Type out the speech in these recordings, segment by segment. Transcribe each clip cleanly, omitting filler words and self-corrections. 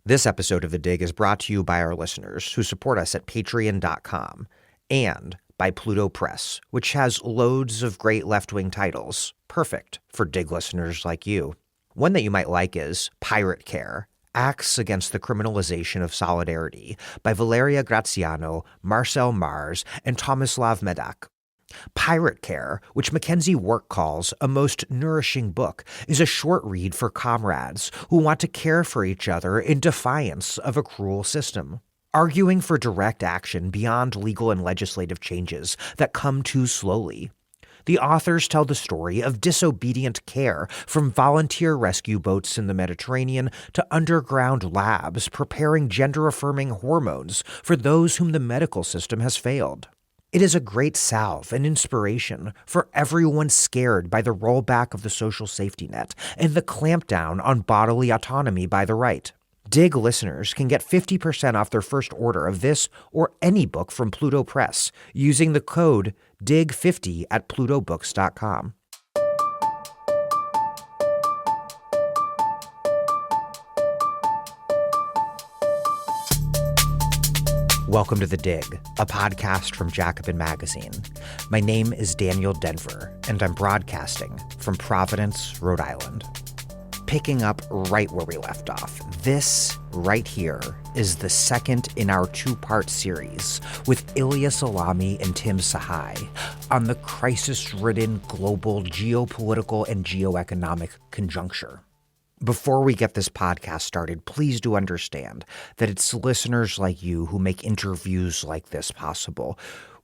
This episode of The Dig is brought to you by our listeners who support us at patreon.com and by Pluto Press, which has loads of great left-wing titles, perfect for Dig listeners like you. One that you might like is Pirate Care, Acts Against the Criminalization of Solidarity by Valeria Graziano, Marcel Mars, and Tomislav Medak. Pirate Care, which Mackenzie Work calls a most nourishing book, is a short read for comrades who want to care for each other in defiance of a cruel system, arguing for direct action beyond legal and legislative changes that come too slowly. The authors tell the story of disobedient care from volunteer rescue boats in the Mediterranean to underground labs preparing gender-affirming hormones for those whom the medical system has failed. It is a great salve and inspiration for everyone scared by the rollback of the social safety net and the clampdown on bodily autonomy by the right. Dig listeners can get 50% off their first order of this or any book from Pluto Press using the code DIG50 at plutobooks.com. Welcome to The Dig, a podcast from Jacobin Magazine. My name is Daniel Denver, and I'm broadcasting from Providence, Rhode Island. Picking up right where we left off, this right here is the second in our two-part series with Ilias Alami and Tim Sahay on the crisis-ridden global geopolitical and geoeconomic conjuncture. Before we get this podcast started, please do understand that it's listeners like you who make interviews like this possible.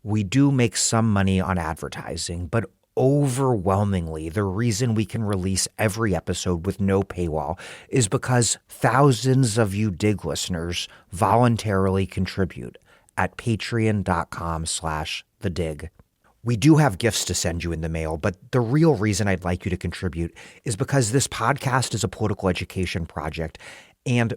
We do make some money on advertising, but overwhelmingly, the reason we can release every episode with no paywall is because thousands of you Dig listeners voluntarily contribute at patreon.com/thedig. We do have gifts to send you in the mail, but the real reason I'd like you to contribute is because this podcast is a political education project, and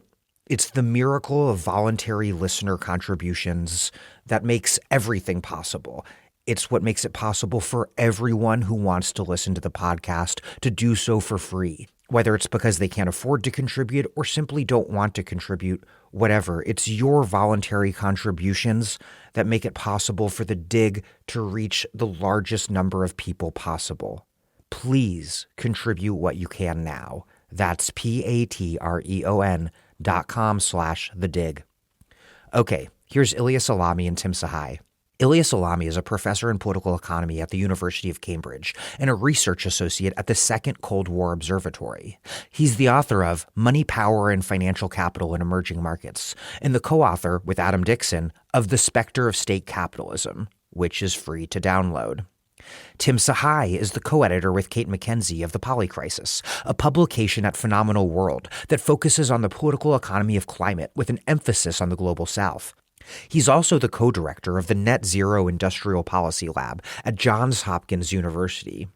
it's the miracle of voluntary listener contributions that makes everything possible. It's what makes it possible for everyone who wants to listen to the podcast to do so for free, whether it's because they can't afford to contribute or simply don't want to contribute, whatever. It's your voluntary contributions that make it possible for the Dig to reach the largest number of people possible. Please contribute what you can now. That's patreon.com/thedig. Okay, here's Ilias Alami and Tim Sahay. Ilias Alami is a professor in political economy at the University of Cambridge and a research associate at the Second Cold War Observatory. He's the author of Money, Power, and Financial Capital in Emerging Markets and the co-author, with Adam Dixon, of The Specter of State Capitalism, which is free to download. Tim Sahay is the co-editor with Kate McKenzie of The Polycrisis, a publication at Phenomenal World that focuses on the political economy of climate with an emphasis on the Global South. He's also the co-director of the Net Zero Industrial Policy Lab at Johns Hopkins University.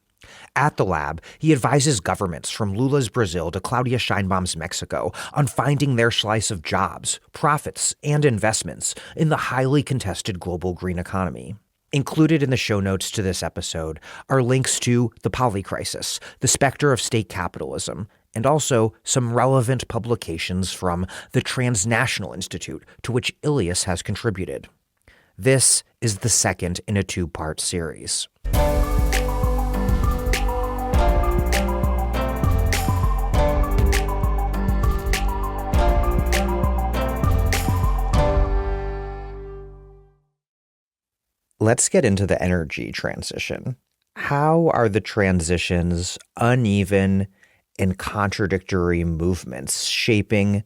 At the lab, he advises governments from Lula's Brazil to Claudia Sheinbaum's Mexico on finding their slice of jobs, profits, and investments in the highly contested global green economy. Included in the show notes to this episode are links to The Polycrisis, The Specter of State Capitalism, and also some relevant publications from the Transnational Institute, to which Ilias has contributed. This is the second in a two-part series. Let's get into the energy transition. How are the transition's uneven and contradictory movements shaping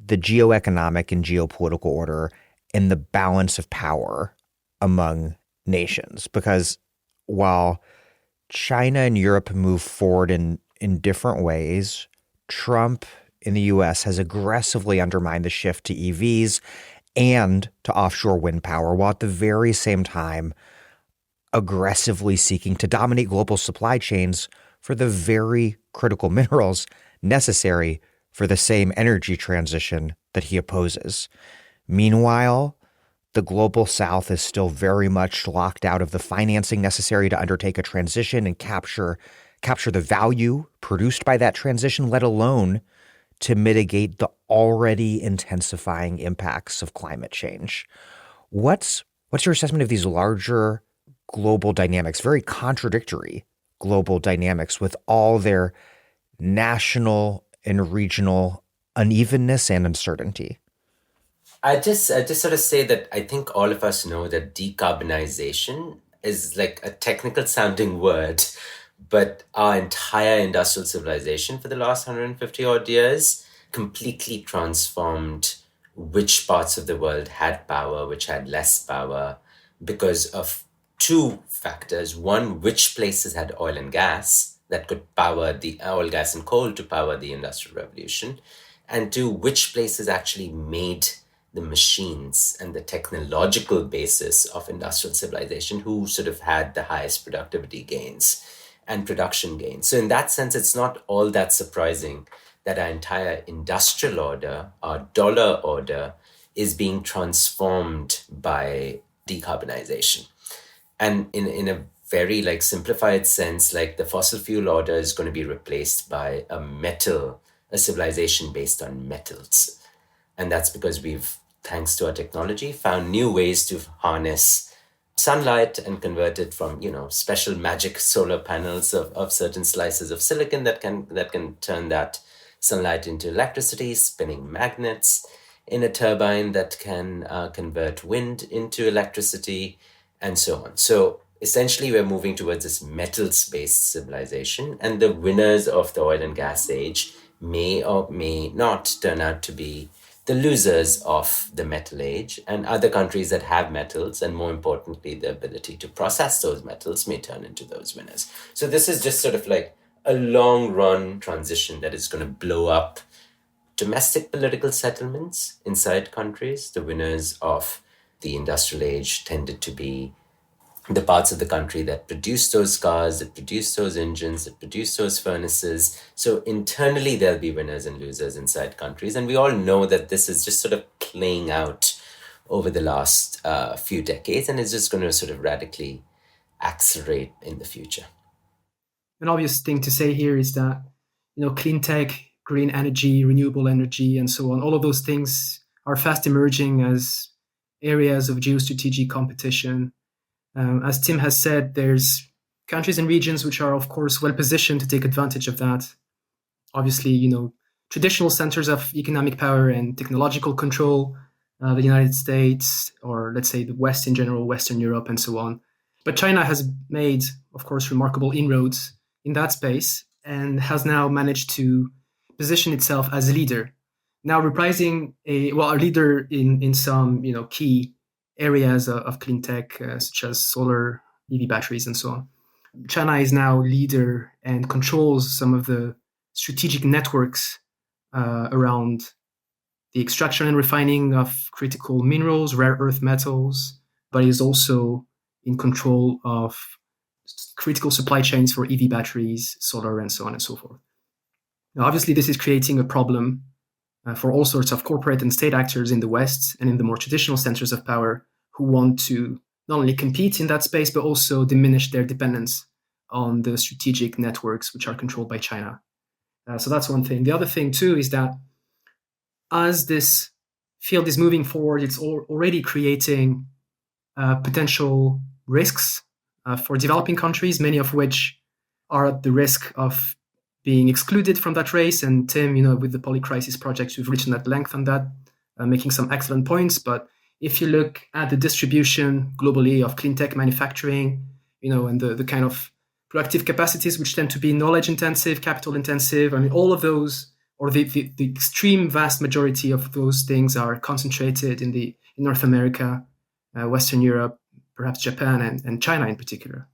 the geoeconomic and geopolitical order and the balance of power among nations? Because while China and Europe move forward in different ways, Trump in the U.S. has aggressively undermined the shift to EVs and to offshore wind power, while at the very same time aggressively seeking to dominate global supply chains for the very critical minerals necessary for the same energy transition that he opposes. Meanwhile, the global south is still very much locked out of the financing necessary to undertake a transition and capture the value produced by that transition, let alone to mitigate the already intensifying impacts of climate change. What's your assessment of these larger global dynamics, very contradictory global dynamics with all their national and regional unevenness and uncertainty? I just sort of say that I think all of us know that decarbonization is like a technical sounding word, but our entire industrial civilization for the last 150 odd years completely transformed which parts of the world had power, which had less power, because of two factors. One, which places had oil and gas that could power the oil, gas, and coal to power the Industrial Revolution. And two, which places actually made the machines and the technological basis of industrial civilization, who sort of had the highest productivity gains and production gains. So in that sense, it's not all that surprising that our entire industrial order, our dollar order, is being transformed by decarbonization. And in a very like simplified sense, like the fossil fuel order is going to be replaced by a civilization based on metals. And that's because we've, thanks to our technology, found new ways to harness sunlight and convert it from, special magic solar panels of certain slices of silicon that can turn that sunlight into electricity, spinning magnets in a turbine that can convert wind into electricity, and so on. So essentially, we're moving towards this metals-based civilization, and the winners of the oil and gas age may or may not turn out to be the losers of the metal age, and other countries that have metals, and more importantly, the ability to process those metals, may turn into those winners. So this is just sort of like a long run transition that is going to blow up domestic political settlements inside countries. The winners of the industrial age tended to be the parts of the country that produce those cars, that produce those engines, that produce those furnaces. So internally, there'll be winners and losers inside countries. And we all know that this is just sort of playing out over the last few decades, and it's just going to sort of radically accelerate in the future. An obvious thing to say here is that, clean tech, green energy, renewable energy, and so on, all of those things are fast emerging as areas of geostrategic competition. As Tim has said, there's countries and regions which are, of course, well positioned to take advantage of that. Obviously, traditional centers of economic power and technological control, the United States, or let's say the West in general, Western Europe, and so on. But China has made, of course, remarkable inroads in that space and has now managed to position itself as a leader. Now reprising a leader in some key areas of clean tech, such as solar, EV batteries, and so on. China is now leader and controls some of the strategic networks around the extraction and refining of critical minerals, rare earth metals, but is also in control of critical supply chains for EV batteries, solar, and so on and so forth. Now, obviously, this is creating a problem for all sorts of corporate and state actors in the West and in the more traditional centers of power who want to not only compete in that space, but also diminish their dependence on the strategic networks which are controlled by China. So that's one thing. The other thing, too, is that as this field is moving forward, it's already creating potential risks for developing countries, many of which are at the risk of being excluded from that race. And Tim, with the Polycrisis project, you've written at length on that, making some excellent points. But if you look at the distribution globally of clean tech manufacturing, and the kind of productive capacities which tend to be knowledge intensive, capital intensive, I mean, all of those, or the extreme vast majority of those things are concentrated in North America, Western Europe, perhaps Japan, and China in particular.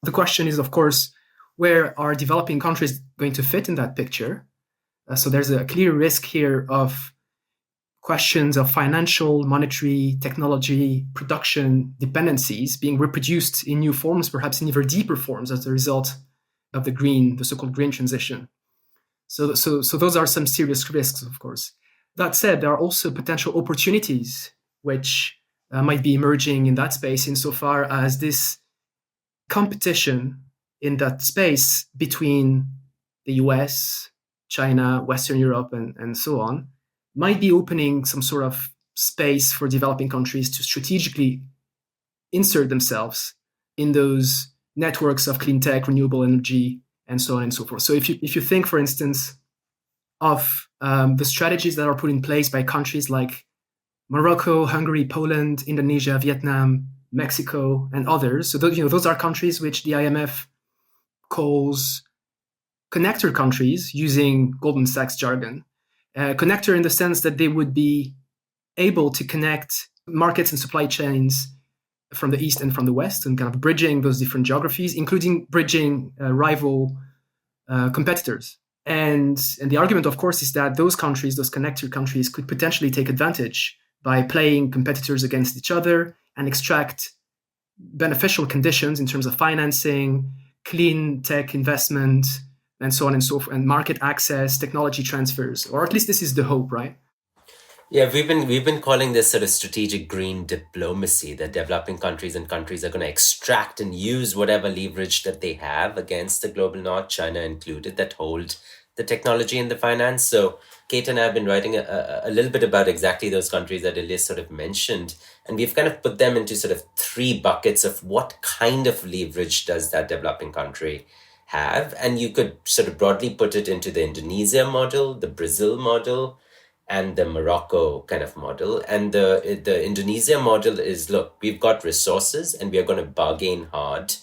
The question is, of course, where are developing countries going to fit in that picture? So there's a clear risk here of questions of financial, monetary, technology, production dependencies being reproduced in new forms, perhaps in even deeper forms as a result of the so-called green transition. So those are some serious risks, of course. That said, there are also potential opportunities which might be emerging in that space insofar as this competition in that space between the US, China, Western Europe, and so on, might be opening some sort of space for developing countries to strategically insert themselves in those networks of clean tech, renewable energy, and so on and so forth. So if you think, for instance, of the strategies that are put in place by countries like Morocco, Hungary, Poland, Indonesia, Vietnam, Mexico, and others. So those are countries which the IMF calls connector countries, using Goldman Sachs jargon. Connector in the sense that they would be able to connect markets and supply chains from the East and from the West, and kind of bridging those different geographies, including bridging rival competitors. And the argument, of course, is that those countries, those connector countries, could potentially take advantage by playing competitors against each other and extract beneficial conditions in terms of financing, clean tech investment, and so on and so forth, and market access, technology transfers, or at least this is the hope, right? Yeah, we've been calling this sort of strategic green diplomacy, that developing countries and countries are going to extract and use whatever leverage that they have against the global north, China included, that hold the technology and the finance. So Kate and I have been writing a little bit about exactly those countries that Ilias sort of mentioned. And we've kind of put them into sort of three buckets of what kind of leverage does that developing country have. And you could sort of broadly put it into the Indonesia model, the Brazil model, and the Morocco kind of model. And the Indonesia model is, look, we've got resources and we are going to bargain hard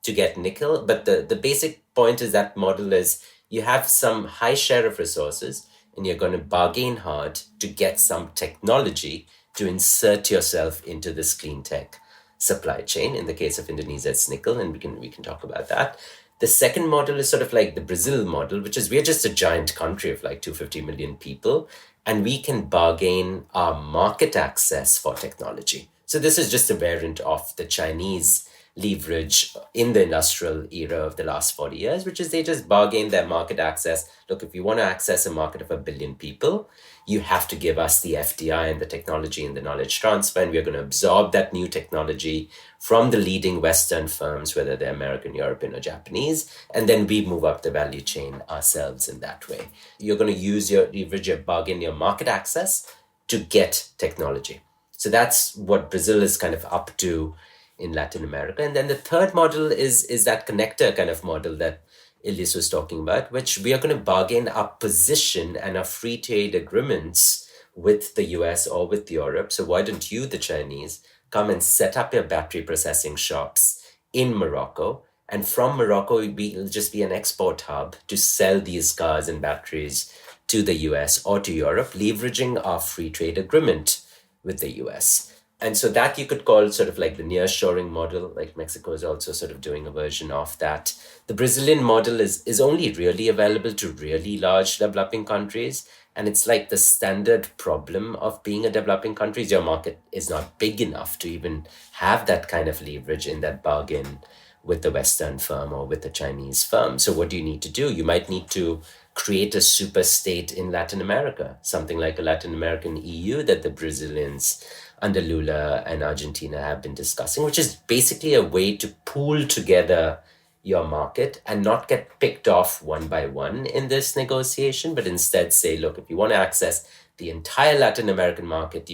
to get nickel. But the basic point is that model is you have some high share of resources and you're going to bargain hard to get some technology to insert yourself into this clean tech supply chain. In the case of Indonesia, it's nickel, and we can talk about that. The second model is sort of like the Brazil model, which is we're just a giant country of like 250 million people, and we can bargain our market access for technology. So this is just a variant of the Chinese leverage in the industrial era of the last 40 years, which is they just bargain their market access. Look, if you want to access a market of 1 billion people, you have to give us the FDI and the technology and the knowledge transfer, and we're going to absorb that new technology from the leading Western firms, whether they're American, European, or Japanese, and then we move up the value chain ourselves in that way. You're going to use your leverage, your bargain, your market access to get technology. So that's what Brazil is kind of up to in Latin America. And then the third model is that connector kind of model that Ilias was talking about, which we are going to bargain our position and our free trade agreements with the US or with Europe. So why don't you, the Chinese, come and set up your battery processing shops in Morocco? And from Morocco, it'll just be an export hub to sell these cars and batteries to the US or to Europe, leveraging our free trade agreement with the US. And so that you could call sort of like the nearshoring model, like Mexico is also sort of doing a version of that. The Brazilian model is only really available to really large developing countries. And it's like the standard problem of being a developing country. Your market is not big enough to even have that kind of leverage in that bargain with the Western firm or with the Chinese firm. So what do you need to do? You might need to create a super state in Latin America, something like a Latin American EU that the Brazilians under Lula and Argentina have been discussing, which is basically a way to pool together your market and not get picked off one by one in this negotiation, but instead say, look, if you want to access the entire Latin American market,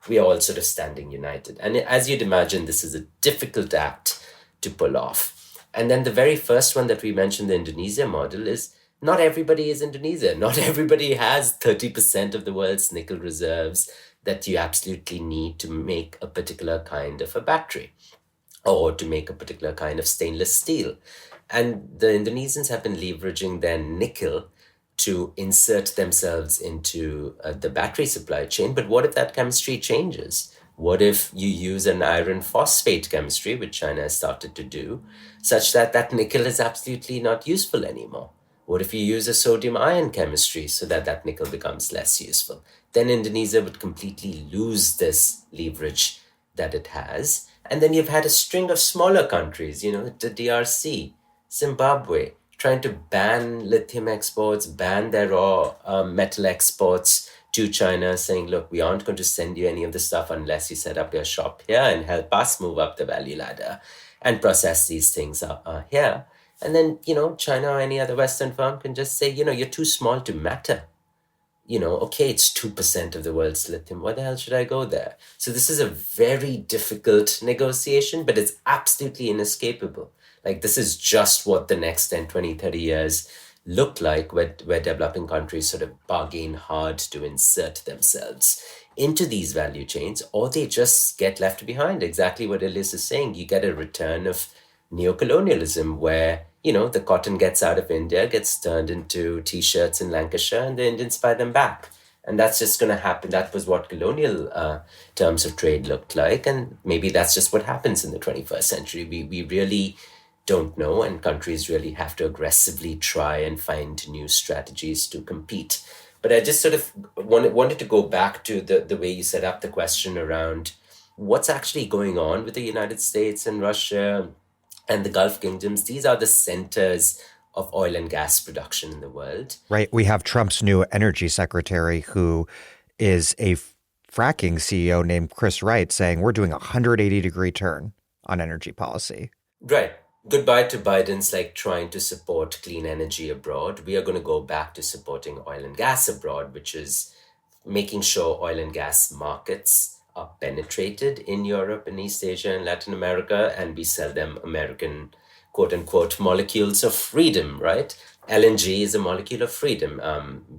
we are all sort of standing united. And as you'd imagine, this is a difficult act to pull off. And then the very first one that we mentioned, the Indonesia model, is not everybody is Indonesia. Not everybody has 30% of the world's nickel reserves that you absolutely need to make a particular kind of a battery or to make a particular kind of stainless steel. And the Indonesians have been leveraging their nickel to insert themselves into the battery supply chain. But what if that chemistry changes? What if you use an iron phosphate chemistry, which China has started to do, such that that nickel is absolutely not useful anymore? What if you use a sodium ion chemistry so that that nickel becomes less useful? Then Indonesia would completely lose this leverage that it has. And then you've had a string of smaller countries, the DRC, Zimbabwe, trying to ban lithium exports, ban their raw metal exports to China, saying, look, we aren't going to send you any of the stuff unless you set up your shop here and help us move up the value ladder and process these things here. And then, China or any other Western firm can just say, you're too small to matter. Okay, it's 2% of the world's lithium. Why the hell should I go there? So this is a very difficult negotiation, but it's absolutely inescapable. Like, this is just what the next 10, 20, 30 years look like, where developing countries sort of bargain hard to insert themselves into these value chains, or they just get left behind. Exactly what Ilias is saying. You get a return of neocolonialism where, the cotton gets out of India, gets turned into T-shirts in Lancashire, and the Indians buy them back. And that's just going to happen. That was what colonial terms of trade looked like. And maybe that's just what happens in the 21st century. We really don't know, and countries really have to aggressively try and find new strategies to compete. But I just sort of wanted to go back to the way you set up the question around what's actually going on with the United States and Russia and the Gulf kingdoms. These are the centers of oil and gas production in the world. Right. We have Trump's new energy secretary, who is a fracking CEO named Chris Wright, saying we're doing a 180-degree turn on energy policy. Right. Goodbye to Biden's trying to support clean energy abroad. We are going to go back to supporting oil and gas abroad, which is making sure oil and gas markets are penetrated in Europe and East Asia and Latin America, and we sell them American, quote unquote, molecules of freedom, right? LNG is a molecule of freedom.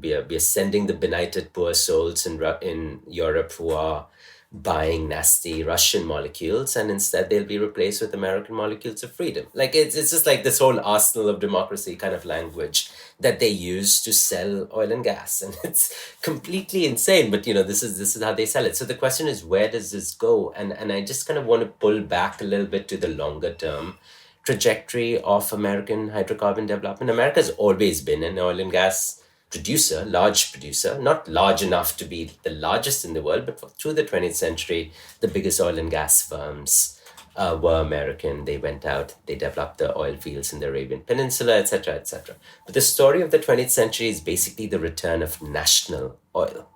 We are sending the benighted poor souls in Europe who are buying nasty Russian molecules, and instead they'll be replaced with American molecules of freedom. It's just like this whole arsenal of democracy kind of language that they use to sell oil and gas, and it's completely insane. But this is how they sell it. So the question is, where does this go? And I just kind of want to pull back a little bit to the longer term trajectory of American hydrocarbon development. America's always been an oil and gas producer, large producer, not large enough to be the largest in the world, but through the 20th century, the biggest oil and gas firms were American. They went out, they developed the oil fields in the Arabian Peninsula, etc., etc. But the story of the 20th century is basically the return of national oil.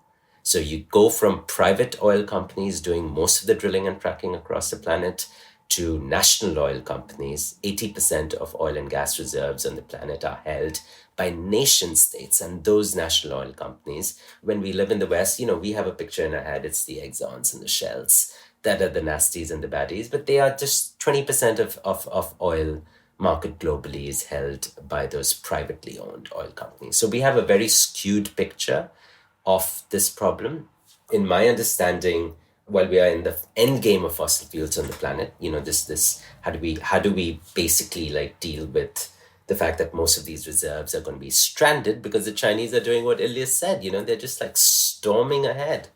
So you go from private oil companies doing most of the drilling and fracking across the planet to national oil companies. 80% of oil and gas reserves on the planet are held by nation states, and those national oil companies, when we live in the West, we have a picture in our head, it's the Exxons and the Shells that are the nasties and the baddies, but they are just 20% of oil market globally is held by those privately owned oil companies. So we have a very skewed picture of this problem. In my understanding, while we are in the end game of fossil fuels on the planet, how do we basically deal with the fact that most of these reserves are going to be stranded because the Chinese are doing what Ilias said, they're just storming ahead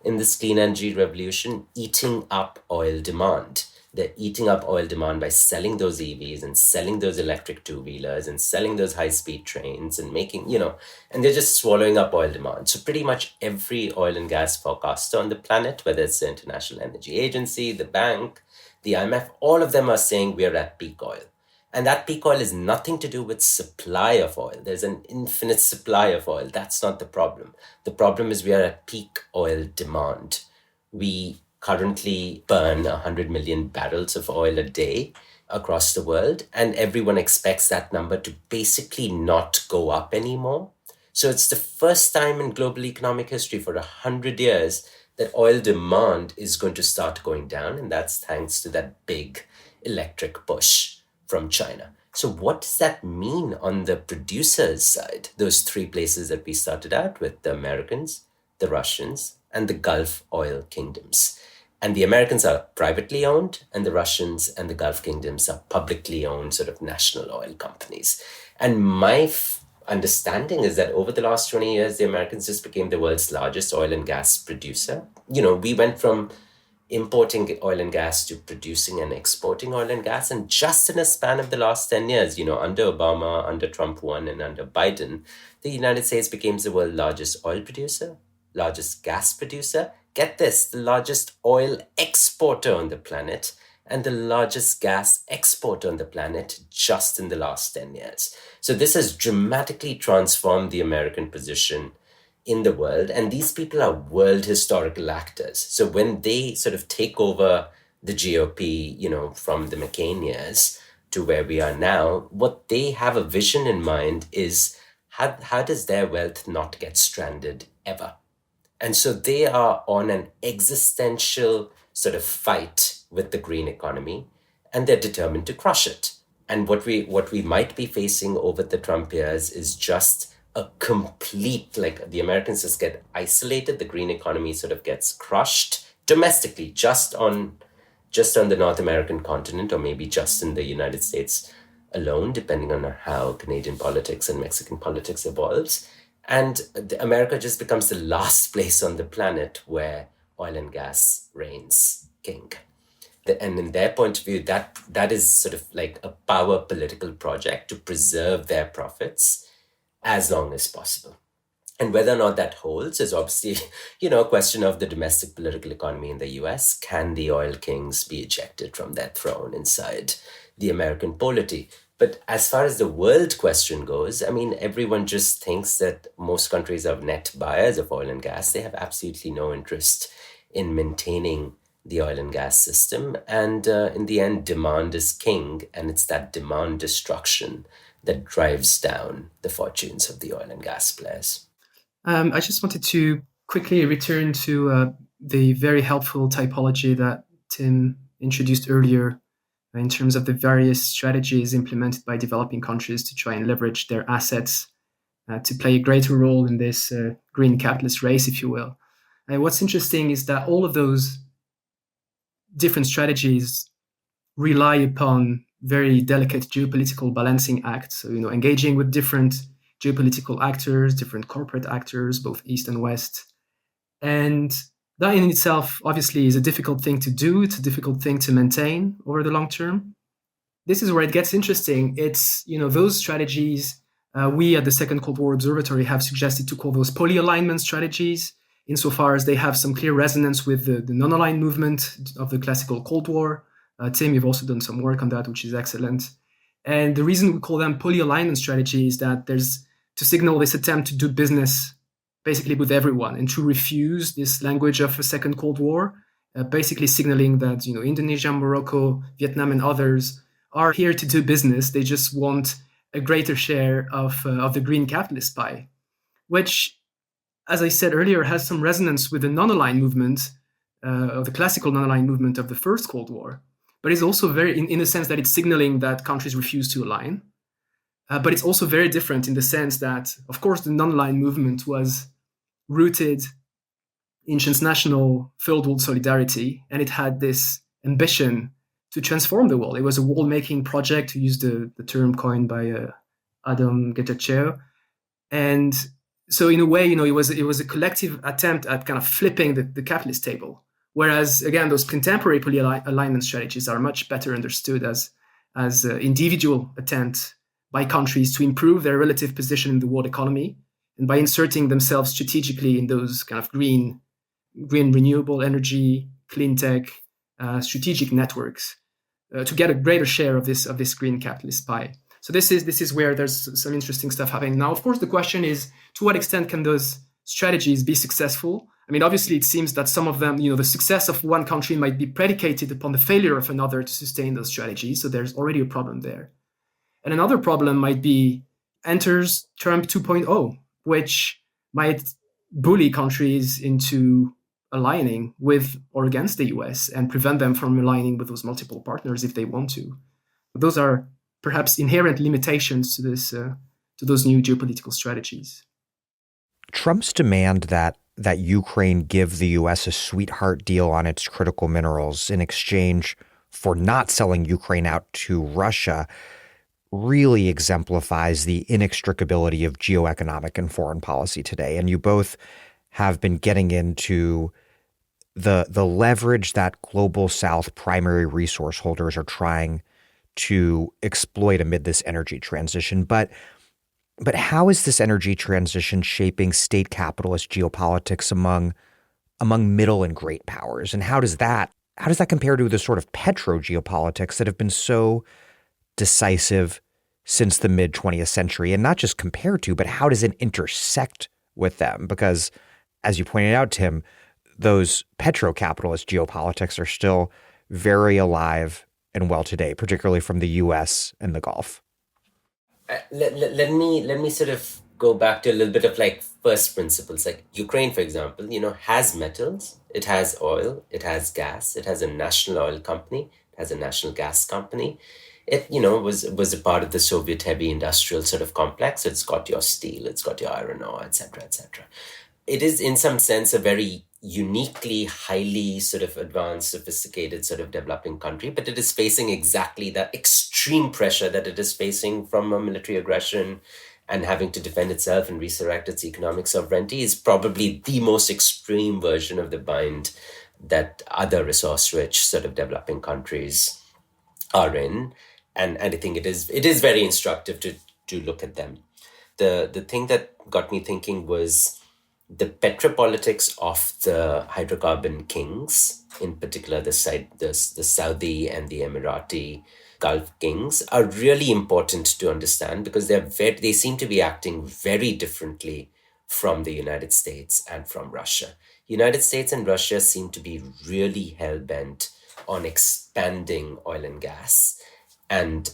in this clean energy revolution, eating up oil demand. They're eating up oil demand by selling those EVs and selling those electric two-wheelers and selling those high-speed trains and making, and they're just swallowing up oil demand. So pretty much every oil and gas forecaster on the planet, whether it's the International Energy Agency, the bank, the IMF, all of them are saying we're at peak oil. And that peak oil is nothing to do with supply of oil. There's an infinite supply of oil. That's not the problem. The problem is we are at peak oil demand. We currently burn 100 million barrels of oil a day across the world, and everyone expects that number to basically not go up anymore. So it's the first time in global economic history for 100 years that oil demand is going to start going down, and that's thanks to that big electric push from China. So what does that mean on the producers' side? Those three places that we started out with, the Americans, the Russians, and the Gulf oil kingdoms. And the Americans are privately owned, and the Russians and the Gulf kingdoms are publicly owned sort of national oil companies. And my understanding is that over the last 20 years, the Americans just became the world's largest oil and gas producer. We went from importing oil and gas to producing and exporting oil and gas. And just in a span of the last 10 years, under Obama, under Trump 1, and under Biden, the United States became the world's largest oil producer, largest gas producer. Get this, the largest oil exporter on the planet, and the largest gas exporter on the planet just in the last 10 years. So this has dramatically transformed the American position in the world. And these people are world historical actors. So when they sort of take over the GOP, from the McCain years, to where we are now, what they have a vision in mind is how does their wealth not get stranded ever? And so they are on an existential sort of fight with the green economy, and they're determined to crush it. And what we might be facing over the Trump years is just a complete, like the Americans just get isolated, the green economy sort of gets crushed domestically, just on the North American continent, or maybe just in the United States alone, depending on how Canadian politics and Mexican politics evolves. And America just becomes the last place on the planet where oil and gas reigns king. And in their point of view, that is sort of like a power political project to preserve their profits as long as possible. And whether or not that holds is obviously, a question of the domestic political economy in the US. Can the oil kings be ejected from their throne inside the American polity? But as far as the world question goes, I mean, everyone just thinks that most countries are net buyers of oil and gas. They have absolutely no interest in maintaining the oil and gas system. And in the end, demand is king. And it's that demand destruction that drives down the fortunes of the oil and gas players. I just wanted to quickly return to the very helpful typology that Tim introduced earlier in terms of the various strategies implemented by developing countries to try and leverage their assets to play a greater role in this green capitalist race, if you will. And what's interesting is that all of those different strategies rely upon very delicate geopolitical balancing acts. So, engaging with different geopolitical actors, different corporate actors, both East and West. And that in itself, obviously, is a difficult thing to do. It's a difficult thing to maintain over the long term. This is where it gets interesting. It's, those strategies, we at the Second Cold War Observatory have suggested to call those polyalignment strategies, insofar as they have some clear resonance with the non-aligned movement of the classical Cold War. Tim, you've also done some work on that, which is excellent. And the reason we call them polyalignment strategy is that there's to signal this attempt to do business basically with everyone and to refuse this language of a second Cold War, basically signaling that Indonesia, Morocco, Vietnam, and others are here to do business. They just want a greater share of the green capitalist pie, which, as I said earlier, has some resonance with the non-aligned movement, of the classical non-aligned movement of the First Cold War. But it's also very, in the sense that it's signaling that countries refuse to align. But it's also very different in the sense that, of course, the non-aligned movement was rooted in transnational third world solidarity, and it had this ambition to transform the world. It was a world-making project, to use the term coined by Adam Getacheo. And so in a way, it was a collective attempt at kind of flipping the capitalist table. Whereas, again, those contemporary polyalignment strategies are much better understood as individual attempts by countries to improve their relative position in the world economy, and by inserting themselves strategically in those kind of green renewable energy, clean tech, strategic networks to get a greater share of this green capitalist pie. So this is where there's some interesting stuff happening. Now, of course, the question is, to what extent can those strategies be successful? I mean, obviously, it seems that some of them, the success of one country might be predicated upon the failure of another to sustain those strategies. So there's already a problem there. And another problem might be enters Trump 2.0, which might bully countries into aligning with or against the US and prevent them from aligning with those multiple partners if they want to. But those are perhaps inherent limitations to this, to those new geopolitical strategies. Trump's demand that Ukraine give the U.S. a sweetheart deal on its critical minerals in exchange for not selling Ukraine out to Russia really exemplifies the inextricability of geoeconomic and foreign policy today. And you both have been getting into the leverage that global South primary resource holders are trying to exploit amid this energy transition. But how is this energy transition shaping state capitalist geopolitics among middle and great powers? And how does that compare to the sort of petro geopolitics that have been so decisive since the mid 20th century? And not just compare to, but how does it intersect with them? Because as you pointed out, Tim, those petro-capitalist geopolitics are still very alive and well today, particularly from the US and the Gulf? Let me sort of go back to a little bit of like first principles. Like Ukraine, for example, has metals, it has oil, it has gas, it has a national oil company, it has a national gas company. It, was a part of the Soviet heavy industrial sort of complex. It's got your steel, it's got your iron ore, etc., etc. It is in some sense a very uniquely highly sort of advanced, sophisticated sort of developing country, but it is facing exactly that extreme pressure that it is facing from a military aggression, and having to defend itself and resurrect its economic sovereignty is probably the most extreme version of the bind that other resource rich sort of developing countries are in. And I think it is very instructive to look at them. The thing that got me thinking was the petropolitics of the hydrocarbon kings, in particular the Saudi and the Emirati Gulf kings, are really important to understand because they seem to be acting very differently from the United States and from Russia. United States and Russia seem to be really hell-bent on expanding oil and gas and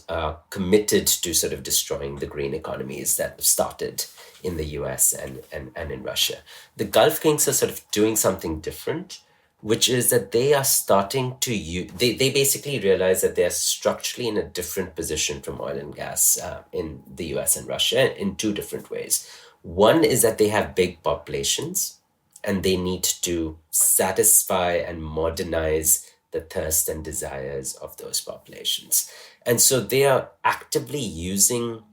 committed to sort of destroying the green economies that started in the US and in Russia. The Gulf kings are sort of doing something different, which is that they are starting to they basically realize that they're structurally in a different position from oil and gas in the US and Russia in two different ways. One is that they have big populations and they need to satisfy and modernize the thirst and desires of those populations. And so they are actively using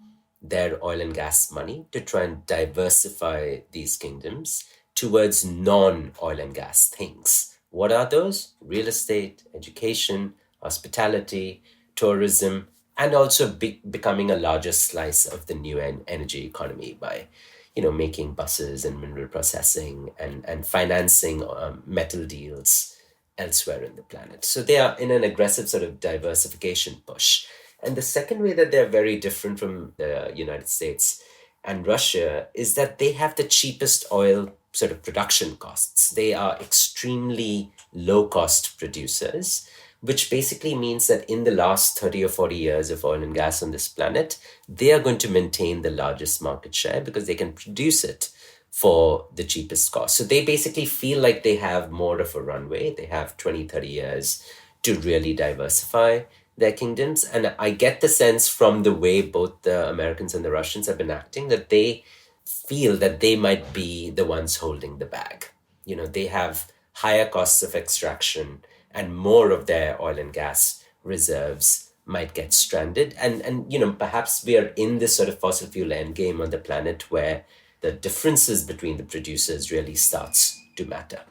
their oil and gas money to try and diversify these kingdoms towards non-oil and gas things. What are those? Real estate, education, hospitality, tourism, and also becoming a larger slice of the new energy economy by making buses and mineral processing and financing metal deals elsewhere in the planet. So they are in an aggressive sort of diversification push. And the second way that they're very different from the United States and Russia is that they have the cheapest oil sort of production costs. They are extremely low-cost producers, which basically means that in the last 30 or 40 years of oil and gas on this planet, they are going to maintain the largest market share because they can produce it for the cheapest cost. So they basically feel like they have more of a runway. They have 20, 30 years to really diversify their kingdoms. And I get the sense from the way both the Americans and the Russians have been acting that they feel that they might be the ones holding the bag. They have higher costs of extraction and more of their oil and gas reserves might get stranded. And perhaps we are in this sort of fossil fuel endgame on the planet where the differences between the producers really starts to matter.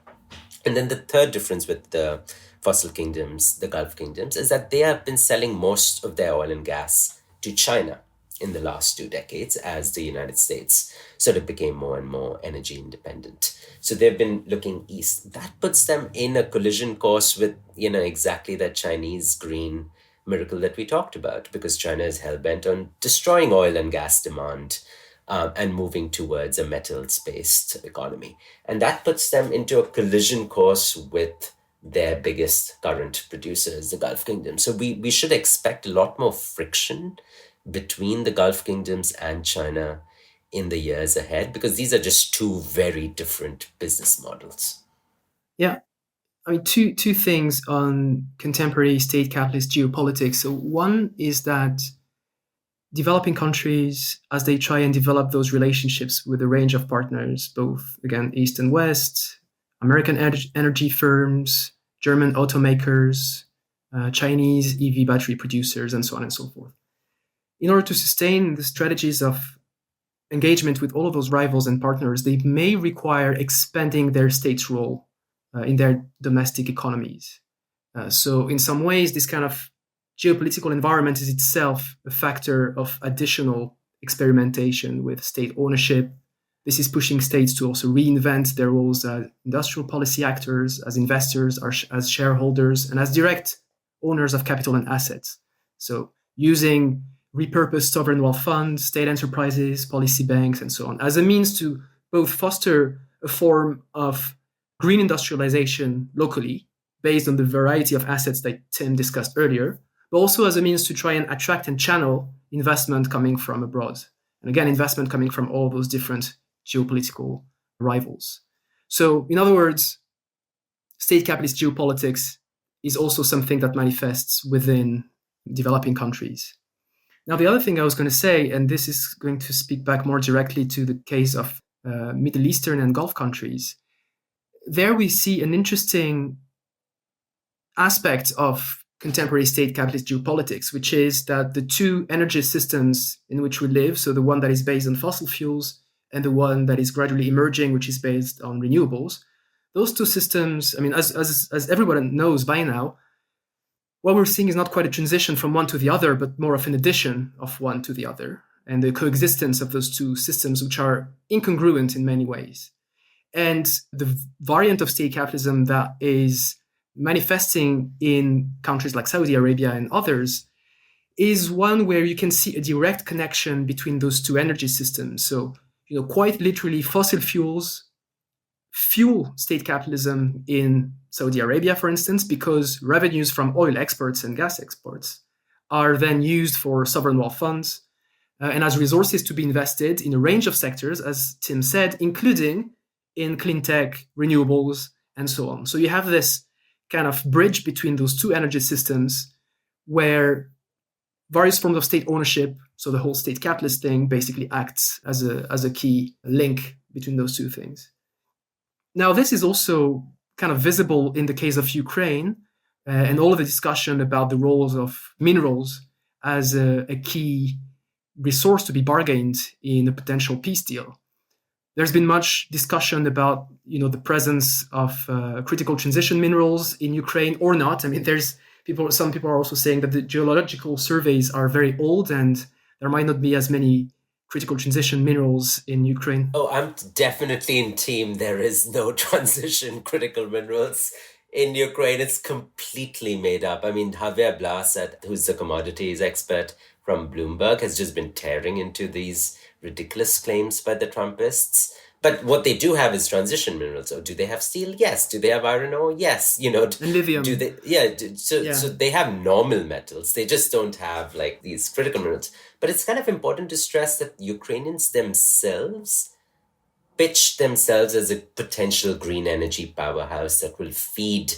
And then the third difference with the fossil kingdoms, the Gulf kingdoms, is that they have been selling most of their oil and gas to China in the last 2 decades as the United States sort of became more and more energy independent. So they've been looking east. That puts them in a collision course with, exactly that Chinese green miracle that we talked about, because China is hell-bent on destroying oil and gas demand and moving towards a metals-based economy. And that puts them into a collision course with their biggest current producers, the Gulf Kingdom. So we should expect a lot more friction between the Gulf Kingdoms and China in the years ahead, because these are just two very different business models. Yeah. I mean, two things on contemporary state capitalist geopolitics. So one is that developing countries, as they try and develop those relationships with a range of partners, both, again, East and West, American energy firms, German automakers, Chinese EV battery producers, and so on and so forth. In order to sustain the strategies of engagement with all of those rivals and partners, they may require expanding their state's role in their domestic economies. So in some ways, this kind of geopolitical environment is itself a factor of additional experimentation with state ownership. This is pushing states to also reinvent their roles as industrial policy actors, as investors, as shareholders, and as direct owners of capital and assets. So using repurposed sovereign wealth funds, state enterprises, policy banks, and so on, as a means to both foster a form of green industrialization locally, based on the variety of assets that Tim discussed earlier, but also as a means to try and attract and channel investment coming from abroad. And again, investment coming from all those different geopolitical rivals. So, in other words, state capitalist geopolitics is also something that manifests within developing countries. Now, the other thing I was going to say, and this is going to speak back more directly to the case of Middle Eastern and Gulf countries, there we see an interesting aspect of contemporary state capitalist geopolitics, which is that the two energy systems in which we live, so the one that is based on fossil fuels and the one that is gradually emerging, which is based on renewables, those two systems, I mean, as everyone knows by now, what we're seeing is not quite a transition from one to the other, but more of an addition of one to the other, and the coexistence of those two systems, which are incongruent in many ways. And the variant of state capitalism that is manifesting in countries like Saudi Arabia and others is one where you can see a direct connection between those two energy systems. So, quite literally, fossil fuels fuel state capitalism in Saudi Arabia, for instance, because revenues from oil exports and gas exports are then used for sovereign wealth funds and as resources to be invested in a range of sectors, as Tim said, including in clean tech, renewables, and so on. So you have this kind of bridge between those two energy systems where various forms of state ownership, so the whole state capitalist thing, basically acts as a key link between those two things. Now, this is also kind of visible in the case of Ukraine and all of the discussion about the roles of minerals as a key resource to be bargained in a potential peace deal. There's been much discussion about, the presence of critical transition minerals in Ukraine or not. I mean, some people are also saying that the geological surveys are very old and there might not be as many critical transition minerals in Ukraine. Oh, I'm definitely in team. There is no transition critical minerals in Ukraine. It's completely made up. I mean, Javier Blas, who's the commodities expert from Bloomberg, has just been tearing into these ridiculous claims by the Trumpists. But what they do have is transition minerals. So do they have steel? Yes. Do they have iron ore? Yes. And lithium. Do they? Yeah. So they have normal metals. They just don't have like these critical minerals. But it's kind of important to stress that Ukrainians themselves pitch themselves as a potential green energy powerhouse that will feed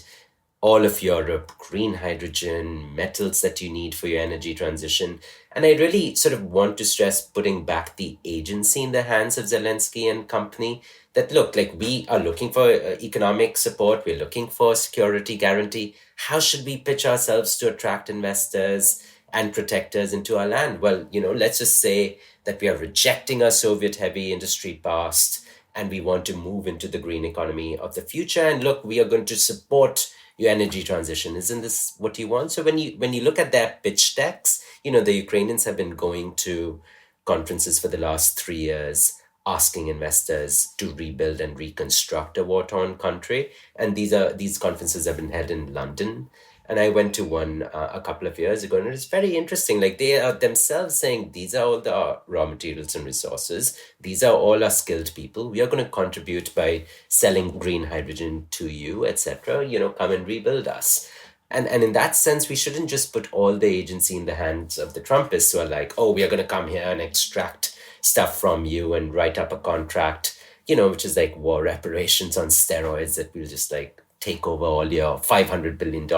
all of Europe, green hydrogen, metals that you need for your energy transition. And I really sort of want to stress putting back the agency in the hands of Zelensky and company that, look, like we are looking for economic support. We're looking for security guarantee. How should we pitch ourselves to attract investors and protectors into our land? Well, let's just say that we are rejecting our Soviet heavy industry past and we want to move into the green economy of the future. And look, we are going to support your energy transition. Isn't this what you want? So when you look at their pitch decks, the Ukrainians have been going to conferences for the last 3 years, asking investors to rebuild and reconstruct a war-torn country. And these conferences have been held in London. And I went to one a couple of years ago, and it's very interesting. Like they are themselves saying, these are all the raw materials and resources. These are all our skilled people. We are going to contribute by selling green hydrogen to you, etc. Come and rebuild us. And in that sense, we shouldn't just put all the agency in the hands of the Trumpists who are like, oh, we are going to come here and extract stuff from you and write up a contract, which is like war reparations on steroids that will just like take over all your $500 billion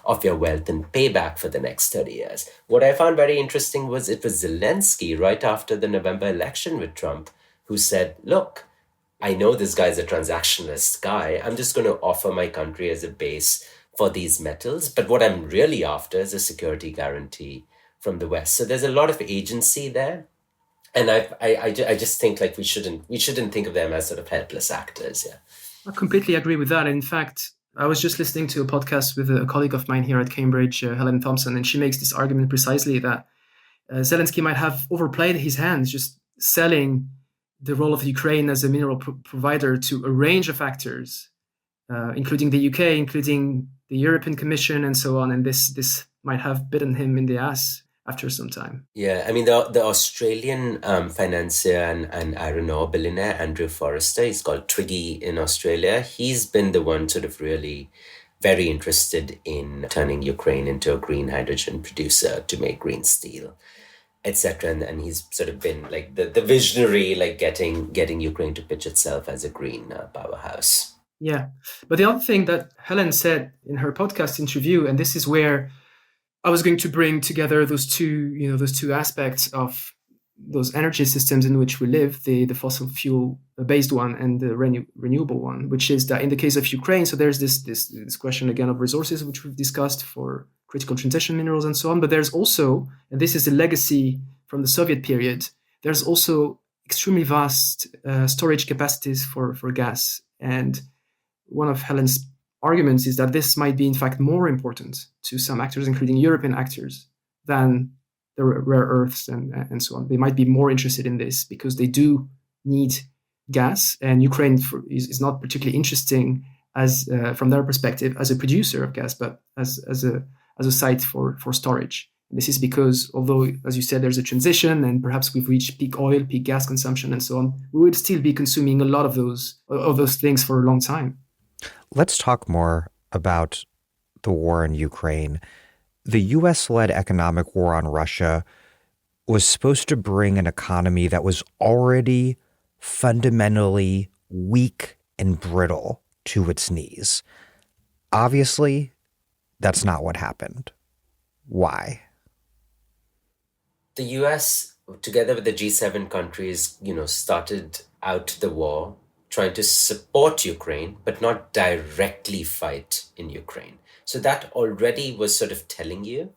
of your wealth and pay back for the next 30 years. What I found very interesting was it was Zelensky right after the November election with Trump who said, look, I know this guy's a transactionalist guy. I'm just going to offer my country as a base for these metals. But what I'm really after is a security guarantee from the West. So there's a lot of agency there. And I just think like we shouldn't think of them as sort of helpless actors. Yeah. I completely agree with that. In fact, I was just listening to a podcast with a colleague of mine here at Cambridge, Helen Thompson, and she makes this argument precisely that Zelensky might have overplayed his hands, just selling the role of Ukraine as a mineral provider to a range of actors, including the UK, including the European Commission, and so on. And this might have bitten him in the ass after some time. Yeah, I mean, the Australian financier and iron ore billionaire, Andrew Forrester, he's called Twiggy in Australia. He's been the one sort of really very interested in turning Ukraine into a green hydrogen producer to make green steel, etc. And he's sort of been like the visionary, like getting Ukraine to pitch itself as a green powerhouse. Yeah. But the other thing that Helen said in her podcast interview, and this is where I was going to bring together those two aspects of those energy systems in which we live, the fossil fuel based one and the renewable one, which is that in the case of Ukraine, so there's this question again of resources, which we've discussed for critical transition minerals and so on. But there's also, and this is a legacy from the Soviet period, there's also extremely vast storage capacities for gas. And one of Helen's arguments is that this might be in fact more important to some actors, including European actors, than the rare earths and so on. They might be more interested in this because they do need gas, and Ukraine is not particularly interesting as from their perspective as a producer of gas, but as a site for storage. And this is because, although, as you said, there's a transition and perhaps we've reached peak oil, peak gas consumption, and so on, we would still be consuming a lot of those things for a long time. Let's talk more about the war in Ukraine. The U.S.-led economic war on Russia was supposed to bring an economy that was already fundamentally weak and brittle to its knees. Obviously, that's not what happened. Why? The U.S., together with the G7 countries, started out the war trying to support Ukraine, but not directly fight in Ukraine. So that already was sort of telling you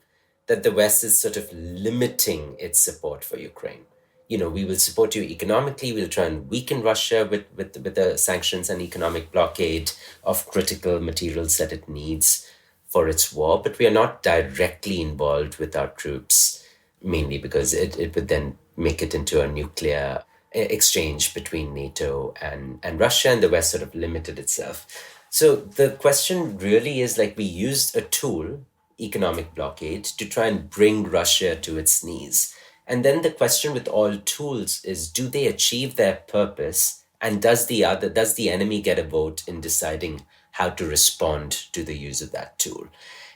that the West is sort of limiting its support for Ukraine. We will support you economically. We'll try and weaken Russia with the sanctions and economic blockade of critical materials that it needs for its war. But we are not directly involved with our troops, mainly because it would then make it into a nuclear exchange between NATO and Russia, and the West sort of limited itself. So the question really is, like, we used a tool, economic blockade, to try and bring Russia to its knees. And then the question with all tools is, do they achieve their purpose? And does the enemy get a vote in deciding how to respond to the use of that tool?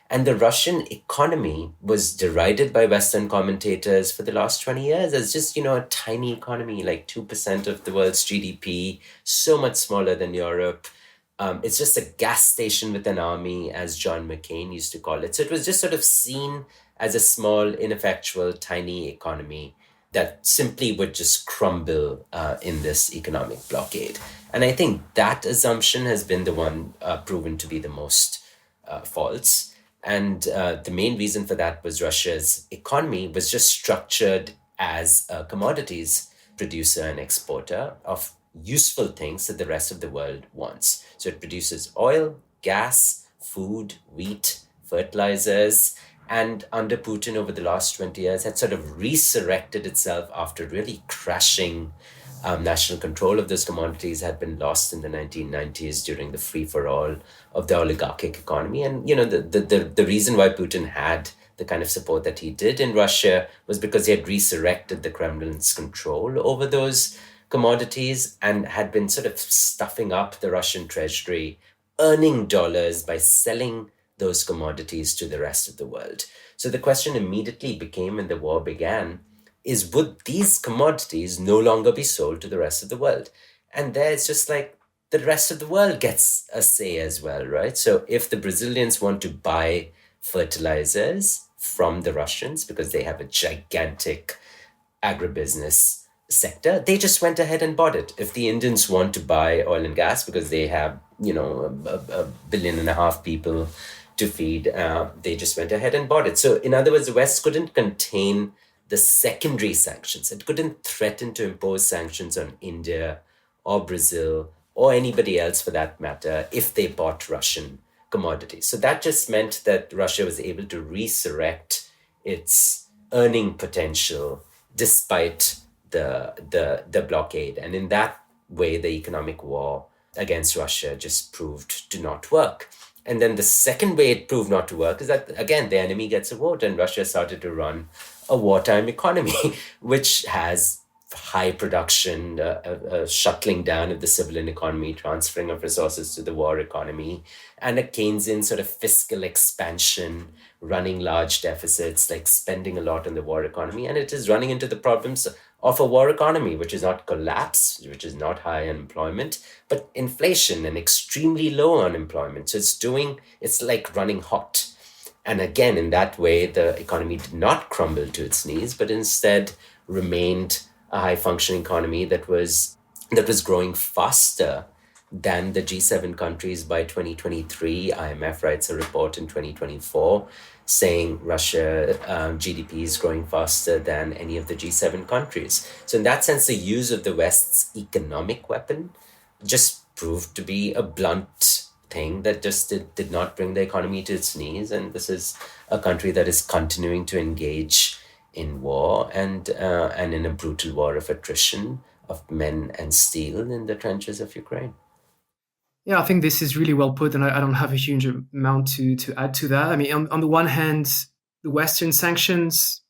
And the Russian economy was derided by Western commentators for the last 20 years as just, a tiny economy, like 2% of the world's GDP, so much smaller than Europe. It's just a gas station with an army, as John McCain used to call it. So it was just sort of seen as a small, ineffectual, tiny economy that simply would just crumble in this economic blockade. And I think that assumption has been the one proven to be the most false. And the main reason for that was Russia's economy was just structured as a commodities producer and exporter of useful things that the rest of the world wants. So it produces oil, gas, food, wheat, fertilizers, and under Putin over the last 20 years had sort of resurrected itself after really crashing. National control of those commodities had been lost in the 1990s during the free-for-all of the oligarchic economy. And, the reason why Putin had the kind of support that he did in Russia was because he had resurrected the Kremlin's control over those commodities and had been sort of stuffing up the Russian treasury, earning dollars by selling those commodities to the rest of the world. So the question immediately became, when the war began, is would these commodities no longer be sold to the rest of the world? And there it's just like the rest of the world gets a say as well, right? So if the Brazilians want to buy fertilizers from the Russians because they have a gigantic agribusiness sector, they just went ahead and bought it. If the Indians want to buy oil and gas because they have, a 1.5 billion people to feed, they just went ahead and bought it. So in other words, the West couldn't contain the secondary sanctions. It couldn't threaten to impose sanctions on India or Brazil or anybody else for that matter if they bought Russian commodities. So that just meant that Russia was able to resurrect its earning potential despite the blockade. And in that way, the economic war against Russia just proved to not work. And then the second way it proved not to work is that, again, the enemy gets a vote and Russia started to run a wartime economy, which has high production, shuttling down of the civilian economy, transferring of resources to the war economy, and a Keynesian sort of fiscal expansion, running large deficits, like spending a lot on the war economy. And it is running into the problems of a war economy, which is not collapse, which is not high unemployment, but inflation and extremely low unemployment. So it's like running hot. And again, in that way, the economy did not crumble to its knees, but instead remained a high functioning economy that was growing faster than the G7 countries by 2023. IMF writes a report in 2024 saying Russia GDP is growing faster than any of the G7 countries. So in that sense, the use of the West's economic weapon just proved to be a blunt thing that just did not bring the economy to its knees. And this is a country that is continuing to engage in war and in a brutal war of attrition of men and steel in the trenches of Ukraine. Yeah, I think this is really well put, and I don't have a huge amount to add to that. I mean, on the one hand, the Western sanctions,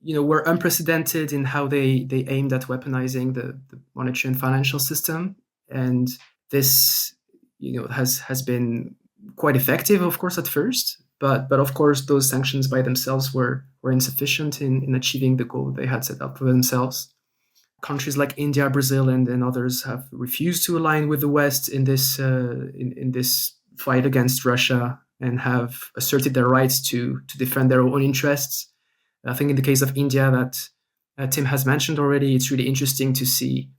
were unprecedented in how they aimed at weaponizing the monetary and financial system, and this, has been quite effective, of course, at first. But of course, those sanctions by themselves were insufficient in achieving the goal they had set up for themselves. Countries like India, Brazil, and others have refused to align with the West in this in this fight against Russia and have asserted their rights to defend their own interests. I think in the case of India that Tim has mentioned already, it's really interesting to see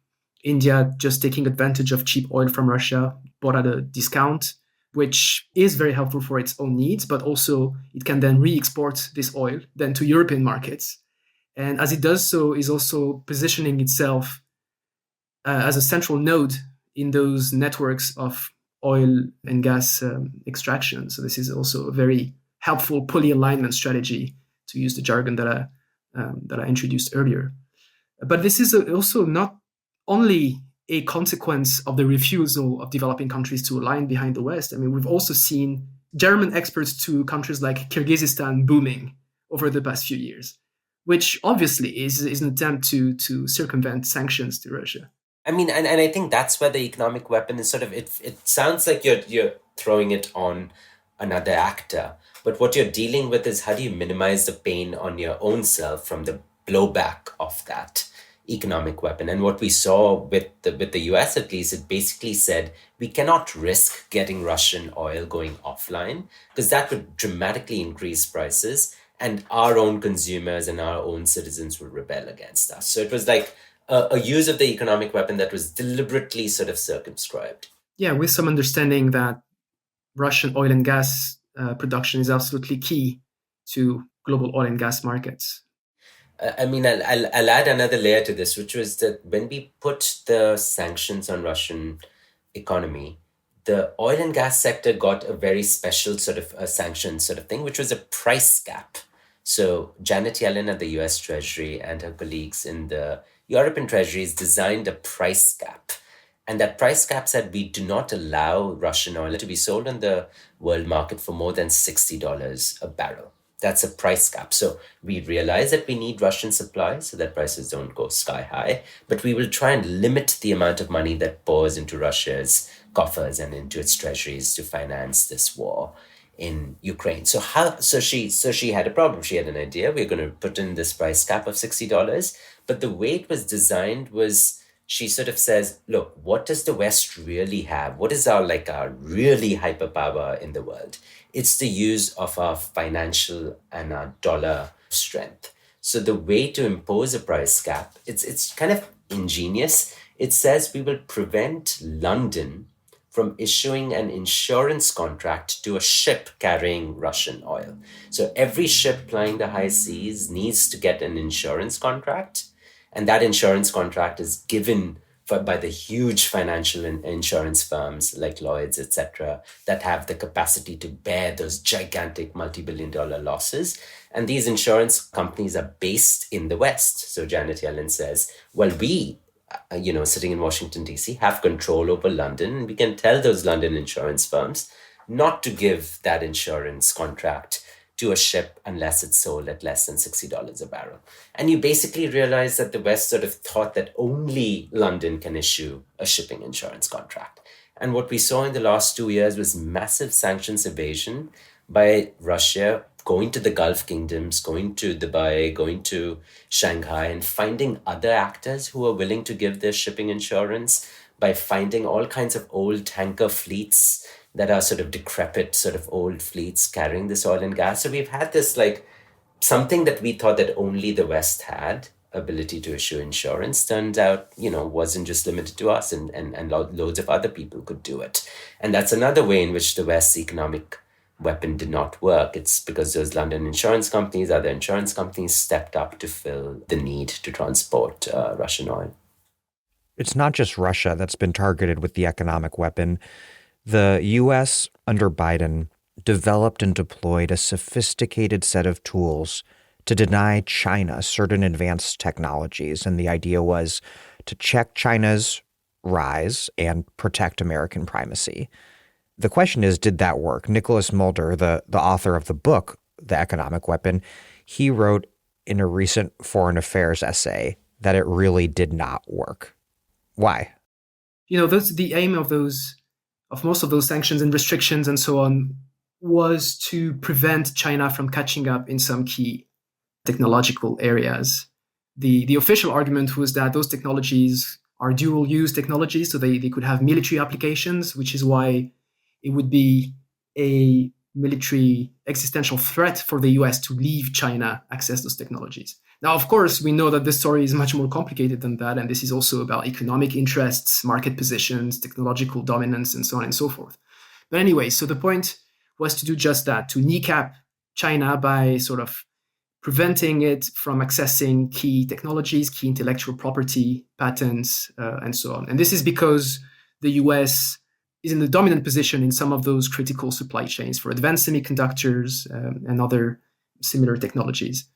India just taking advantage of cheap oil from Russia, bought at a discount, which is very helpful for its own needs, but also it can then re-export this oil then to European markets. And as it does so, is also positioning itself as a central node in those networks of oil and gas extraction. So this is also a very helpful poly-alignment strategy, to use the jargon that I introduced earlier. But this is also not only a consequence of the refusal of developing countries to align behind the West. I mean, we've also seen German exports to countries like Kyrgyzstan booming over the past few years, which obviously is an attempt to circumvent sanctions to Russia. I mean, and I think that's where the economic weapon is sort of, it sounds like you're throwing it on another actor, but what you're dealing with is how do you minimize the pain on your own self from the blowback of that economic weapon. And what we saw with the US, at least, it basically said we cannot risk getting Russian oil going offline because that would dramatically increase prices and our own consumers and our own citizens will rebel against us. So it was like a use of the economic weapon that was deliberately sort of circumscribed. Yeah, with some understanding that Russian oil and gas production is absolutely key to global oil and gas markets. I mean, I'll add another layer to this, which was that when we put the sanctions on Russian economy, the oil and gas sector got a very special sort of a sanction sort of thing, which was a price cap. So Janet Yellen at the US Treasury and her colleagues in the European treasuries designed a price cap. And that price cap said we do not allow Russian oil to be sold on the world market for more than $60 a barrel. That's a price cap. So we realize that we need Russian supply so that prices don't go sky high, but we will try and limit the amount of money that pours into Russia's coffers and into its treasuries to finance this war in Ukraine. So she had a problem. She had an idea. We're going to put in this price cap of $60, but the way it was designed was she sort of says, look, what does the West really have? What is our really hyperpower in the world? It's the use of our financial and our dollar strength. So the way to impose a price cap, it's kind of ingenious. It says we will prevent London from issuing an insurance contract to a ship carrying Russian oil. So every ship plying the high seas needs to get an insurance contract. And that insurance contract is given by the huge financial insurance firms like Lloyd's, etc., that have the capacity to bear those gigantic multi-billion-dollar losses. And these insurance companies are based in the West. So Janet Yellen says, well, we, sitting in Washington, D.C., have control over London. And we can tell those London insurance firms not to give that insurance contract to a ship unless it's sold at less than $60 a barrel. And you basically realize that the West sort of thought that only London can issue a shipping insurance contract. And what we saw in the last 2 years was massive sanctions evasion by Russia, going to the Gulf kingdoms, going to Dubai, going to Shanghai, and finding other actors who are willing to give their shipping insurance, by finding all kinds of old tanker fleets that are sort of decrepit, sort of old fleets carrying this oil and gas. So we've had this like something that we thought that only the West had, ability to issue insurance, turns out, wasn't just limited to us, and loads of other people could do it. And that's another way in which the West's economic weapon did not work. It's because those London insurance companies, other insurance companies, stepped up to fill the need to transport Russian oil. It's not just Russia that's been targeted with the economic weapon. The U.S. under Biden developed and deployed a sophisticated set of tools to deny China certain advanced technologies. And the idea was to check China's rise and protect American primacy. The question is, did that work? Nicholas Mulder, the author of the book, The Economic Weapon, he wrote in a recent foreign affairs essay that it really did not work. Why? The aim of most of those sanctions and restrictions and so on was to prevent China from catching up in some key technological areas. The official argument was that those technologies are dual-use technologies, so they could have military applications, which is why it would be a military existential threat for the US to leave China access those technologies. Now, of course, we know that this story is much more complicated than that, and this is also about economic interests, market positions, technological dominance, and so on and so forth. But anyway, so the point was to do just that, to kneecap China by sort of preventing it from accessing key technologies, key intellectual property, patents, and so on. And this is because the US is in the dominant position in some of those critical supply chains for advanced semiconductors and other similar technologies.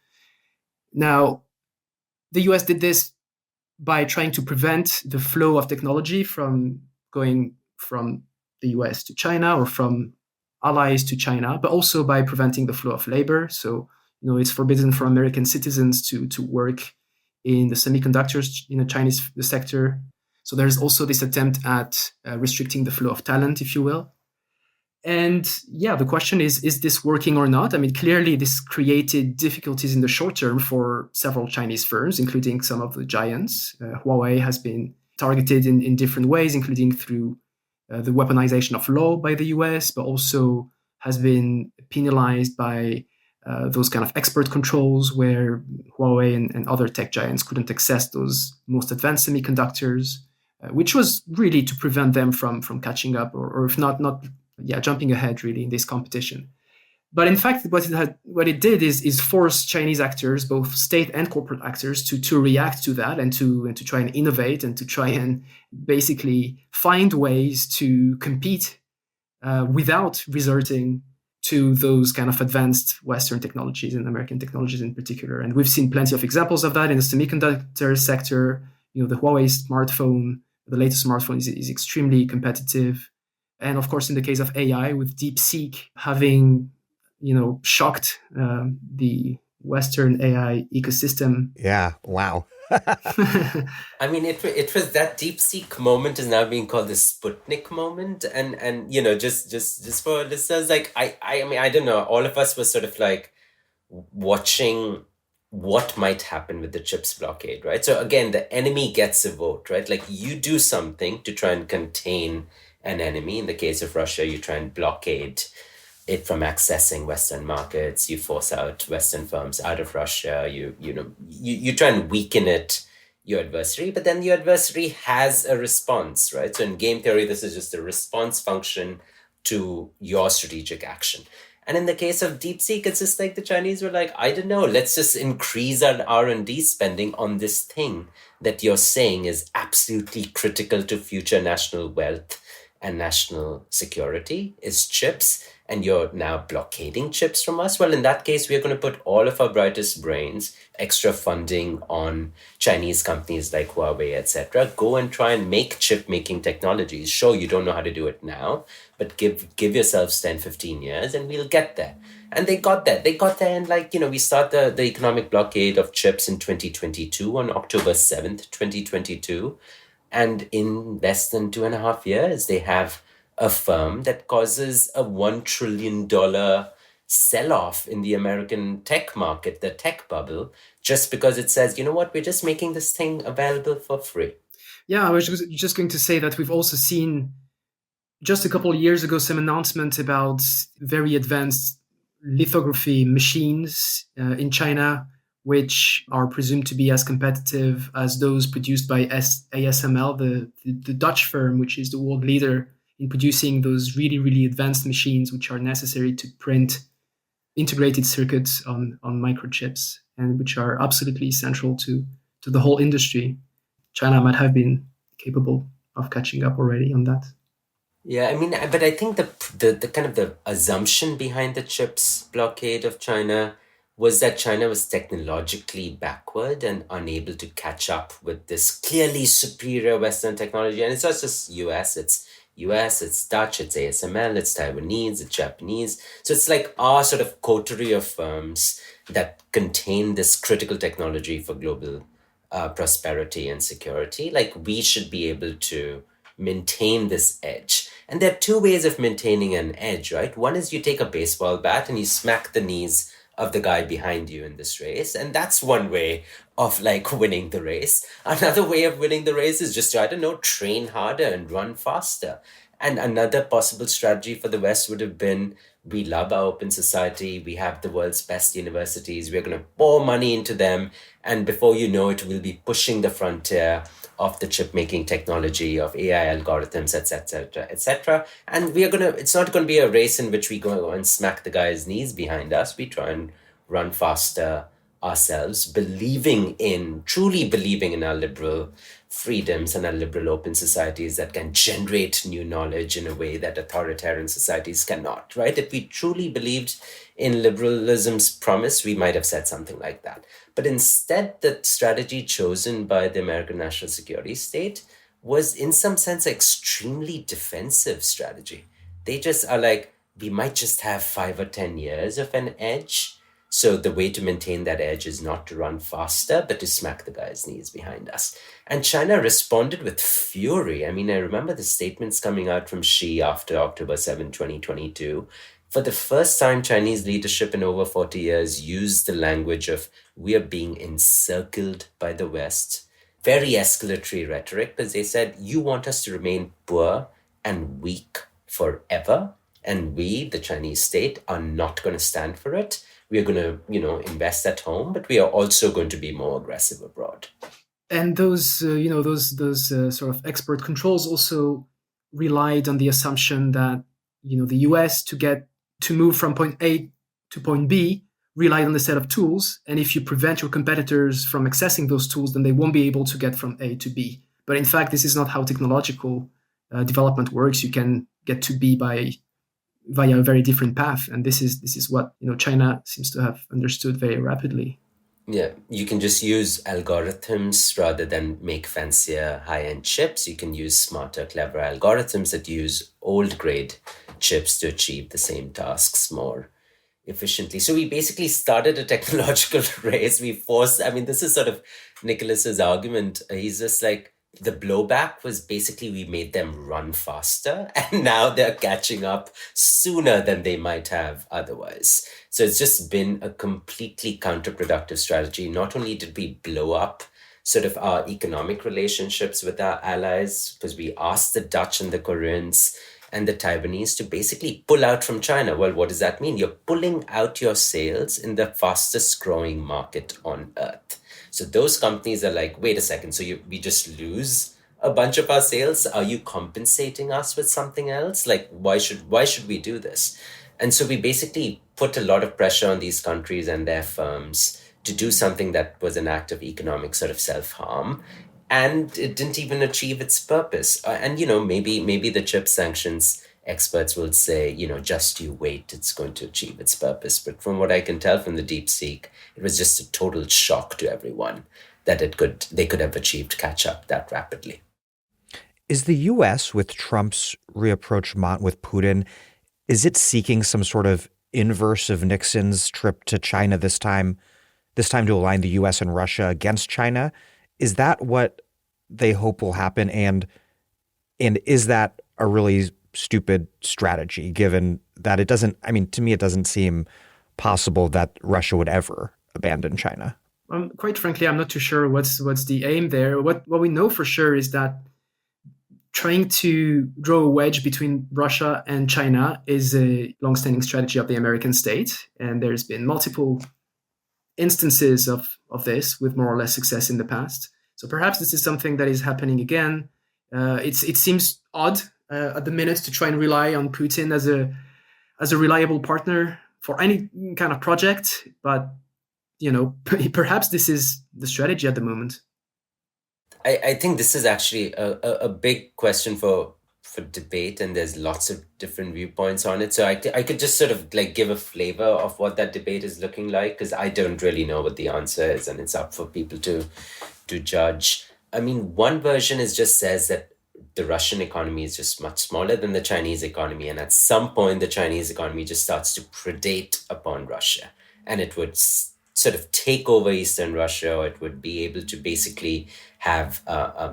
Now, the US did this by trying to prevent the flow of technology from going from the US to China or from allies to China, but also by preventing the flow of labor. So, it's forbidden for American citizens to work in the semiconductors in the Chinese sector. So there's also this attempt at restricting the flow of talent, if you will. And yeah, the question is this working or not? I mean, clearly this created difficulties in the short term for several Chinese firms, including some of the giants. Huawei has been targeted in different ways, including through the weaponization of law by the US, but also has been penalized by those kind of export controls where Huawei and other tech giants couldn't access those most advanced semiconductors, which was really to prevent them from catching up or if not jumping ahead really in this competition. But in fact, what it did is force Chinese actors, both state and corporate actors, to react to that and to try and innovate and to try and basically find ways to compete without resorting to those kind of advanced Western technologies and American technologies in particular. And we've seen plenty of examples of that in the semiconductor sector. The Huawei smartphone, the latest smartphone is extremely competitive. And of course, in the case of AI, with DeepSeek having, shocked the Western AI ecosystem. Yeah, wow. I mean, it was that DeepSeek moment is now being called the Sputnik moment, and just for listeners, like I mean, I don't know, all of us were sort of like watching what might happen with the chips blockade, right? So again, the enemy gets a vote, right? Like you do something to try and contain an enemy. In the case of Russia, you try and blockade it from accessing Western markets. You force out Western firms out of Russia. You try and weaken your adversary, but then your adversary has a response, right? So in game theory, this is just a response function to your strategic action. And in the case of DeepSeek, it's just like the Chinese were like, I don't know, let's just increase our R&D spending on this thing that you're saying is absolutely critical to future national wealth and national security is chips, and you're now blockading chips from us. Well, in that case, we're going to put all of our brightest brains, extra funding on Chinese companies like Huawei, etc. Go and try and make chip making technologies. Sure, you don't know how to do it now, but give yourselves 10, 15 years and we'll get there. And they got there. They got there, and we start the economic blockade of chips in 2022, on October 7th, 2022. And in less than 2.5 years, they have a firm that causes a $1 trillion sell-off in the American tech market, the tech bubble, just because it says, you know what, we're just making this thing available for free. Yeah, I was just going to say that we've also seen just a couple of years ago some announcements about very advanced lithography machines in China, which are presumed to be as competitive as those produced by ASML, the Dutch firm, which is the world leader in producing those really, really advanced machines, which are necessary to print integrated circuits on microchips, and which are absolutely essential to the whole industry. China might have been capable of catching up already on that. Yeah, I mean, but I think the kind of the assumption behind the chips blockade of China was that China was technologically backward and unable to catch up with this clearly superior Western technology. And it's not just US, it's Dutch, it's ASML, it's Taiwanese, it's Japanese. So it's like our sort of coterie of firms that contain this critical technology for global prosperity and security. Like, we should be able to maintain this edge. And there are two ways of maintaining an edge, right? One is you take a baseball bat and you smack the knees of the guy behind you in this race. And that's one way of winning the race. Another way of winning the race is just to, I don't know, train harder and run faster. And another possible strategy for the West would have been, we love our open society. We have the world's best universities. We're going to pour money into them. And before you know it, we'll be pushing the frontier of the chip making technology, of AI algorithms, etc., etc. And it's not going to be a race in which we go and smack the guy's knees behind us. We try and run faster ourselves, truly believing in our liberal freedoms and our liberal open societies that can generate new knowledge in a way that authoritarian societies cannot, right? If we truly believed in liberalism's promise, we might have said something like that. But instead, the strategy chosen by the American national security state was, in some sense, an extremely defensive strategy. They just are like, we might just have 5 or 10 years of an edge. So the way to maintain that edge is not to run faster, but to smack the guy's knees behind us. And China responded with fury. I mean, I remember the statements coming out from Xi after October 7, 2022. For the first time, Chinese leadership in over 40 years used the language of, we are being encircled by the West. Very escalatory rhetoric, because they said, you want us to remain poor and weak forever. And we, the Chinese state, are not going to stand for it. We are going to, invest at home, but we are also going to be more aggressive abroad. And those sort of export controls also relied on the assumption that, the US to move from point A to point B relied on a set of tools. And if you prevent your competitors from accessing those tools, then they won't be able to get from A to B. But in fact, this is not how technological development works. You can get to B via a very different path, and this is what China seems to have understood very rapidly. Yeah, you can just use algorithms rather than make fancier high-end chips. You can use smarter, clever algorithms that use old-grade chips to achieve the same tasks more efficiently. So we basically started a technological race. This is sort of Nicholas's argument. He's just like, the blowback was basically we made them run faster, and now they're catching up sooner than they might have otherwise. So it's just been a completely counterproductive strategy. Not only did we blow up sort of our economic relationships with our allies, because we asked the Dutch and the Koreans and the Taiwanese to basically pull out from China. Well, what does that mean? You're pulling out your sales in the fastest growing market on earth. So those companies are like, wait a second, so we just lose a bunch of our sales? Are you compensating us with something else? Like, why should we do this? And so we basically put a lot of pressure on these countries and their firms to do something that was an act of economic sort of self-harm. and it didn't even achieve its purpose. And maybe the chip sanctions experts will say, just you wait, it's going to achieve its purpose. But from what I can tell from the DeepSeek, it was just a total shock to everyone that they could have achieved catch up that rapidly. Is the U.S., with Trump's rapprochement with Putin, is it seeking some sort of inverse of Nixon's trip to China this time to align the U.S. and Russia against China? Is that what they hope will happen? And is that a really stupid strategy, given that to me, it doesn't seem possible that Russia would ever abandon China? Quite frankly, I'm not too sure what's the aim there. What we know for sure is that trying to draw a wedge between Russia and China is a longstanding strategy of the American state, and there's been multiple instances of this with more or less success in the past. So perhaps this is something that is happening again. It seems odd at the minute to try and rely on Putin as a reliable partner for any kind of project, but perhaps this is the strategy at the moment. I think this is actually a big question for debate, and there's lots of different viewpoints on it. So I could just sort of give a flavor of what that debate is looking like, because I don't really know what the answer is, and it's up for people to judge. I mean, one version just says that the Russian economy is just much smaller than the Chinese economy, and at some point the Chinese economy just starts to predate upon Russia, and it would sort of take over Eastern Russia, or it would be able to basically have,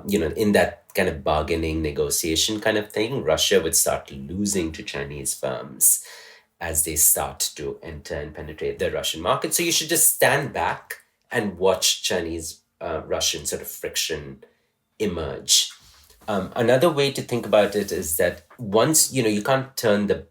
in that kind of bargaining negotiation kind of thing, Russia would start losing to Chinese firms as they start to enter and penetrate the Russian market. So you should just stand back and watch Chinese-Russian sort of friction emerge. Another way to think about it is that once, you can't turn the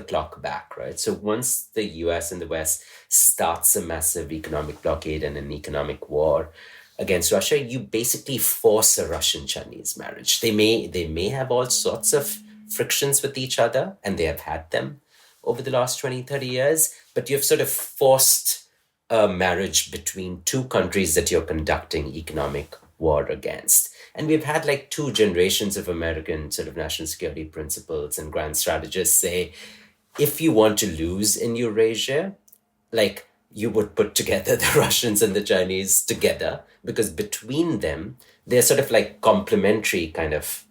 clock back, right? So once the US and the West starts a massive economic blockade and an economic war against Russia, you basically force a Russian-Chinese marriage. They may have all sorts of frictions with each other, and they have had them over the last 20, 30 years, but you've sort of forced a marriage between two countries that you're conducting economic war against. And we've had 2 generations of American sort of national security principles and grand strategists say, if you want to lose in Eurasia, you would put together the Russians and the Chinese together, because between them, they're sort of complementary kind of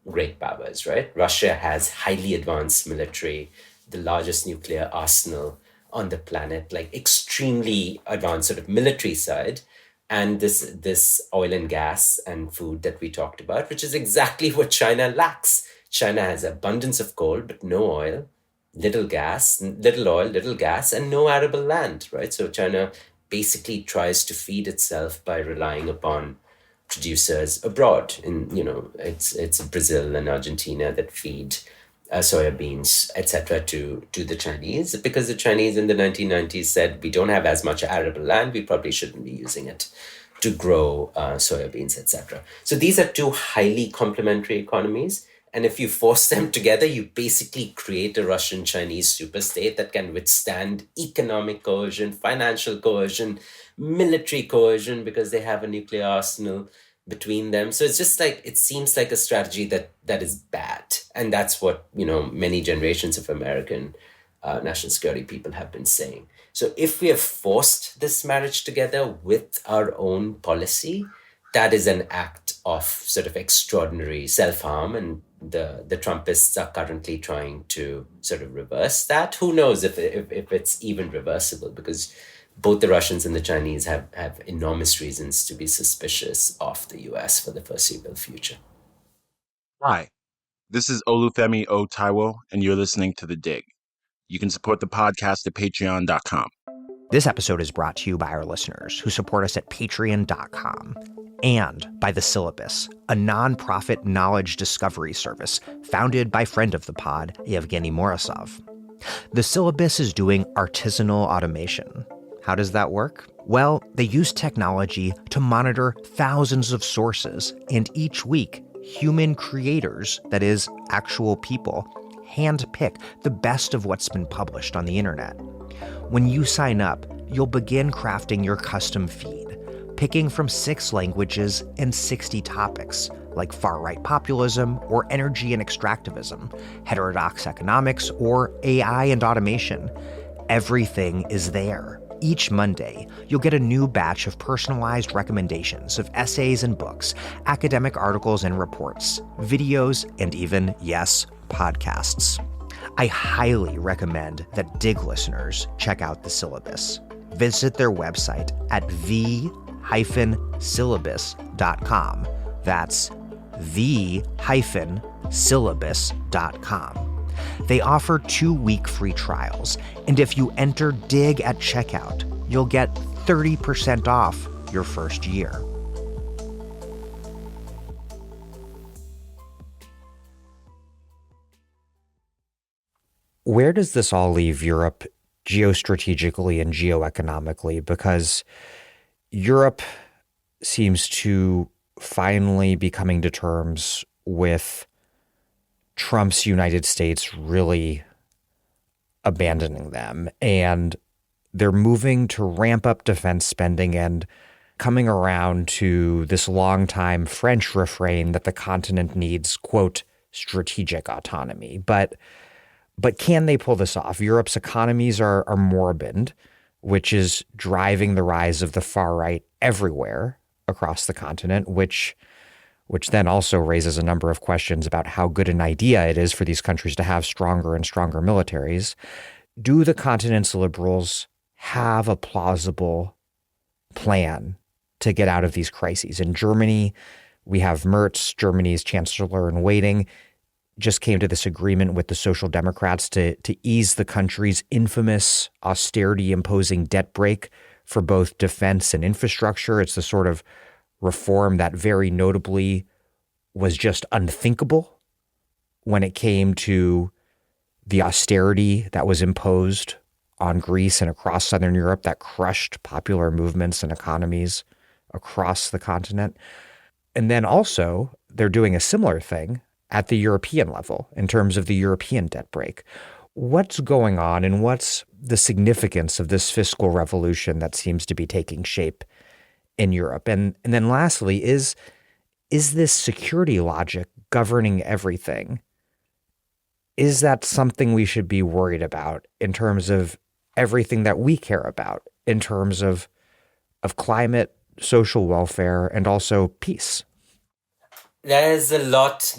great powers, right? Russia has highly advanced military, the largest nuclear arsenal on the planet, extremely advanced sort of military side, and this oil and gas and food that we talked about, which is exactly what China lacks. China has abundance of coal, but no oil, little gas, little oil, little gas, and no arable land, right? So China basically tries to feed itself by relying upon producers abroad. It's Brazil and Argentina that feed soybeans, etc., to the Chinese, because the Chinese in the 1990s said, we don't have as much arable land, we probably shouldn't be using it to grow soybeans, etc. So these are 2 highly complementary economies. And if you force them together, you basically create a Russian-Chinese superstate that can withstand economic coercion, financial coercion, military coercion, because they have a nuclear arsenal between them. So it's just it seems like a strategy that is bad. And that's what, many generations of American national security people have been saying. So if we have forced this marriage together with our own policy, that is an act of sort of extraordinary self-harm, and the Trumpists are currently trying to sort of reverse that. Who knows if it's even reversible, because both the Russians and the Chinese have enormous reasons to be suspicious of the US for the foreseeable future. Hi, this is Olufemi O. Taiwo, and you're listening to The Dig. You can support the podcast at patreon.com. This episode is brought to you by our listeners who support us at patreon.com, and by The Syllabus, a nonprofit knowledge discovery service founded by friend of the pod, Yevgeny Morozov. The Syllabus is doing artisanal automation. How does that work? Well, they use technology to monitor thousands of sources, and each week, human creators, that is, actual people, handpick the best of what's been published on the internet. When you sign up, you'll begin crafting your custom feed, picking from 6 languages and 60 topics, like far-right populism or energy and extractivism, heterodox economics, or AI and automation. Everything is there. Each Monday, you'll get a new batch of personalized recommendations of essays and books, academic articles and reports, videos, and even, yes, podcasts. I highly recommend that DIG listeners check out the syllabus. Visit their website at the-syllabus.com. That's the-syllabus.com. They offer 2-week free trials, and if you enter DIG at checkout, you'll get 30% off your first year. Where does this all leave Europe geostrategically and geoeconomically? Because Europe seems to finally be coming to terms with Trump's United States really abandoning them, and they're moving to ramp up defense spending and coming around to this longtime French refrain that the continent needs, quote, strategic autonomy. But can they pull this off? Europe's economies are moribund, which is driving the rise of the far right everywhere across the continent, which then also raises a number of questions about how good an idea it is for these countries to have stronger and stronger militaries. Do the continent's liberals have a plausible plan to get out of these crises? In Germany, we have Merz, Germany's chancellor in waiting, just came to this agreement with the Social Democrats to ease the country's infamous austerity-imposing debt brake for both defense and infrastructure. It's the sort of reform that very notably was just unthinkable when it came to the austerity that was imposed on Greece and across Southern Europe that crushed popular movements and economies across the continent. And then also, they're doing a similar thing at the European level in terms of the European debt brake. What's going on, and what's the significance of this fiscal revolution that seems to be taking shape in Europe? And then lastly, is this security logic governing everything? Is that something we should be worried about in terms of everything that we care about, in terms of climate, social welfare, and also peace? There's a lot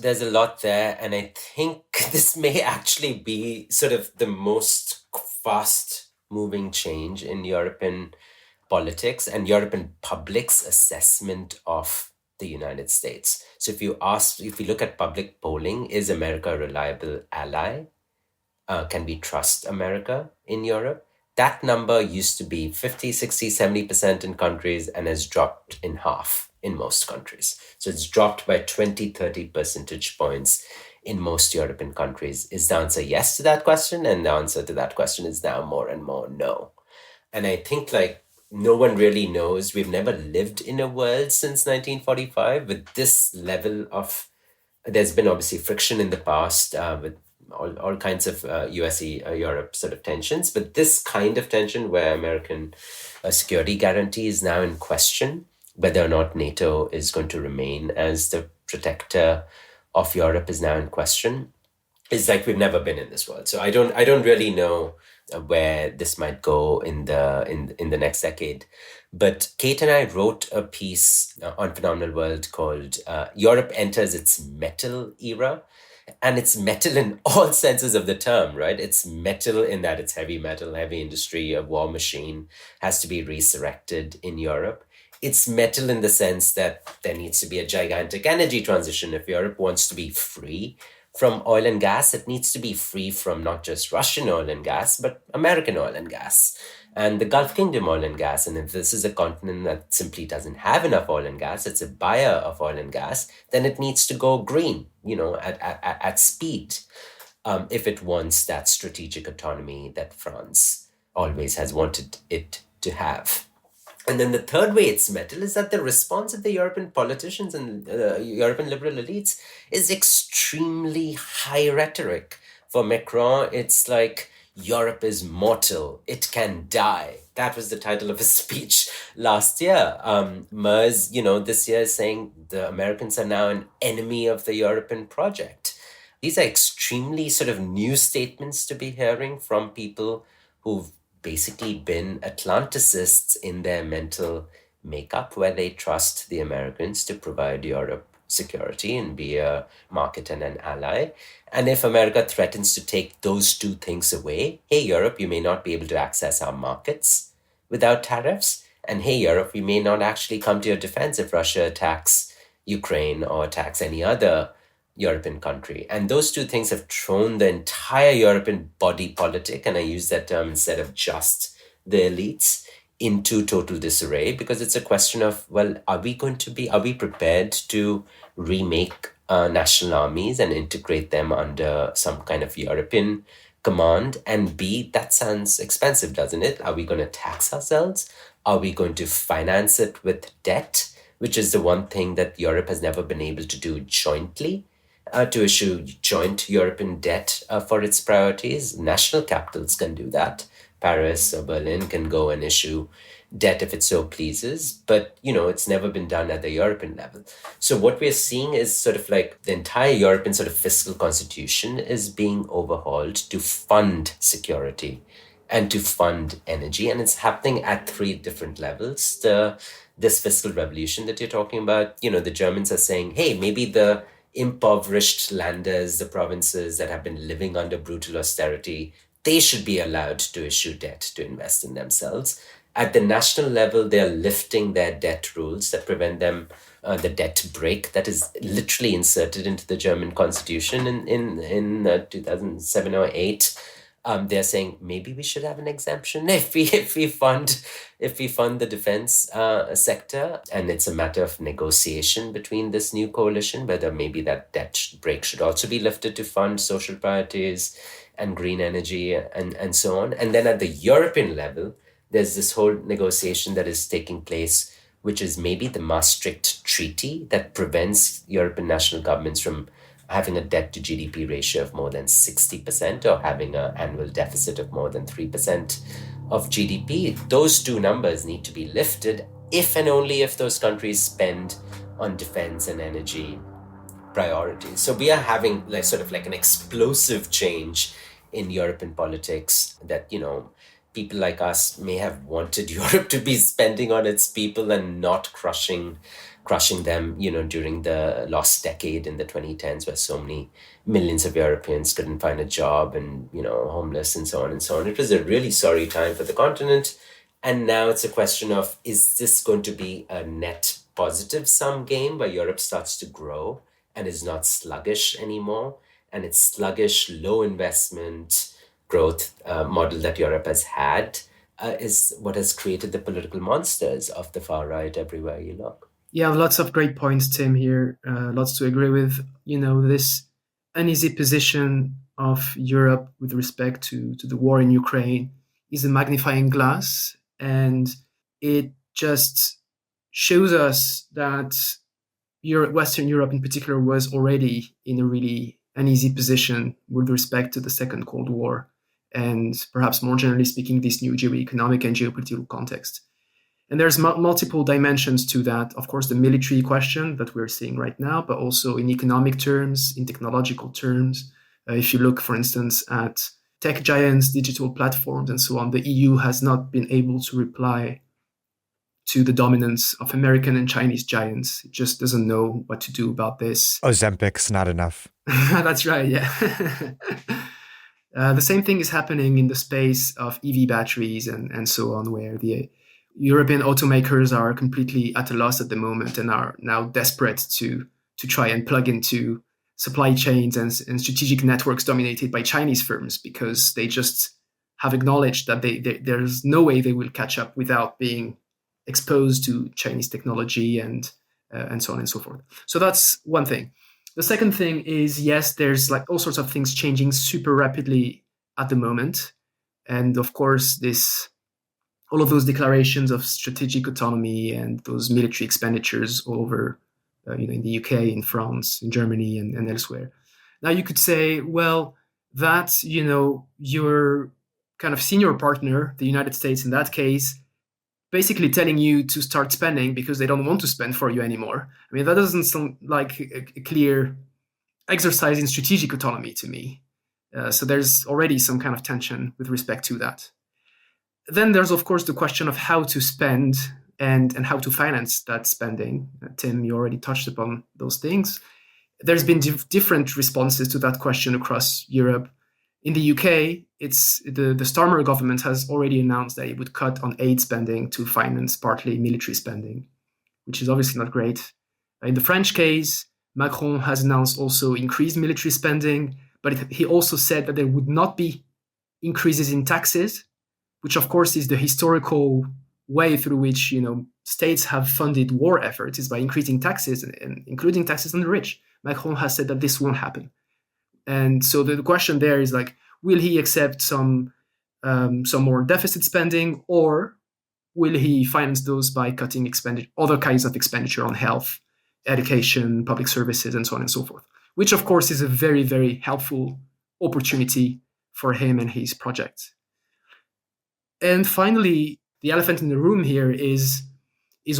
there, and I think this may actually be sort of the most fast moving change in European politics and European public's assessment of the United States. So if you look at public polling, is America a reliable ally? Can we trust America in Europe? That number used to be 50, 60, 70% in countries and has dropped in half in most countries. So it's dropped by 20, 30 percentage points in most European countries. Is the answer yes to that question? And the answer to that question is now more and more no. And I think no one really knows. We've never lived in a world since 1945 with this level of, there's been obviously friction in the past with all kinds of US-Europe sort of tensions, but this kind of tension where American security guarantee is now in question, whether or not NATO is going to remain as the protector of Europe is now in question, is like we've never been in this world. So I don't really know where this might go in the next decade. But Kate and I wrote a piece on Phenomenal World called Europe Enters Its Metal Era. And it's metal in all senses of the term, right? It's metal in that it's heavy metal, heavy industry, a war machine has to be resurrected in Europe. It's metal in the sense that there needs to be a gigantic energy transition. If Europe wants to be free from oil and gas, it needs to be free from not just Russian oil and gas, but American oil and gas and the Gulf Kingdom oil and gas. And if this is a continent that simply doesn't have enough oil and gas, it's a buyer of oil and gas, then it needs to go green, at speed, if it wants that strategic autonomy that France always has wanted it to have. And then the third way it's metal is that the response of the European politicians and European liberal elites is extremely high rhetoric. For Macron, it's like, Europe is mortal, it can die. That was the title of his speech last year. Merz, this year is saying the Americans are now an enemy of the European project. These are extremely sort of new statements to be hearing from people who've basically been Atlanticists in their mental makeup, where they trust the Americans to provide Europe security and be a market and an ally. And if America threatens to take those two things away, hey, Europe, you may not be able to access our markets without tariffs. And hey, Europe, we may not actually come to your defense if Russia attacks Ukraine or attacks any other European country. And those two things have thrown the entire European body politic, and I use that term instead of just the elites, into total disarray, because it's a question of, well, are we prepared to remake national armies and integrate them under some kind of European command? And B, that sounds expensive, doesn't it? Are we going to tax ourselves? Are we going to finance it with debt, which is the one thing that Europe has never been able to do jointly? To issue joint European debt for its priorities. National capitals can do that. Paris or Berlin can go and issue debt if it so pleases, but it's never been done at the European level. So what we're seeing is sort of like the entire European sort of fiscal constitution is being overhauled to fund security and to fund energy, and it's happening at three different levels. This fiscal revolution that you're talking about, the Germans are saying, hey, maybe the impoverished landers, the provinces that have been living under brutal austerity, they should be allowed to issue debt to invest in themselves. At the national level, they're lifting their debt rules that prevent them, the debt break that is literally inserted into the German constitution in 2007 or 8. They're saying maybe we should have an exemption if we fund the defense sector, and it's a matter of negotiation between this new coalition whether maybe that debt break should also be lifted to fund social priorities and green energy and so on. And then at the European level, there's this whole negotiation that is taking place, which is maybe the Maastricht Treaty that prevents European national governments from having a debt to GDP ratio of more than 60% or having an annual deficit of more than 3% of GDP. Those two numbers need to be lifted if and only if those countries spend on defense and energy priorities. So we are having sort of like an explosive change in European politics that, people like us may have wanted Europe to be spending on its people and not crushing them, during the lost decade in the 2010s, where so many millions of Europeans couldn't find a job and, homeless and so on and so on. It was a really sorry time for the continent. And now it's a question of, is this going to be a net positive sum game where Europe starts to grow and is not sluggish anymore? And its sluggish, low investment growth model that Europe has had is what has created the political monsters of the far right everywhere you look. Yeah, lots of great points, Tim, here. Lots to agree with. This uneasy position of Europe with respect to the war in Ukraine is a magnifying glass. And it just shows us that Western Europe in particular was already in a really uneasy position with respect to the Second Cold War, and perhaps more generally speaking, this new geoeconomic and geopolitical context. And there's multiple dimensions to that. Of course, the military question that we're seeing right now, but also in economic terms, in technological terms. If you look, for instance, at tech giants, digital platforms, and so on, the EU has not been able to reply to the dominance of American and Chinese giants. It just doesn't know what to do about this. Ozempic's not enough. That's right, yeah. The same thing is happening in the space of EV batteries and so on, where the European automakers are completely at a loss at the moment and are now desperate to try and plug into supply chains and strategic networks dominated by Chinese firms, because they just have acknowledged that there's no way they will catch up without being exposed to Chinese technology and so on and so forth. So that's one thing. The second thing is, yes, there's like all sorts of things changing super rapidly at the moment. And of course, all of those declarations of strategic autonomy and those military expenditures all over, in the UK, in France, in Germany, and elsewhere. Now you could say, well, that's, you're kind of senior partner, the United States in that case, basically telling you to start spending because they don't want to spend for you anymore. I mean, that doesn't sound like a clear exercise in strategic autonomy to me. So there's already some kind of tension with respect to that. Then there's, of course, the question of how to spend and how to finance that spending. Tim, you already touched upon those things. There's been different responses to that question across Europe. In the UK, it's the Starmer government has already announced that it would cut on aid spending to finance partly military spending, which is obviously not great. In the French case, Macron has announced also increased military spending, but he also said that there would not be increases in taxes, which of course is the historical way through which states have funded war efforts, is by increasing taxes and including taxes on the rich. Macron has said that this won't happen. And so the question there is like, will he accept some more deficit spending, or will he finance those by cutting other kinds of expenditure on health, education, public services, and so on and so forth, which of course is a very, very helpful opportunity for him and his project. And finally, the elephant in the room here is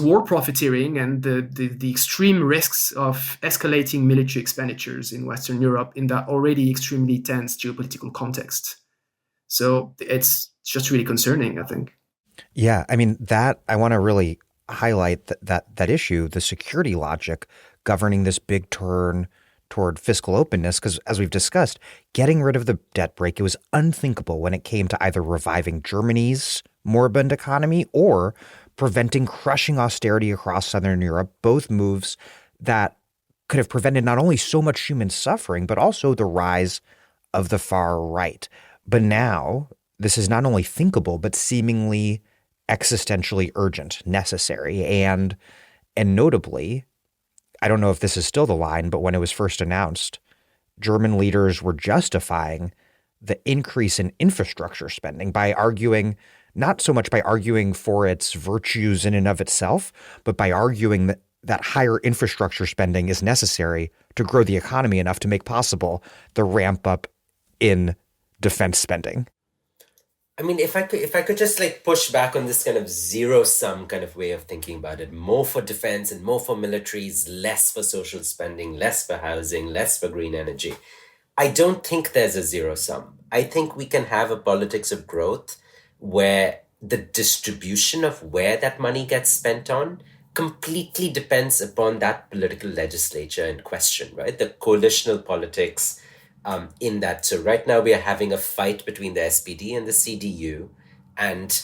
war profiteering and the extreme risks of escalating military expenditures in Western Europe in that already extremely tense geopolitical context. So it's just really concerning, I think. Yeah, I mean, that I want to really highlight that issue, the security logic governing this big turn toward fiscal openness, because as we've discussed, getting rid of the debt brake, it was unthinkable when it came to either reviving Germany's moribund economy or preventing crushing austerity across Southern Europe, both moves that could have prevented not only so much human suffering, but also the rise of the far right. But now this is not only thinkable, but seemingly existentially urgent, necessary, and notably, I don't know if this is still the line, but when it was first announced, German leaders were justifying the increase in infrastructure spending by arguing, not so much by arguing for its virtues in and of itself, but by arguing that higher infrastructure spending is necessary to grow the economy enough to make possible the ramp up in defense spending. I mean, if I could just like push back on this kind of zero-sum kind of way of thinking about it, more for defense and more for militaries, less for social spending, less for housing, less for green energy. I don't think there's a zero-sum. I think we can have a politics of growth where the distribution of where that money gets spent on completely depends upon that political legislature in question, right? The coalitional politics in that. So right now we are having a fight between the SPD and the CDU, and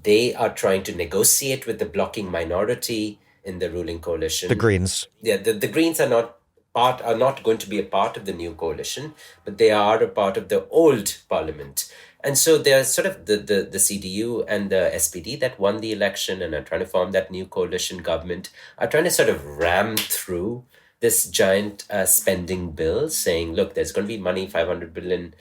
they are trying to negotiate with the blocking minority in the ruling coalition. The Greens. Yeah, the Greens are not going to be a part of the new coalition, but they are a part of the old parliament. And so they're sort of the CDU and the SPD that won the election and are trying to form that new coalition government, are trying to sort of ram through this giant spending bill, saying, look, there's going to be money, 500 billion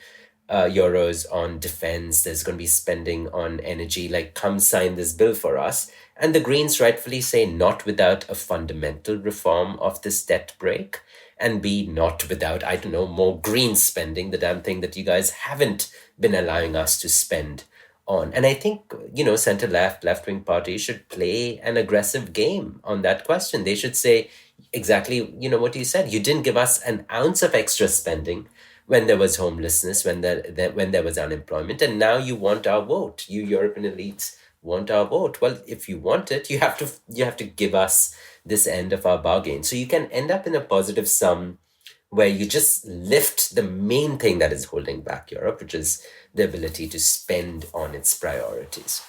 euros on defense. There's going to be spending on energy. Like, come sign this bill for us. And the Greens rightfully say, not without a fundamental reform of this debt brake, and B, not without, I don't know, more green spending, the damn thing that you guys haven't been allowing us to spend on. And I think, center-left, left-wing parties should play an aggressive game on that question. They should say exactly, what you said. You didn't give us an ounce of extra spending when there was homelessness, when there was unemployment, and now you want our vote. You European elites want our vote. Well, if you want it, you have to give us this end of our bargain. So you can end up in a positive sum where you just lift the main thing that is holding back Europe, which is the ability to spend on its priorities.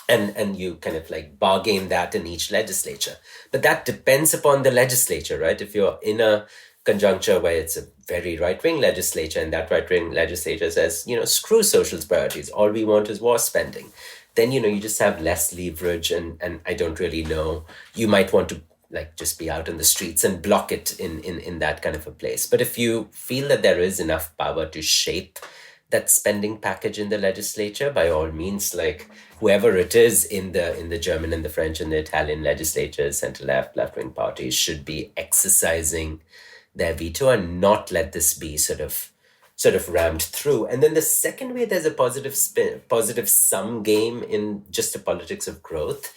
And you kind of like bargain that in each legislature. But that depends upon the legislature, right? If you're in a conjuncture where it's a very right-wing legislature and that right-wing legislature says, screw social priorities, all we want is war spending, then, you just have less leverage and I don't really know. You might want to just be out in the streets and block it in that kind of a place. But if you feel that there is enough power to shape that spending package in the legislature, by all means, whoever it is in the German and the French and the Italian legislatures, center-left, left-wing parties should be exercising their veto and not let this be sort of sort of rammed through. And then the second way there's a positive sum game in just the politics of growth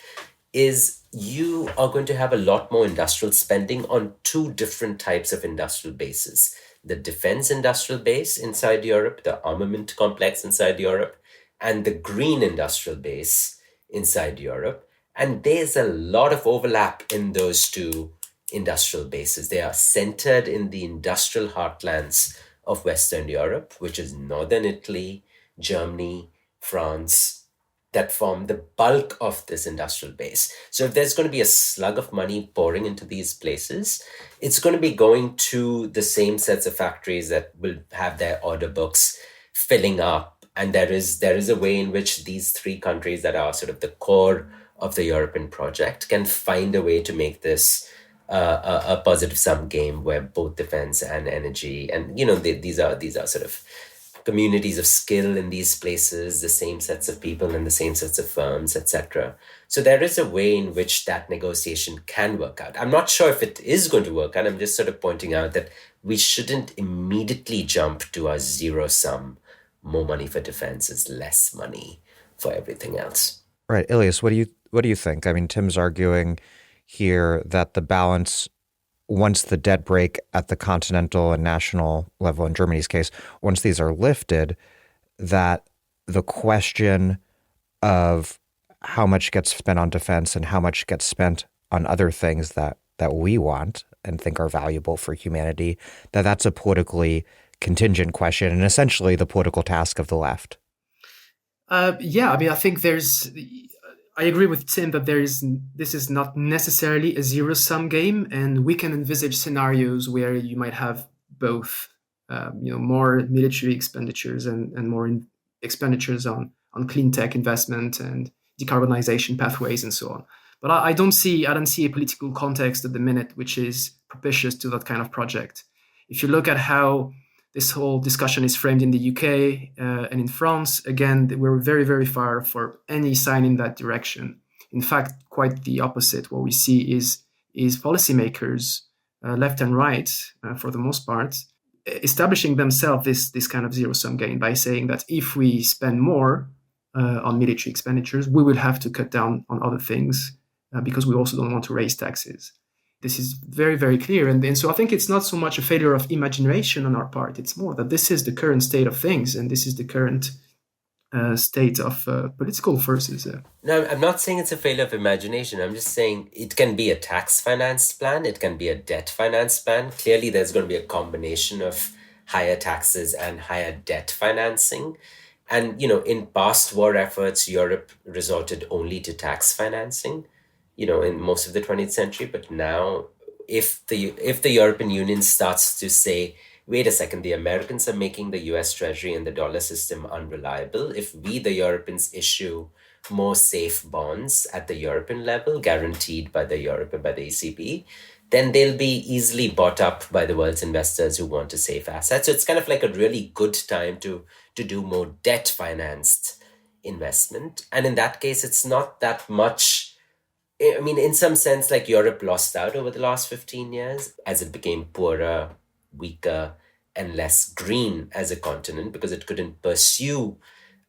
is you are going to have a lot more industrial spending on two different types of industrial bases. The defense industrial base inside Europe, the armament complex inside Europe, and the green industrial base inside Europe. And there's a lot of overlap in those two industrial bases. They are centered in the industrial heartlands of Western Europe, which is Northern Italy, Germany, France, that form the bulk of this industrial base. So if there's going to be a slug of money pouring into these places, it's going to be going to the same sets of factories that will have their order books filling up. And there is a way in which these three countries that are sort of the core of the European project can find a way to make this a positive sum game where both defense and energy, and these are sort of communities of skill in these places, the same sets of people and the same sets of firms, etc. So there is a way in which that negotiation can work out. I'm not sure if it is going to work out. I'm just sort of pointing out that we shouldn't immediately jump to a zero sum. More money for defense is less money for everything else. Right. Ilias, what do you think? I mean, Tim's arguing here that the balance, once the debt break at the continental and national level, in Germany's case, once these are lifted, that the question of how much gets spent on defense and how much gets spent on other things that we want and think are valuable for humanity, that's a politically contingent question and essentially the political task of the left. Yeah, I mean, I think I agree with Tim that this is not necessarily a zero-sum game, and we can envisage scenarios where you might have both, more military expenditures and more expenditures on clean tech investment and decarbonization pathways and so on. But I don't see a political context at the minute which is propitious to that kind of project. If you look at how this whole discussion is framed in the UK and in France, again, we're very, very far for any sign in that direction. In fact, quite the opposite. What we see is policymakers, left and right, for the most part, establishing themselves this kind of zero-sum game by saying that if we spend more on military expenditures, we will have to cut down on other things because we also don't want to raise taxes. This is very, very clear. And so I think it's not so much a failure of imagination on our part. It's more that this is the current state of things, and this is the current state of political forces. No, I'm not saying it's a failure of imagination. I'm just saying it can be a tax-financed plan. It can be a debt-financed plan. Clearly, there's going to be a combination of higher taxes and higher debt financing. And, in past war efforts, Europe resorted only to tax financing, in most of the 20th century. But now, if the European Union starts to say, wait a second, the Americans are making the US Treasury and the dollar system unreliable. If we, the Europeans, issue more safe bonds at the European level, guaranteed by the ECB, then they'll be easily bought up by the world's investors who want a safe asset. So it's kind of like a really good time to do more debt-financed investment. And in that case, it's not that much. I mean, in some sense, like Europe lost out over the last 15 years as it became poorer, weaker, and less green as a continent because it couldn't pursue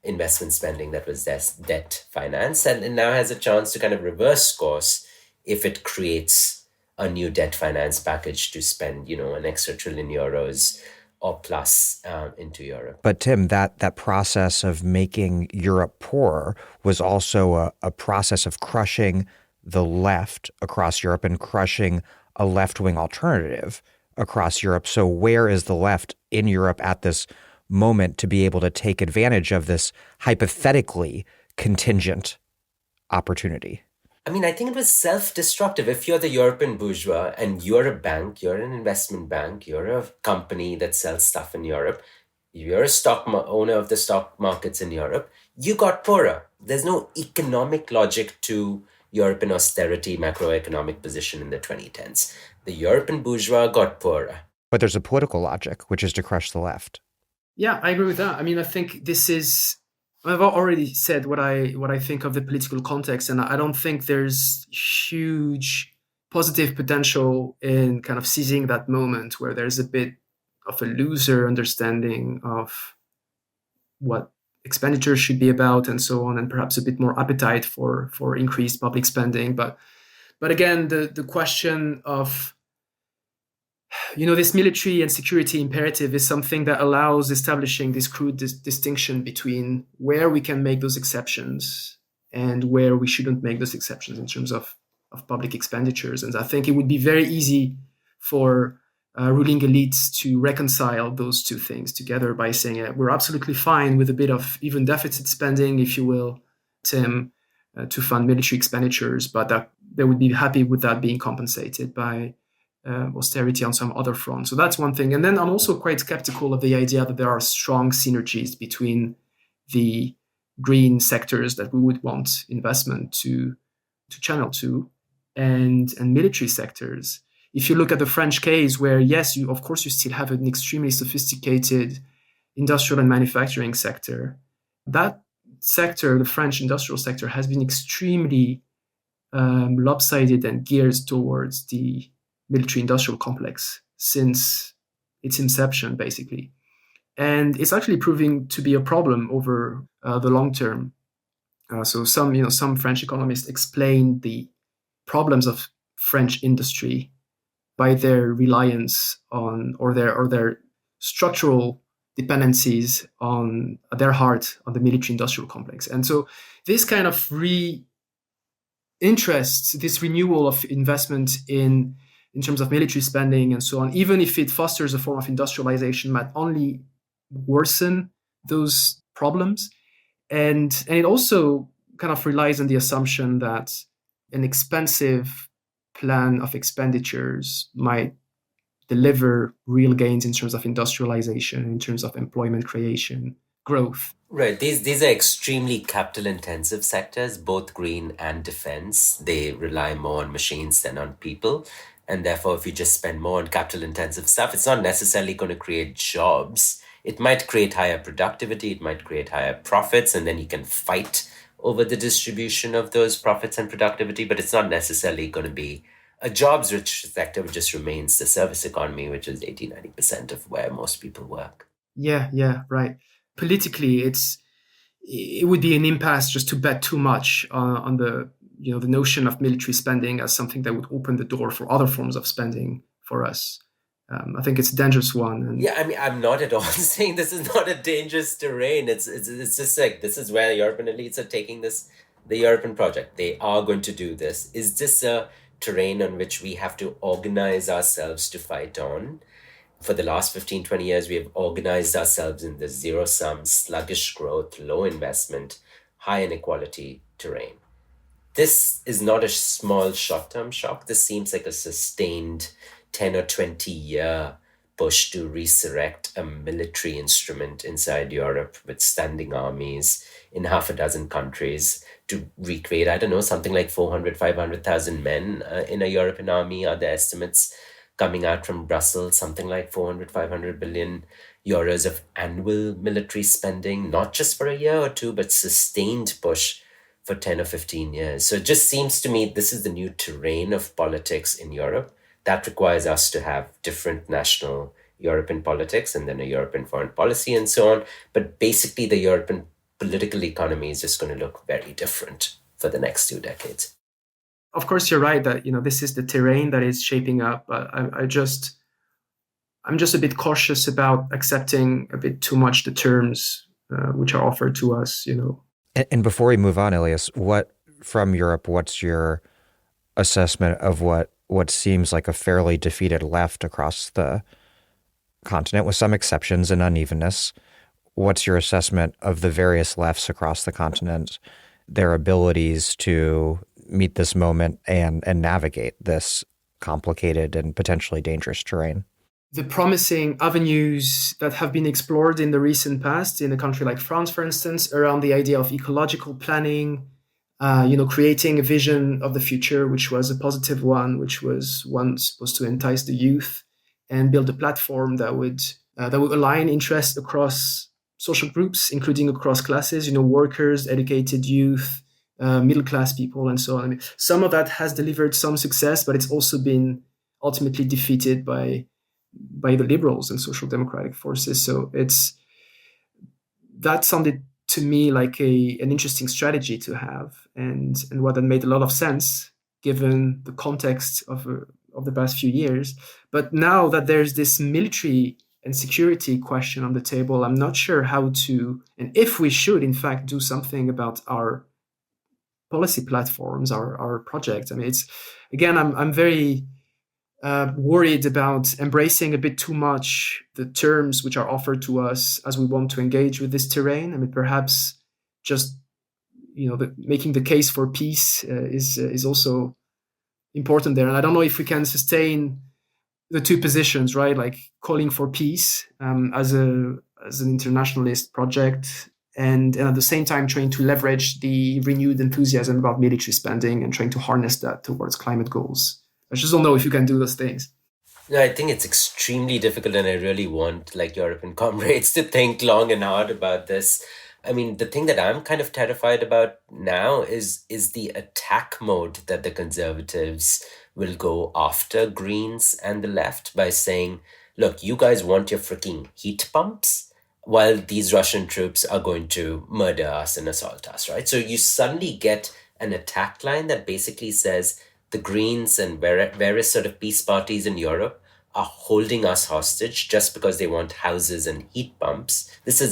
investment spending that was debt financed, and it now has a chance to kind of reverse course if it creates a new debt finance package to spend, an extra €1 trillion or plus into Europe. But Tim, that process of making Europe poorer was also a process of crushing the left across Europe and crushing a left-wing alternative across Europe. So where is the left in Europe at this moment to be able to take advantage of this hypothetically contingent opportunity? I mean, I think it was self-destructive. If you're the European bourgeois and you're a bank, you're an investment bank, you're a company that sells stuff in Europe, you're a owner of the stock markets in Europe, you got poorer. There's no economic logic to European austerity macroeconomic position in the 2010s. The European bourgeois got poorer. But there's a political logic, which is to crush the left. Yeah, I agree with that. I mean, I think I've already said what I think of the political context, and I don't think there's huge positive potential in kind of seizing that moment where there's a bit a looser understanding of what expenditures should be about and so on, and perhaps a bit more appetite for increased public spending. But again, the question of this military and security imperative is something that allows establishing this crude distinction between where we can make those exceptions and where we shouldn't make those exceptions in terms of public expenditures. And I think it would be very easy for ruling elites to reconcile those two things together by saying we're absolutely fine with a bit of even deficit spending, if you will, Tim, to fund military expenditures, but that they would be happy with that being compensated by austerity on some other front. So that's one thing. And then I'm also quite skeptical of the idea that there are strong synergies between the green sectors that we would want investment to channel to and military sectors. If you look at the French case, where yes, you still have an extremely sophisticated industrial and manufacturing sector, that sector, the French industrial sector, has been extremely lopsided and geared towards the military-industrial complex since its inception, basically. And it's actually proving to be a problem over the long term. So some French economists explain the problems of French industry by their reliance on, or their structural dependencies on their heart on the military-industrial complex. And so this kind of this renewal of investment in terms of military spending and so on, even if it fosters a form of industrialization, might only worsen those problems. And it also kind of relies on the assumption that an expensive plan of expenditures might deliver real gains in terms of industrialization, in terms of employment creation, growth. Right. These are extremely capital-intensive sectors, both green and defense. They rely more on machines than on people. And therefore, if you just spend more on capital-intensive stuff, it's not necessarily going to create jobs. It might create higher productivity, it might create higher profits, and then you can fight over the distribution of those profits and productivity, but it's not necessarily going to be a jobs-rich sector, which just remains the service economy, which is 80-90% of where most people work. Yeah, right. Politically, it would be an impasse just to bet too much on the notion of military spending as something that would open the door for other forms of spending for us. I think it's a dangerous one. And yeah, I mean, I'm not at all saying this is not a dangerous terrain. It's just like, this is where European elites are taking the European project. They are going to do this. Is this a terrain on which we have to organize ourselves to fight on? For the last 15, 20 years, we have organized ourselves in the zero-sum, sluggish growth, low investment, high inequality terrain. This is not a small short-term shock. This seems like a sustained 10 or 20-year push to resurrect a military instrument inside Europe with standing armies in half a dozen countries to recreate, I don't know, something like 400, 500,000 men in a European army are the estimates coming out from Brussels, something like 400, 500 billion euros of annual military spending, not just for a year or two, but sustained push for 10 or 15 years. So it just seems to me this is the new terrain of politics in Europe. That requires us to have different national European politics and then a European foreign policy and so on. But basically, the European political economy is just going to look very different for the next 2 decades. Of course, you're right that this is the terrain that is shaping up. But I'm just a bit cautious about accepting a bit too much the terms which are offered to us. And before we move on, Ilias, from Europe, what's your assessment of what seems like a fairly defeated left across the continent, with some exceptions and unevenness? What's your assessment of the various lefts across the continent, their abilities to meet this moment and navigate this complicated and potentially dangerous terrain? The promising avenues that have been explored in the recent past in a country like France, for instance, around the idea of ecological planning, creating a vision of the future, which was a positive one, which was one supposed to entice the youth and build a platform that would align interests across social groups, including across classes, workers, educated youth, middle-class people, and so on. I mean, some of that has delivered some success, but it's also been ultimately defeated by by the liberals and social democratic forces. So that sounded to me like an interesting strategy to have, and what that made a lot of sense given the context of the past few years. But now that there's this military and security question on the table, I'm not sure how to, and if we should, in fact, do something about our policy platforms, our projects. I mean, I'm very worried about embracing a bit too much the terms which are offered to us as we want to engage with this terrain. I mean, perhaps just making the case for peace is also important there. And I don't know if we can sustain the two positions, right? Like calling for peace as an internationalist project, and at the same time trying to leverage the renewed enthusiasm about military spending and trying to harness that towards climate goals. I just don't know if you can do those things. No, I think it's extremely difficult, and I really want European comrades to think long and hard about this. I mean, the thing that I'm kind of terrified about now is the attack mode that the conservatives will go after Greens and the left by saying, look, you guys want your freaking heat pumps while these Russian troops are going to murder us and assault us, right? So you suddenly get an attack line that basically says the Greens and various sort of peace parties in Europe are holding us hostage just because they want houses and heat pumps.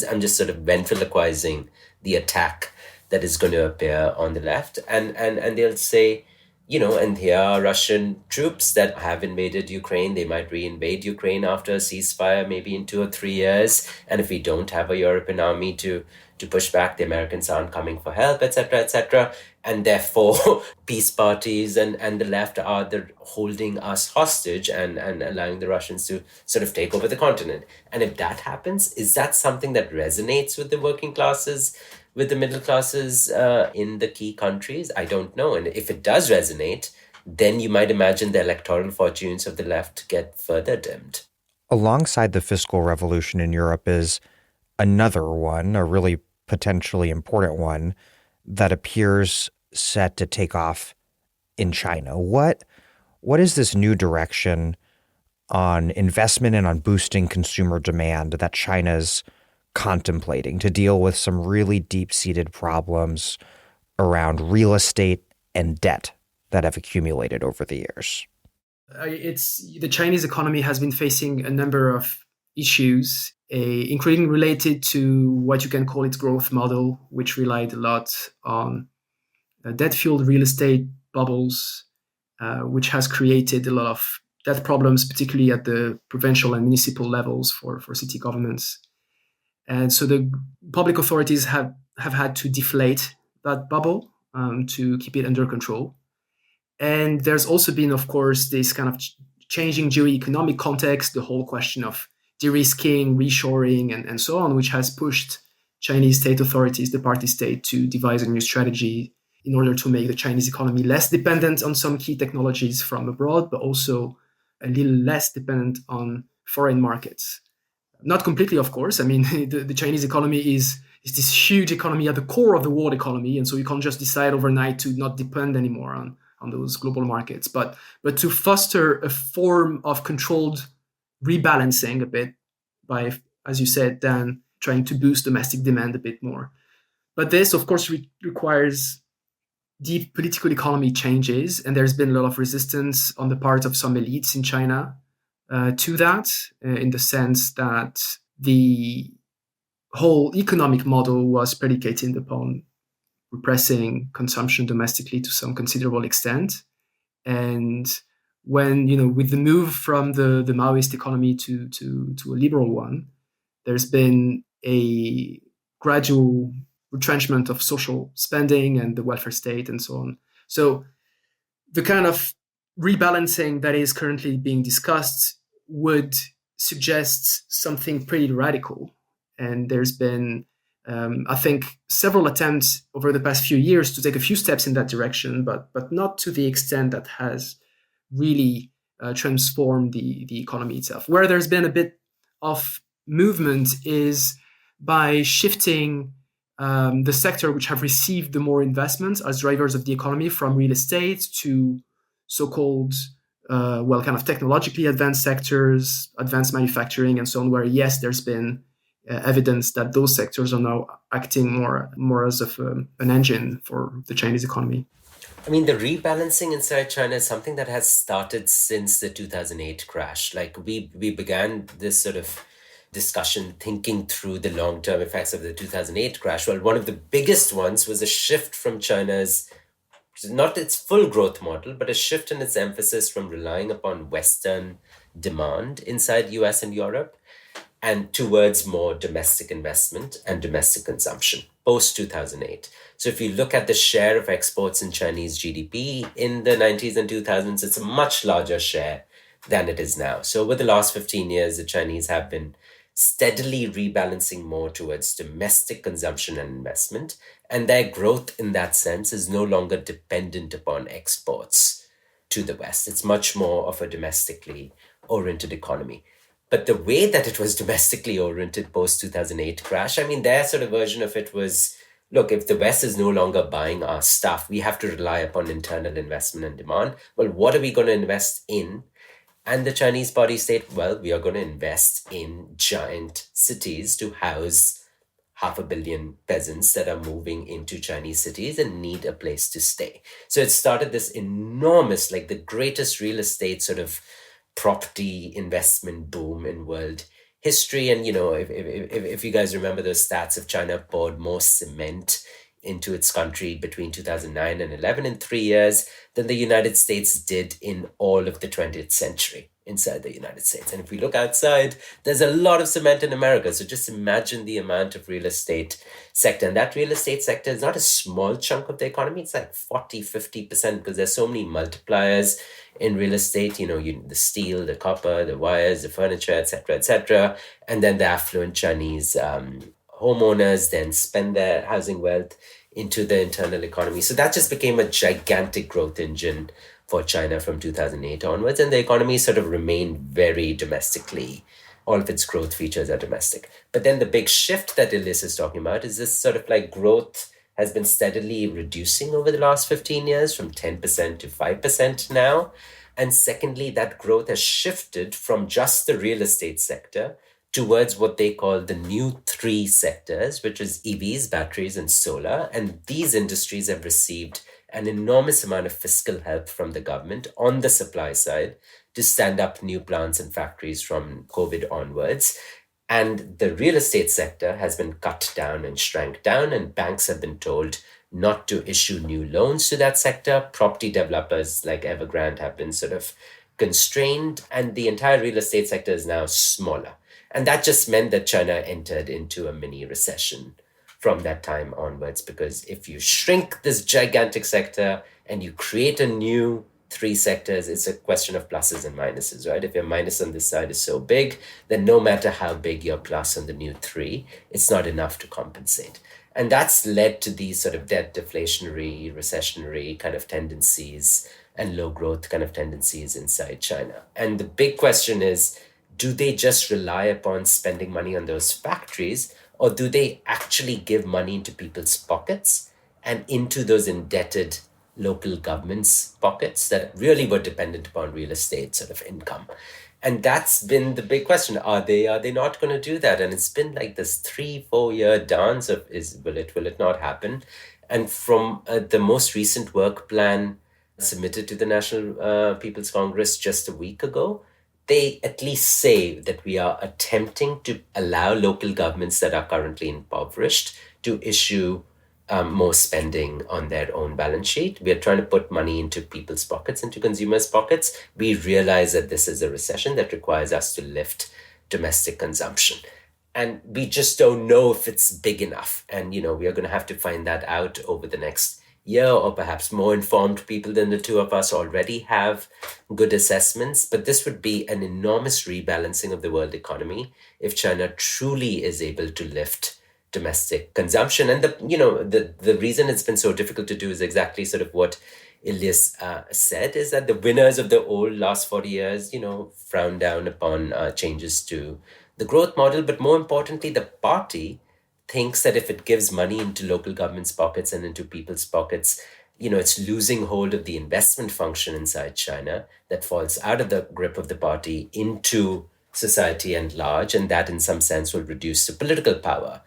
I'm just sort of ventriloquizing the attack that is going to appear on the left. And they'll say, and here are Russian troops that have invaded Ukraine. They might re-invade Ukraine after a ceasefire, maybe in 2 or 3 years. And if we don't have a European army to push back, the Americans aren't coming for help, etc., etc. And therefore, peace parties and the left are holding us hostage and allowing the Russians to sort of take over the continent. And if that happens, is that something that resonates with the working classes, with the middle classes in the key countries? I don't know. And if it does resonate, then you might imagine the electoral fortunes of the left get further dimmed. Alongside the fiscal revolution in Europe is another one, a really potentially important one, that appears set to take off in China. What is this new direction on investment and on boosting consumer demand that China's contemplating to deal with some really deep-seated problems around real estate and debt that have accumulated over the years? The Chinese economy has been facing a number of issues, including related to what you can call its growth model, which relied a lot on debt-fueled real estate bubbles, which has created a lot of debt problems, particularly at the provincial and municipal levels for city governments. And so the public authorities have had to deflate that bubble to keep it under control. And there's also been, of course, this kind of changing geoeconomic context, the whole question of de-risking, reshoring, and so on, which has pushed Chinese state authorities, the party state, to devise a new strategy in order to make the Chinese economy less dependent on some key technologies from abroad, but also a little less dependent on foreign markets. Not completely, of course. I mean, the Chinese economy is this huge economy at the core of the world economy, and so you can't just decide overnight to not depend anymore on those global markets. But to foster a form of controlled rebalancing a bit by, as you said, Dan, trying to boost domestic demand a bit more. But this, of course, requires deep political economy changes, and there's been a lot of resistance on the part of some elites in China to that, in the sense that the whole economic model was predicated upon repressing consumption domestically to some considerable extent. And when, with the move from the Maoist economy to a liberal one, there's been a gradual retrenchment of social spending and the welfare state and so on. So the kind of rebalancing that is currently being discussed would suggest something pretty radical. And there's been, I think, several attempts over the past few years to take a few steps in that direction, but not to the extent that has really transformed the economy itself. Where there's been a bit of movement is by shifting the sector which have received the more investments as drivers of the economy from real estate to so-called kind of technologically advanced sectors, advanced manufacturing, and so on, where yes, there's been evidence that those sectors are now acting more as of an engine for the Chinese economy. I mean, the rebalancing inside China is something that has started since the 2008 crash. Like we began this sort of discussion thinking through the long-term effects of the 2008 crash. Well, one of the biggest ones was a shift from China's, not its full growth model, but a shift in its emphasis from relying upon Western demand inside US and Europe and towards more domestic investment and domestic consumption post 2008. So if you look at the share of exports in Chinese GDP in the 90s and 2000s, it's a much larger share than it is now. So over the last 15 years, the Chinese have been steadily rebalancing more towards domestic consumption and investment, and their growth in that sense is no longer dependent upon exports to the West. It's much more of a domestically oriented economy. But the way that it was domestically oriented post 2008 crash, I mean, their sort of version of it was, look, if the West is no longer buying our stuff, we have to rely upon internal investment and demand. Well, what are we going to invest in? And the Chinese party state, well, we are going to invest in giant cities to house 500 million peasants that are moving into Chinese cities and need a place to stay. So it started this enormous, like the greatest real estate sort of property investment boom in world history. And, you know, if you guys remember those stats, if China poured more cement into its country between 2009 and 11 in 3 years than the United States did in all of the 20th century inside the United States. And if we look outside, there's a lot of cement in America. So just imagine the amount of real estate sector. And that real estate sector is not a small chunk of the economy. It's like 40-50% because there's so many multipliers in real estate, you know, the steel, the copper, the wires, the furniture, etc., etc. And then the affluent Chinese homeowners then spend their housing wealth into the internal economy. So that just became a gigantic growth engine for China from 2008 onwards. And the economy sort of remained very domestically. All of its growth features are domestic. But then the big shift that Ilias is talking about is this sort of like growth has been steadily reducing over the last 15 years from 10% to 5% now. And secondly, that growth has shifted from just the real estate sector towards what they call the new three sectors, which is EVs, batteries, and solar. And these industries have received an enormous amount of fiscal help from the government on the supply side to stand up new plants and factories from COVID onwards. And the real estate sector has been cut down and shrank down, and banks have been told not to issue new loans to that sector. Property developers like Evergrande have been sort of constrained, and the entire real estate sector is now smaller. And that just meant that China entered into a mini recession from that time onwards, because if you shrink this gigantic sector and you create a new three sectors, it's a question of pluses and minuses, right? If your minus on this side is so big, then no matter how big your plus on the new three, it's not enough to compensate. And that's led to these sort of debt deflationary, recessionary kind of tendencies and low growth kind of tendencies inside China. And the big question is, do they just rely upon spending money on those factories, or do they actually give money into people's pockets and into those indebted local governments' pockets that really were dependent upon real estate sort of income? And that's been the big question. Are they not going to do that? And it's been like this 3-4 year dance of will it not happen? And from the most recent work plan submitted to the National People's Congress just a week ago, they at least say that we are attempting to allow local governments that are currently impoverished to issue more spending on their own balance sheet. We are trying to put money into people's pockets, into consumers' pockets. We realize that this is a recession that requires us to lift domestic consumption. And we just don't know if it's big enough. And, you know, we are going to have to find that out over the next year, or perhaps more informed people than the two of us already have good assessments. But this would be an enormous rebalancing of the world economy if China truly is able to lift domestic consumption. And the reason it's been so difficult to do is exactly sort of what Ilias said, is that the winners of the old last 40 years, frown down upon changes to the growth model. But more importantly, the party thinks that if it gives money into local governments' pockets and into people's pockets, it's losing hold of the investment function inside China that falls out of the grip of the party into society at large, and that in some sense will reduce the political power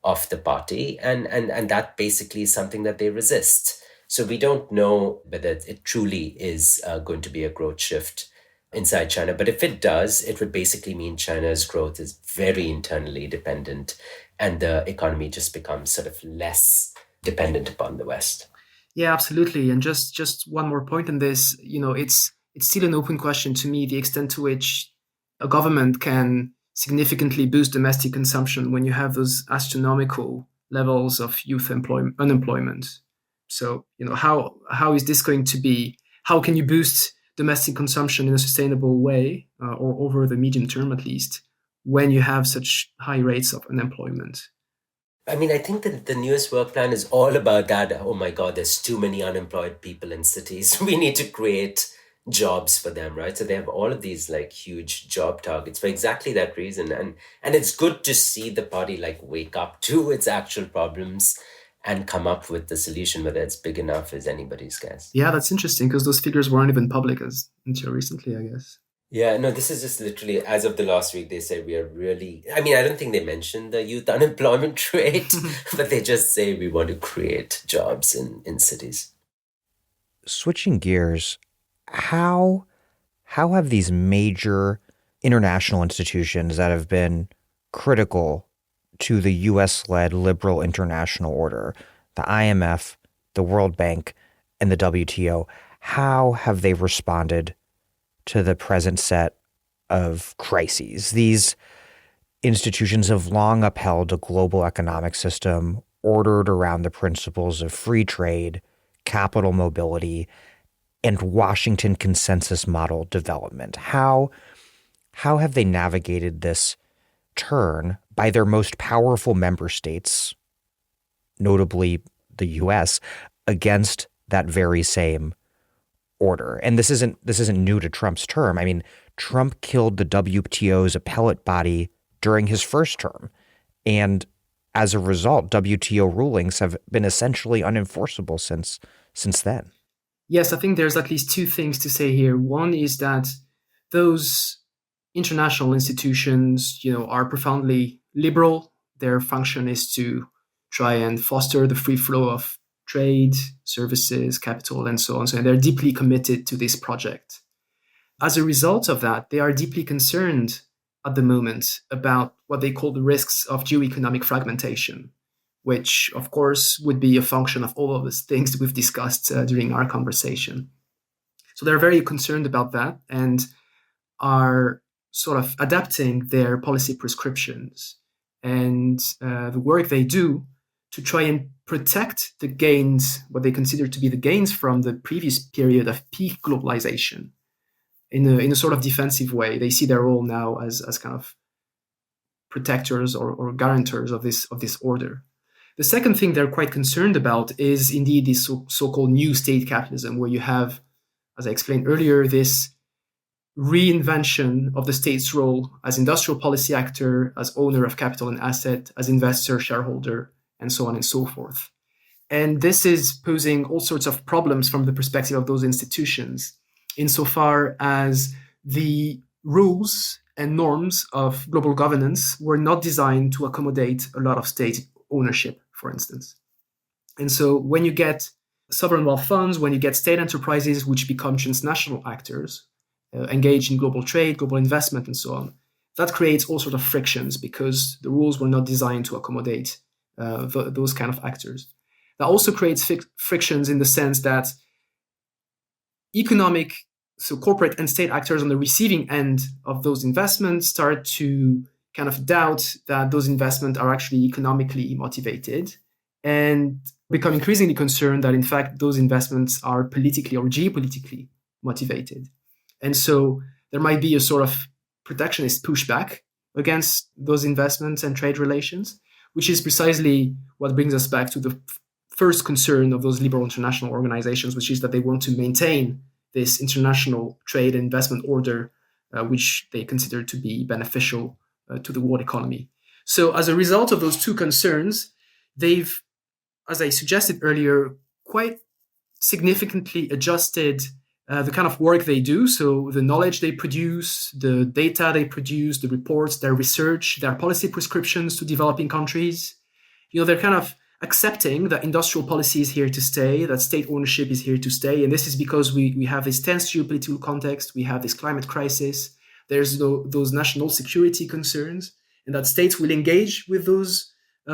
of the party, and that basically is something that they resist. So we don't know whether it truly is going to be a growth shift inside China. But if it does, it would basically mean China's growth is very internally dependent and the economy just becomes sort of less dependent upon the West. Yeah, absolutely. And just one more point on this, it's still an open question to me, the extent to which a government can significantly boost domestic consumption when you have those astronomical levels of youth unemployment. So, how is this going to be? How can you boost domestic consumption in a sustainable way, or over the medium term at least, when you have such high rates of unemployment? I mean, I think that the newest work plan is all about that. Oh my God, there's too many unemployed people in cities. We need to create jobs for them, right? So they have all of these like huge job targets for exactly that reason. And it's good to see the party like wake up to its actual problems and come up with the solution. Whether it's big enough is anybody's guess. Yeah, that's interesting because those figures weren't even public until recently, I guess. Yeah, no, this is just literally, as of the last week, they said we are really, I mean, I don't think they mentioned the youth unemployment rate, but they just say we want to create jobs in cities. Switching gears, how have these major international institutions that have been critical to the US-led liberal international order, the IMF, the World Bank, and the WTO, how have they responded to the present set of crises? These institutions have long upheld a global economic system ordered around the principles of free trade, capital mobility, and Washington consensus model development. How have they navigated this turn by their most powerful member states, notably the US, against that very same order? And this isn't new to Trump's term. I mean, Trump killed the WTO's appellate body during his first term. And as a result, WTO rulings have been essentially unenforceable since then. Yes, I think there's at least two things to say here. One is that those international institutions, are profoundly liberal. Their function is to try and foster the free flow of trade, services, capital, and so on. So they're deeply committed to this project. As a result of that, they are deeply concerned at the moment about what they call the risks of geoeconomic fragmentation, which, of course, would be a function of all of these things that we've discussed during our conversation. So they're very concerned about that and are sort of adapting their policy prescriptions and the work they do to try and protect the gains, what they consider to be the gains from the previous period of peak globalization in a sort of defensive way. They see their role now as kind of protectors or guarantors of this order. The second thing they're quite concerned about is indeed this so-called new state capitalism, where you have, as I explained earlier, this reinvention of the state's role as industrial policy actor, as owner of capital and asset, as investor, shareholder, and so on and so forth. And this is posing all sorts of problems from the perspective of those institutions, insofar as the rules and norms of global governance were not designed to accommodate a lot of state ownership, for instance. And so when you get sovereign wealth funds, when you get state enterprises which become transnational actors, engaged in global trade, global investment, and so on, that creates all sorts of frictions because the rules were not designed to accommodate those kind of actors. That also creates frictions in the sense that corporate and state actors on the receiving end of those investments start to kind of doubt that those investments are actually economically motivated and become increasingly concerned that, in fact, those investments are politically or geopolitically motivated. And so there might be a sort of protectionist pushback against those investments and trade relations, which is precisely what brings us back to the first concern of those liberal international organizations, which is that they want to maintain this international trade and investment order, which they consider to be beneficial to the world economy. So as a result of those two concerns, they've, as I suggested earlier, quite significantly adjusted the kind of work they do. So the knowledge they produce, the data they produce, the reports, their research, their policy prescriptions to developing countries. They're kind of accepting that industrial policy is here to stay, that state ownership is here to stay. And this is because we have this tense geopolitical context, we have this climate crisis, there's those national security concerns, and that states will engage with those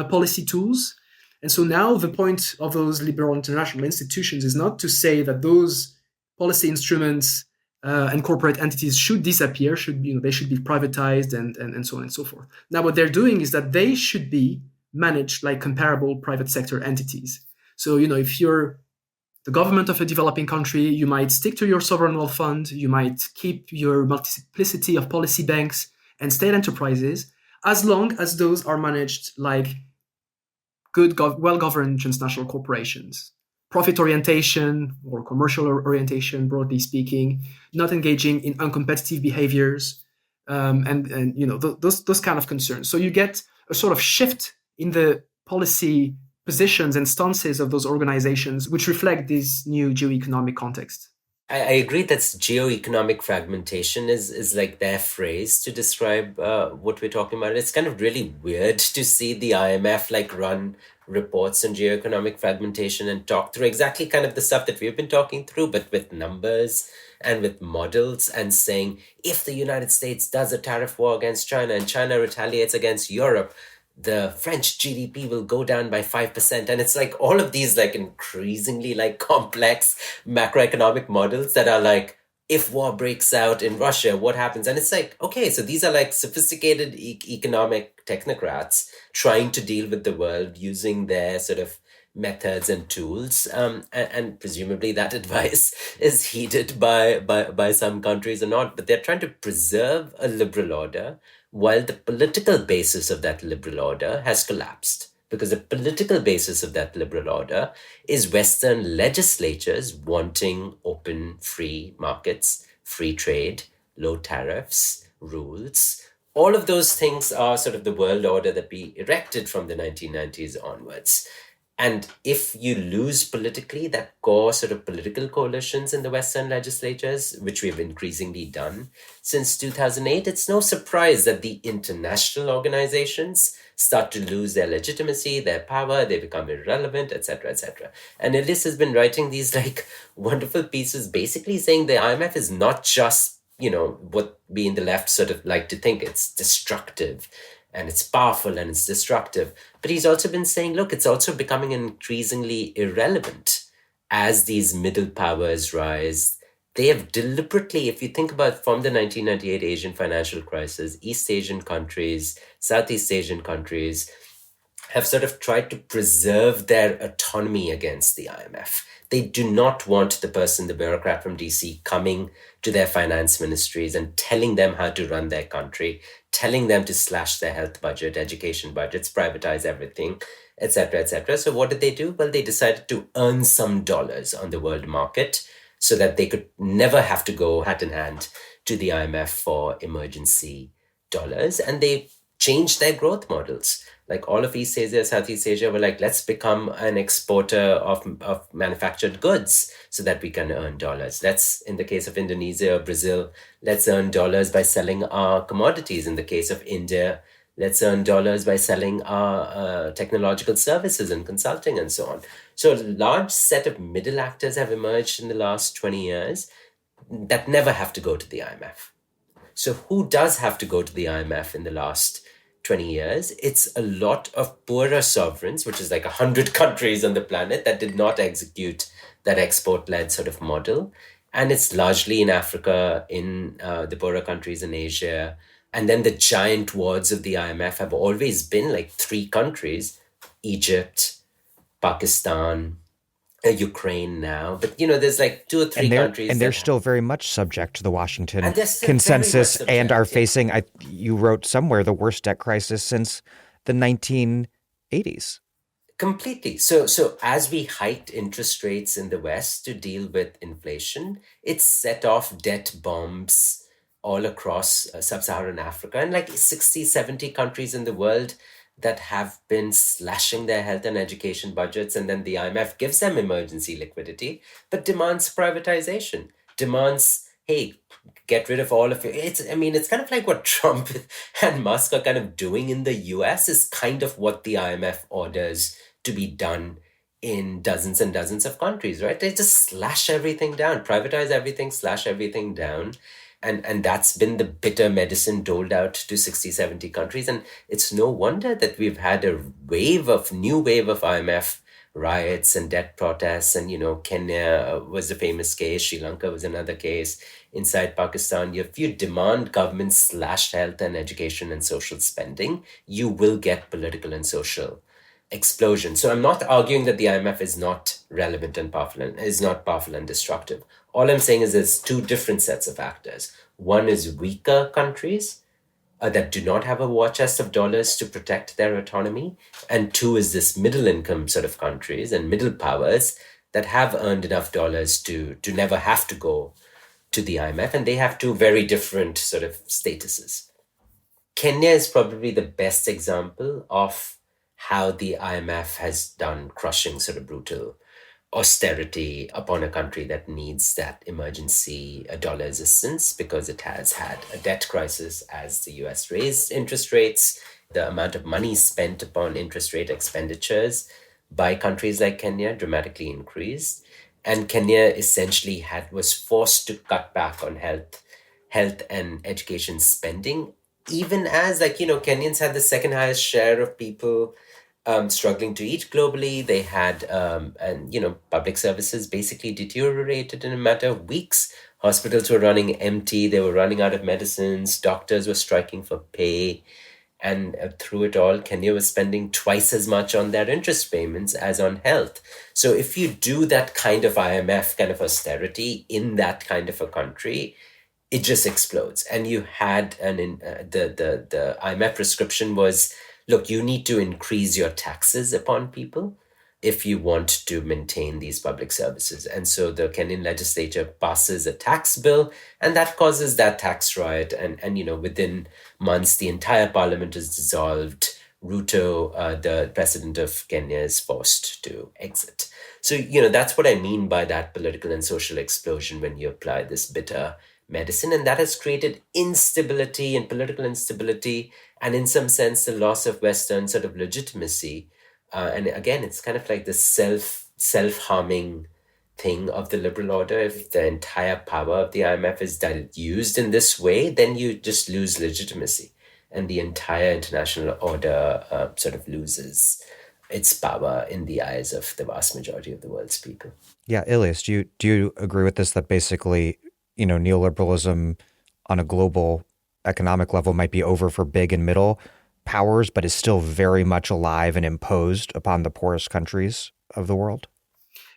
policy tools. And so now the point of those liberal international institutions is not to say that those policy instruments and corporate entities should disappear, they should be privatized and so on and so forth. Now, what they're doing is that they should be managed like comparable private sector entities. So, if you're the government of a developing country, you might stick to your sovereign wealth fund, you might keep your multiplicity of policy banks and state enterprises, as long as those are managed like good, well-governed transnational corporations. Profit orientation or commercial orientation, broadly speaking, not engaging in uncompetitive behaviors, and those kind of concerns. So you get a sort of shift in the policy positions and stances of those organizations, which reflect this new geoeconomic context. I agree that geoeconomic fragmentation is like their phrase to describe what we're talking about. It's kind of really weird to see the IMF like run reports on geoeconomic fragmentation and talk through exactly kind of the stuff that we've been talking through, but with numbers and with models, and saying if the United States does a tariff war against China and China retaliates against Europe, the French GDP will go down by 5%. And it's like all of these like increasingly like complex macroeconomic models that are like, if war breaks out in Russia, what happens? And it's like, okay, so these are like sophisticated economic technocrats trying to deal with the world using their sort of methods and tools, and presumably that advice is heeded by some countries or not, but they're trying to preserve a liberal order while the political basis of that liberal order has collapsed. Because the political basis of that liberal order is Western legislatures wanting open, free markets, free trade, low tariffs, rules. All of those things are sort of the world order that we erected from the 1990s onwards. And if you lose politically that core sort of political coalitions in the Western legislatures, which we've increasingly done since 2008, it's no surprise that the international organizations start to lose their legitimacy, their power, they become irrelevant, etc., etc. And Ilias has been writing these like wonderful pieces basically saying the IMF is not just, what we in the left sort of like to think, it's destructive and it's powerful and it's destructive. But he's also been saying, look, it's also becoming increasingly irrelevant as these middle powers rise. They have deliberately, if you think about from the 1998 Asian financial crisis, East Asian countries, Southeast Asian countries have sort of tried to preserve their autonomy against the IMF. They do not want the person, the bureaucrat from DC, coming to their finance ministries and telling them how to run their country, telling them to slash their health budget, education budgets, privatize everything, etc., etc. So what did they do? Well, they decided to earn some dollars on the world market so that they could never have to go hat in hand to the IMF for emergency dollars. And they changed their growth models. Like all of East Asia, Southeast Asia were like, let's become an exporter of manufactured goods so that we can earn dollars. Let's, in the case of Indonesia or Brazil, let's earn dollars by selling our commodities. In the case of India, let's earn dollars by selling our technological services and consulting and so on. So a large set of middle actors have emerged in the last 20 years that never have to go to the IMF. So who does have to go to the IMF in the last 20 years? It's a lot of poorer sovereigns, which is like 100 countries on the planet that did not execute that export-led sort of model. And it's largely in Africa, in the poorer countries in Asia. And then the giant wards of the IMF have always been like 3 countries, Egypt, Pakistan, Ukraine now, but there's like 2 or 3 countries, and they're still very much subject to the Washington And they're still consensus, very much and are subject, yeah. facing. You wrote somewhere the worst debt crisis since the 1980s. Completely. So as we hiked interest rates in the West to deal with inflation, it set off debt bombs all across sub-Saharan Africa, and like 60, 70 countries in the world that have been slashing their health and education budgets, and then the IMF gives them emergency liquidity, but demands privatization, demands, hey, get rid of all of it. It's kind of like what Trump and Musk are kind of doing in the US is kind of what the IMF orders to be done in dozens and dozens of countries, right? They just slash everything down, privatize everything, slash everything down. And that's been the bitter medicine doled out to 60, 70 countries. And it's no wonder that we've had a new wave of IMF riots and debt protests. And, Kenya was a famous case. Sri Lanka was another case. Inside Pakistan, if you demand government slash health and education and social spending, you will get political and social explosion. So I'm not arguing that the IMF is not relevant and powerful and is not powerful and destructive. All I'm saying is there's two different sets of actors. One is weaker countries that do not have a war chest of dollars to protect their autonomy. And two is this middle income sort of countries and middle powers that have earned enough dollars to never have to go to the IMF. And they have two very different sort of statuses. Kenya is probably the best example of how the IMF has done crushing sort of brutal austerity upon a country that needs that emergency dollar assistance because it has had a debt crisis as the US raised interest rates. The amount of money spent upon interest rate expenditures by countries like Kenya dramatically increased. And Kenya essentially was forced to cut back on health and education spending, even as Kenyans had the second highest share of people struggling to eat globally. They had, public services basically deteriorated in a matter of weeks. Hospitals were running empty. They were running out of medicines. Doctors were striking for pay. And through it all, Kenya was spending twice as much on their interest payments as on health. So if you do that kind of IMF kind of austerity in that kind of a country, it just explodes. And you had the IMF prescription was, look, you need to increase your taxes upon people if you want to maintain these public services. And so the Kenyan legislature passes a tax bill, and that causes that tax riot. And within months, the entire parliament is dissolved. Ruto, the president of Kenya, is forced to exit. So, that's what I mean by that political and social explosion when you apply this bitter medicine. And that has created instability and political instability, and in some sense, the loss of Western sort of legitimacy. And again, it's kind of like the self-harming thing of the liberal order. If the entire power of the IMF is used in this way, then you just lose legitimacy. And the entire international order sort of loses its power in the eyes of the vast majority of the world's people. Yeah, Ilias, do you agree with this, that basically, neoliberalism on a global economic level might be over for big and middle powers, but is still very much alive and imposed upon the poorest countries of the world?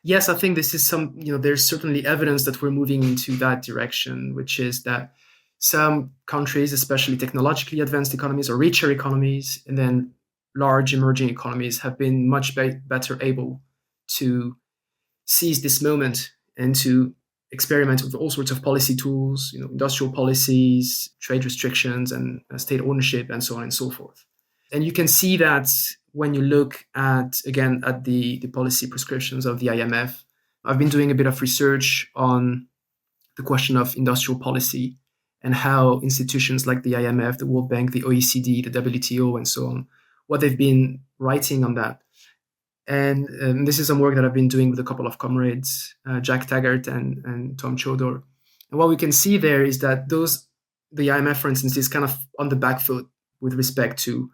Yes, I think this is there's certainly evidence that we're moving into that direction, which is that some countries, especially technologically advanced economies or richer economies, and then large emerging economies have been much better able to seize this moment and to experiment with all sorts of policy tools, industrial policies, trade restrictions, and state ownership, and so on and so forth. And you can see that when you look at the policy prescriptions of the IMF. I've been doing a bit of research on the question of industrial policy and how institutions like the IMF, the World Bank, the OECD, the WTO, and so on, what they've been writing on that. And this is some work that I've been doing with a couple of comrades, Jack Taggart and Tom Chodor. And what we can see there is that the IMF, for instance, is kind of on the back foot with respect to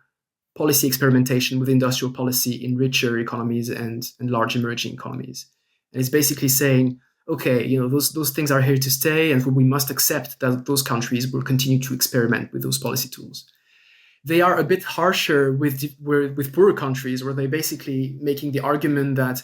policy experimentation with industrial policy in richer economies and large emerging economies. And it's basically saying, okay, those things are here to stay, and we must accept that those countries will continue to experiment with those policy tools. They are a bit harsher with poorer countries, where they're basically making the argument that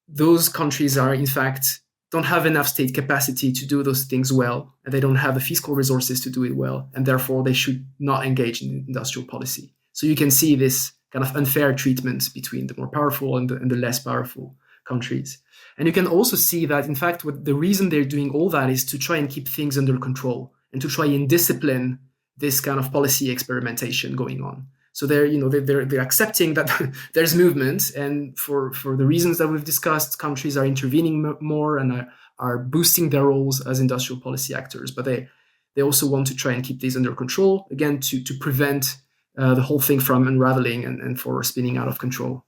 those countries are, in fact, don't have enough state capacity to do those things well, and they don't have the fiscal resources to do it well, and therefore they should not engage in industrial policy. So you can see this kind of unfair treatment between the more powerful and the less powerful countries. And you can also see that, in fact, the reason they're doing all that is to try and keep things under control and to try and discipline this kind of policy experimentation going on. So they're accepting that there's movement, and for the reasons that we've discussed, countries are intervening more and are boosting their roles as industrial policy actors. But they also want to try and keep these under control, again, to prevent the whole thing from unraveling and for spinning out of control.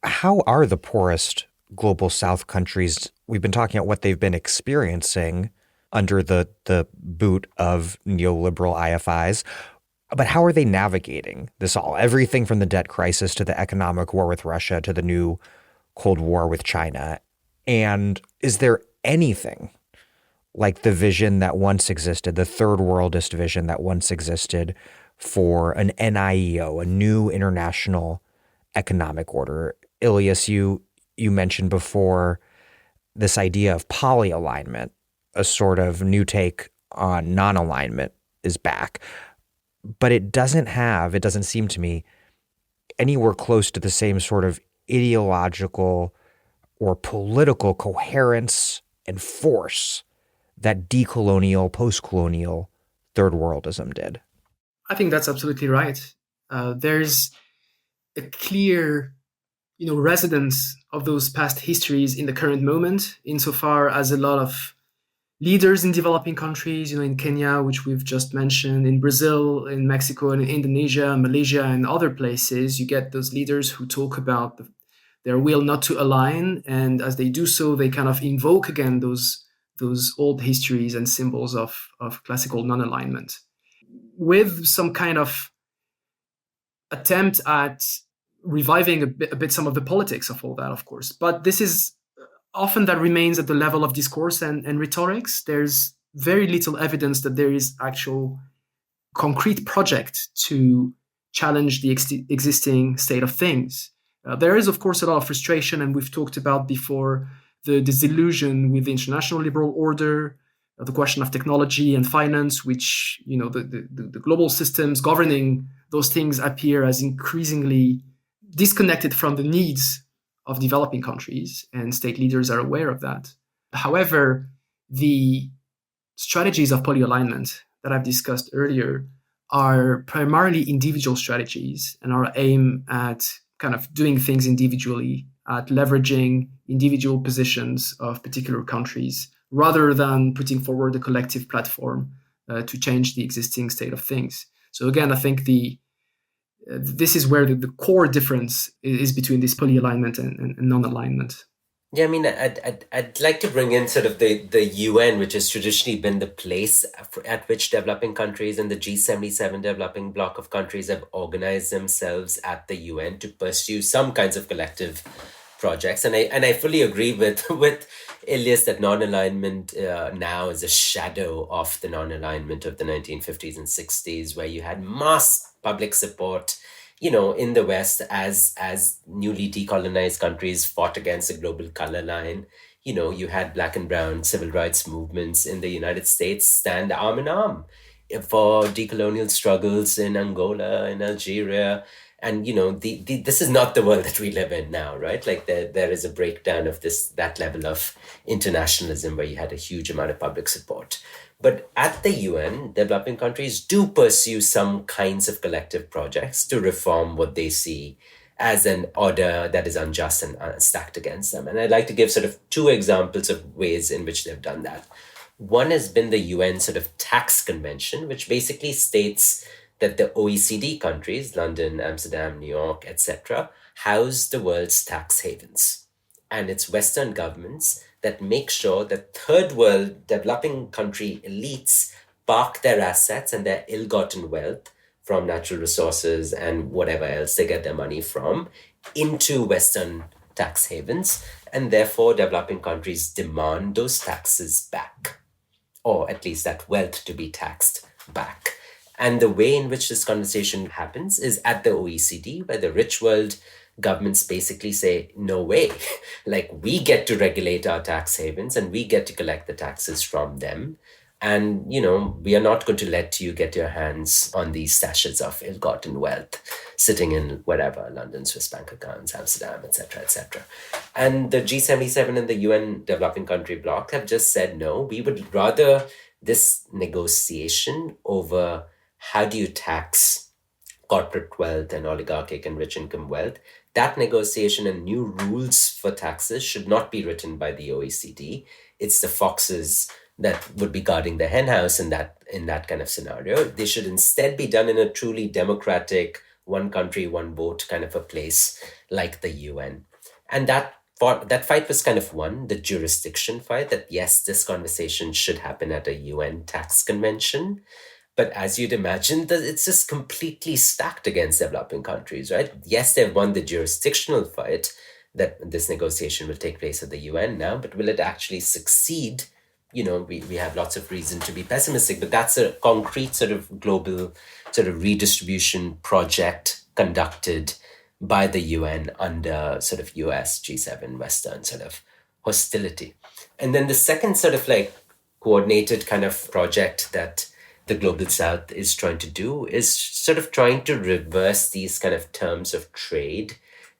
How are the poorest global South countries? We've been talking about what they've been experiencing under the boot of neoliberal IFIs. But how are they navigating this all? Everything from the debt crisis to the economic war with Russia to the new Cold War with China. And is there anything like the vision that once existed, the third worldist vision that once existed for an NIEO, a new international economic order? Ilias, you mentioned before this idea of polyalignment, a sort of new take on non-alignment is back. But it doesn't seem to me, anywhere close to the same sort of ideological or political coherence and force that decolonial, post-colonial third worldism did. I think that's absolutely right. There's a clear, resonance of those past histories in the current moment, insofar as a lot of leaders in developing countries, in Kenya, which we've just mentioned, in Brazil, in Mexico, and in Indonesia, Malaysia, and other places, you get those leaders who talk about their will not to align. And as they do so, they kind of invoke again those old histories and symbols of classical non-alignment, with some kind of attempt at reviving a bit some of the politics of all that, of course. But this is often that remains at the level of discourse and rhetorics. There's very little evidence that there is actual concrete project to challenge the existing state of things. There is, of course, a lot of frustration, and we've talked about before the disillusion with the international liberal order, the question of technology and finance, which, the global systems governing those things appear as increasingly disconnected from the needs of developing countries, and state leaders are aware of that. However, the strategies of polyalignment that I've discussed earlier are primarily individual strategies and are aimed at kind of doing things individually, at leveraging individual positions of particular countries, rather than putting forward a collective platform to change the existing state of things. So again, I think this is where the core difference is between this polyalignment and non-alignment. Yeah, I mean, I'd like to bring in sort of the UN, which has traditionally been the place at which developing countries and the G77 developing bloc of countries have organized themselves at the UN to pursue some kinds of collective projects. And I fully agree with Ilias that non-alignment now is a shadow of the non-alignment of the 1950s and 60s, where you had mass public support, in the West as newly decolonized countries fought against the global color line. You had Black and brown civil rights movements in the United States stand arm in arm for decolonial struggles in Angola, in Algeria. And, this is not the world that we live in now, right? Like there is a breakdown of that level of internationalism where you had a huge amount of public support. But at the UN, developing countries do pursue some kinds of collective projects to reform what they see as an order that is unjust and stacked against them. And I'd like to give sort of two examples of ways in which they've done that. One has been the UN sort of tax convention, which basically states that the OECD countries, London, Amsterdam, New York, etc., house the world's tax havens. And it's Western governments that make sure that third world developing country elites park their assets and their ill-gotten wealth from natural resources and whatever else they get their money from into Western tax havens. And therefore, developing countries demand those taxes back, or at least that wealth to be taxed back. And the way in which this conversation happens is at the OECD, where the rich world governments basically say, no way, like we get to regulate our tax havens and we get to collect the taxes from them. And, we are not going to let you get your hands on these stashes of ill-gotten wealth sitting in wherever, London, Swiss bank accounts, Amsterdam, etc., etc. And the G77 and the UN developing country bloc have just said, no, we would rather this negotiation over how do you tax corporate wealth and oligarchic and rich income wealth, that negotiation and new rules for taxes should not be written by the OECD. It's the foxes that would be guarding the henhouse in that kind of scenario. They should instead be done in a truly democratic, one country, one vote kind of a place like the UN. And that fight was kind of won, the jurisdiction fight, that yes, this conversation should happen at a UN tax convention. But as you'd imagine, it's just completely stacked against developing countries, right? Yes, they've won the jurisdictional fight that this negotiation will take place at the UN now, but will it actually succeed? We have lots of reason to be pessimistic, but that's a concrete sort of global sort of redistribution project conducted by the UN under sort of US, G7, Western sort of hostility. And then the second sort of like coordinated kind of project that the Global South is trying to do is sort of trying to reverse these kind of terms of trade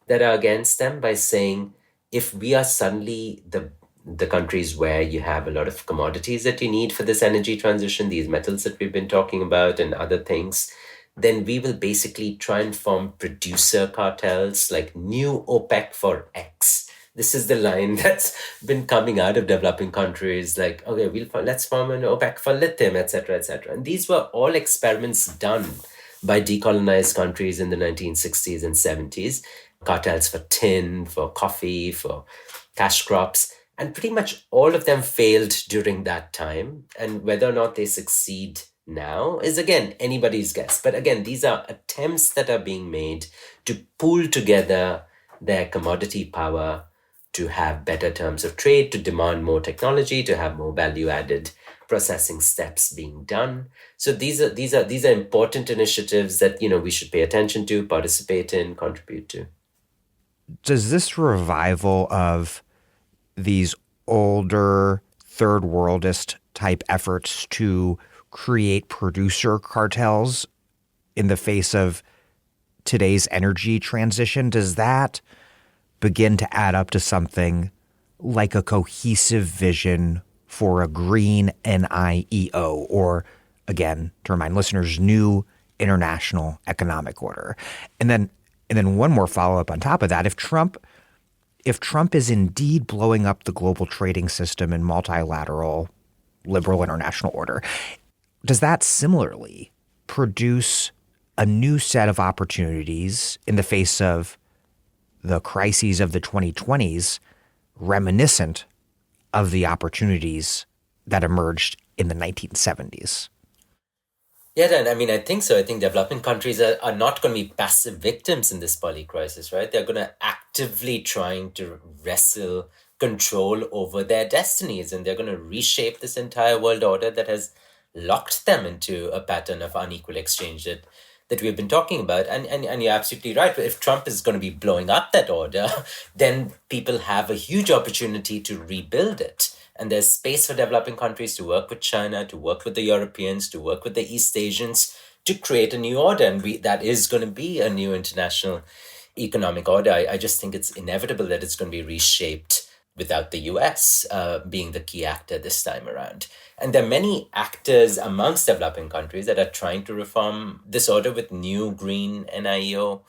that are against them by saying, if we are suddenly the countries where you have a lot of commodities that you need for this energy transition, these metals that we've been talking about and other things, then we will basically try and form producer cartels like new OPEC for X. This is the line that's been coming out of developing countries, like, okay, let's form an OPEC for lithium, etc., etc. And these were all experiments done by decolonized countries in the 1960s and 70s, cartels for tin, for coffee, for cash crops. And pretty much all of them failed during that time. And whether or not they succeed now is, again, anybody's guess. But again, these are attempts that are being made to pool together their commodity power, to have better terms of trade, to demand more technology, to have more value-added processing steps being done. So these are important initiatives that we should pay attention to, participate in, contribute to. Does this revival of these older third worldist type efforts to create producer cartels in the face of today's energy transition, does that begin to add up to something like a cohesive vision for a green NIEO, or, again, to remind listeners, new international economic order? And then one more follow-up on top of that. If Trump is indeed blowing up the global trading system and multilateral liberal international order, does that similarly produce a new set of opportunities in the face of the crises of the 2020s, reminiscent of the opportunities that emerged in the 1970s? Yeah, Dan, I think so. I think developing countries are not going to be passive victims in this poly crisis, right? They're going to actively trying to wrestle control over their destinies, and they're going to reshape this entire world order that has locked them into a pattern of unequal exchange that we've been talking about. And you're absolutely right. If Trump is going to be blowing up that order, then people have a huge opportunity to rebuild it. And there's space for developing countries to work with China, to work with the Europeans, to work with the East Asians, to create a new order. And that is going to be a new international economic order. I just think it's inevitable that it's going to be reshaped without the US being the key actor this time around. And there are many actors amongst developing countries that are trying to reform this order with new green NIEO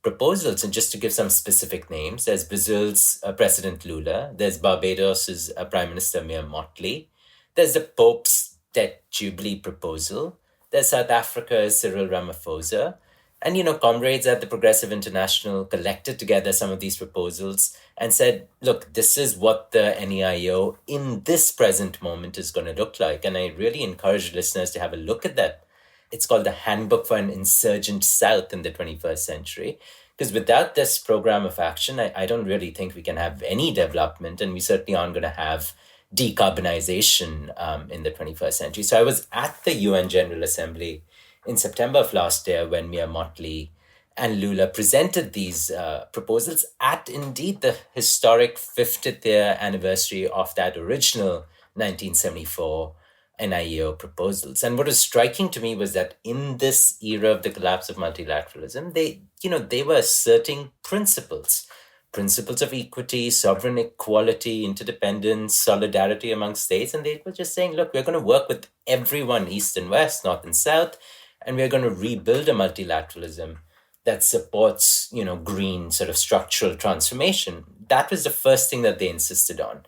proposals. And just to give some specific names, there's Brazil's President Lula, there's Barbados's Prime Minister Mia Mottley, there's the Pope's debt jubilee proposal, there's South Africa's Cyril Ramaphosa. And, comrades at the Progressive International collected together some of these proposals and said, look, this is what the NEIO in this present moment is going to look like. And I really encourage listeners to have a look at that. It's called the Handbook for an Insurgent South in the 21st Century. Because without this program of action, I don't really think we can have any development, and we certainly aren't going to have decarbonization in the 21st century. So I was at the UN General Assembly in September of last year when Mia Mottley and Lula presented these proposals at indeed the historic 50th year anniversary of that original 1974 NIEO proposals. And what was striking to me was that in this era of the collapse of multilateralism, they were asserting principles of equity, sovereign equality, interdependence, solidarity among states. And they were just saying, look, we're going to work with everyone, East and West, North and South. And we're going to rebuild a multilateralism that supports, green sort of structural transformation. That was the first thing that they insisted on.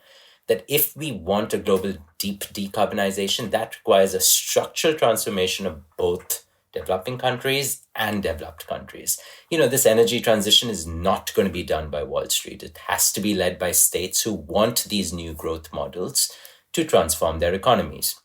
That if we want a global deep decarbonization, that requires a structural transformation of both developing countries and developed countries. This energy transition is not going to be done by Wall Street. It has to be led by states who want these new growth models to transform their economies.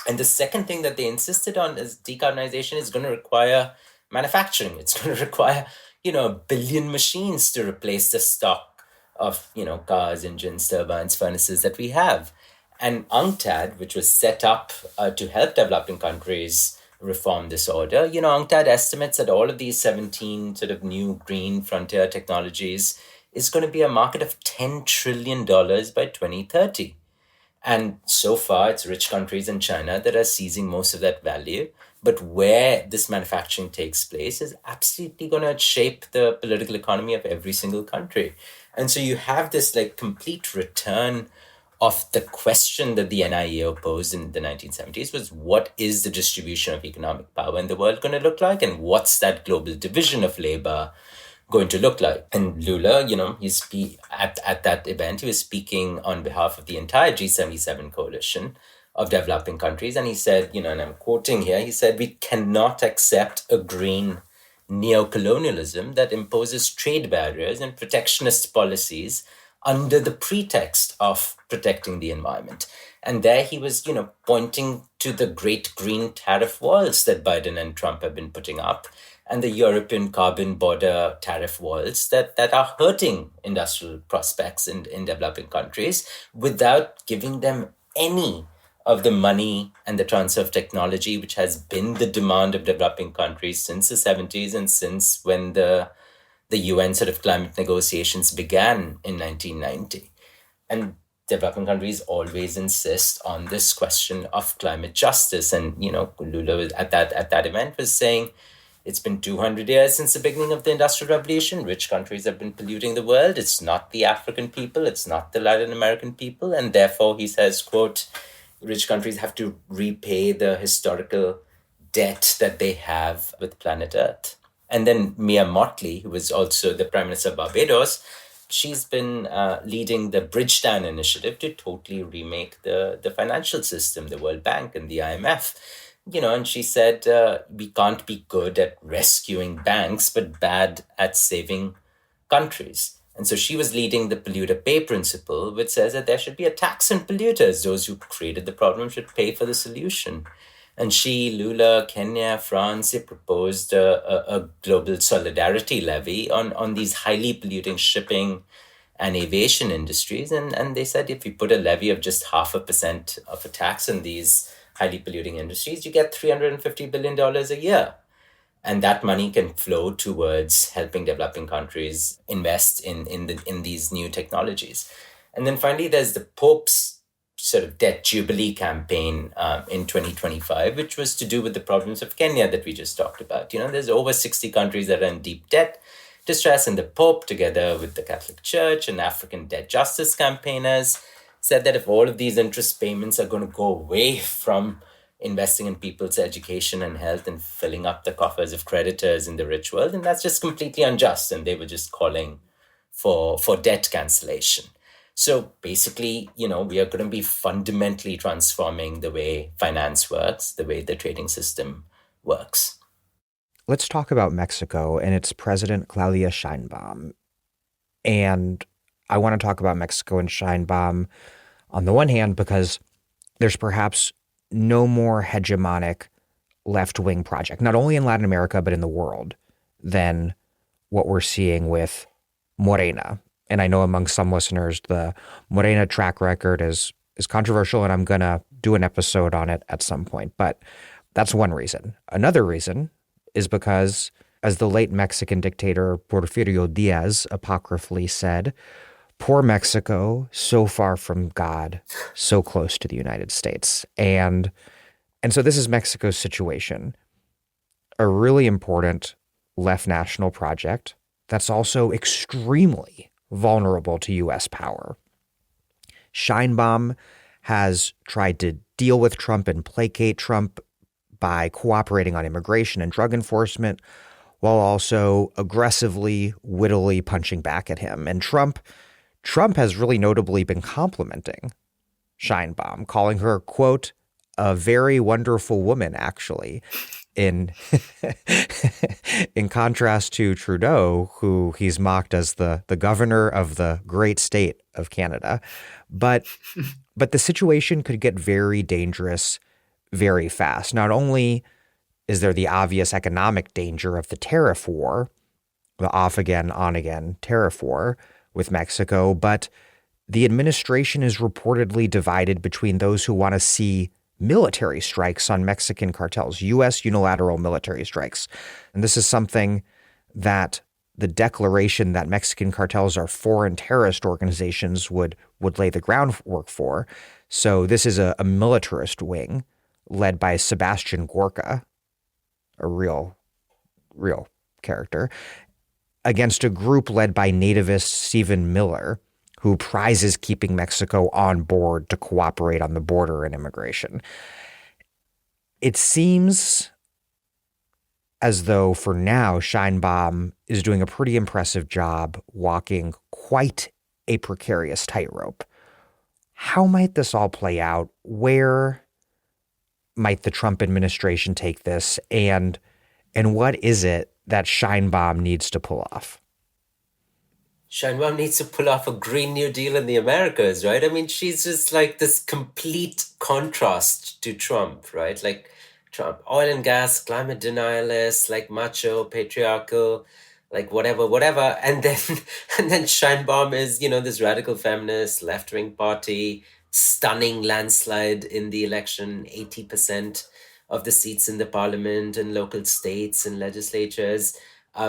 And the second thing that they insisted on is decarbonization is going to require manufacturing. It's going to require, a billion machines to replace the stock of, cars, engines, turbines, furnaces that we have. And UNCTAD, which was set up to help developing countries reform this order, UNCTAD estimates that all of these 17 sort of new green frontier technologies is going to be a market of $10 trillion by 2030. And so far, it's rich countries in China that are seizing most of that value. But where this manufacturing takes place is absolutely going to shape the political economy of every single country. And so you have this complete return of the question that the NIEO posed in the 1970s was, what is the distribution of economic power in the world going to look like? And what's that global division of labor going to look like? And Lula, at that event, he was speaking on behalf of the entire G77 coalition of developing countries. And he said, and I'm quoting here, he said, we cannot accept a green neocolonialism that imposes trade barriers and protectionist policies under the pretext of protecting the environment. And there he was, pointing to the great green tariff walls that Biden and Trump have been putting up, and the European carbon border tariff walls that are hurting industrial prospects in developing countries without giving them any of the money and the transfer of technology, which has been the demand of developing countries since the 70s and since when the UN sort of climate negotiations began in 1990. And developing countries always insist on this question of climate justice. And, Lula at that event was saying, it's been 200 years since the beginning of the Industrial Revolution. Rich countries have been polluting the world. It's not the African people. It's not the Latin American people. And therefore, he says, quote, rich countries have to repay the historical debt that they have with planet Earth. And then Mia Mottley, who was also the Prime Minister of Barbados, she's been leading the Bridgetown Initiative to totally remake the financial system, the World Bank and the IMF. And she said, we can't be good at rescuing banks, but bad at saving countries. And so she was leading the polluter pay principle, which says that there should be a tax on polluters. Those who created the problem should pay for the solution. And she, Lula, Kenya, France, they proposed a global solidarity levy on these highly polluting shipping and aviation industries. And they said if you put a levy of just 0.5% of a tax on these highly polluting industries, you get $350 billion a year. And that money can flow towards helping developing countries invest in these new technologies. And then finally, there's the Pope's sort of debt jubilee campaign in 2025, which was to do with the problems of Kenya that we just talked about. There's over 60 countries that are in deep debt distress, and the Pope, together with the Catholic Church and African debt justice campaigners, said that if all of these interest payments are going to go away from investing in people's education and health and filling up the coffers of creditors in the rich world, and that's just completely unjust. And they were just calling for debt cancellation. So basically, we are going to be fundamentally transforming the way finance works, the way the trading system works. Let's talk about Mexico and its president, Claudia Sheinbaum. And I want to talk about Mexico and Sheinbaum on the one hand because there's perhaps no more hegemonic left-wing project, not only in Latin America, but in the world, than what we're seeing with Morena. And I know among some listeners, the Morena track record is controversial, and I'm going to do an episode on it at some point. But that's one reason. Another reason is because, as the late Mexican dictator Porfirio Diaz apocryphally said, poor Mexico, so far from God, so close to the United States. And so this is Mexico's situation, a really important left national project that's also extremely vulnerable to U.S. power. Sheinbaum has tried to deal with Trump and placate Trump, by cooperating on immigration and drug enforcement, while also aggressively, wittily punching back at him. And Trump has really notably been complimenting Sheinbaum, calling her, quote, a very wonderful woman, actually, in in contrast to Trudeau, who he's mocked as the governor of the great state of Canada. But the situation could get very dangerous very fast. Not only is there the obvious economic danger of the tariff war, the off-again, on-again tariff war with Mexico, but the administration is reportedly divided between those who want to see military strikes on Mexican cartels, U.S. unilateral military strikes. And this is something that the declaration that Mexican cartels are foreign terrorist organizations would lay the groundwork for. So this is a militarist wing led by Sebastian Gorka, a real character, against a group led by nativist Stephen Miller, who prizes keeping Mexico on board to cooperate on the border and immigration. It seems as though, for now, Sheinbaum is doing a pretty impressive job walking quite a precarious tightrope. How might this all play out? Where might the Trump administration take this? And what is it that Sheinbaum needs to pull off? Sheinbaum needs to pull off a Green New Deal in the Americas, right? I mean, she's just like this complete contrast to Trump, right? Like Trump, oil and gas, climate denialist, like macho, patriarchal, like whatever. And then Sheinbaum is, this radical feminist, left-wing party, stunning landslide in the election, 80% of the seats in the parliament and local states and legislatures.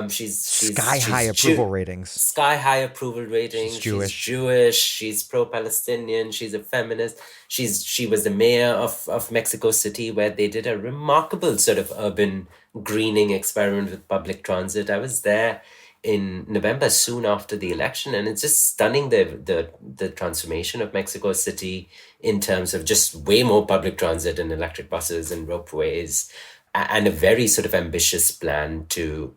She's sky high approval ratings. Sky high approval ratings. She's Jewish. She's pro-Palestinian. She's a feminist. She was the mayor of Mexico City, where they did a remarkable sort of urban greening experiment with public transit. I was there in November, soon after the election, and it's just stunning the transformation of Mexico City in terms of just way more public transit and electric buses and ropeways, and a very sort of ambitious plan to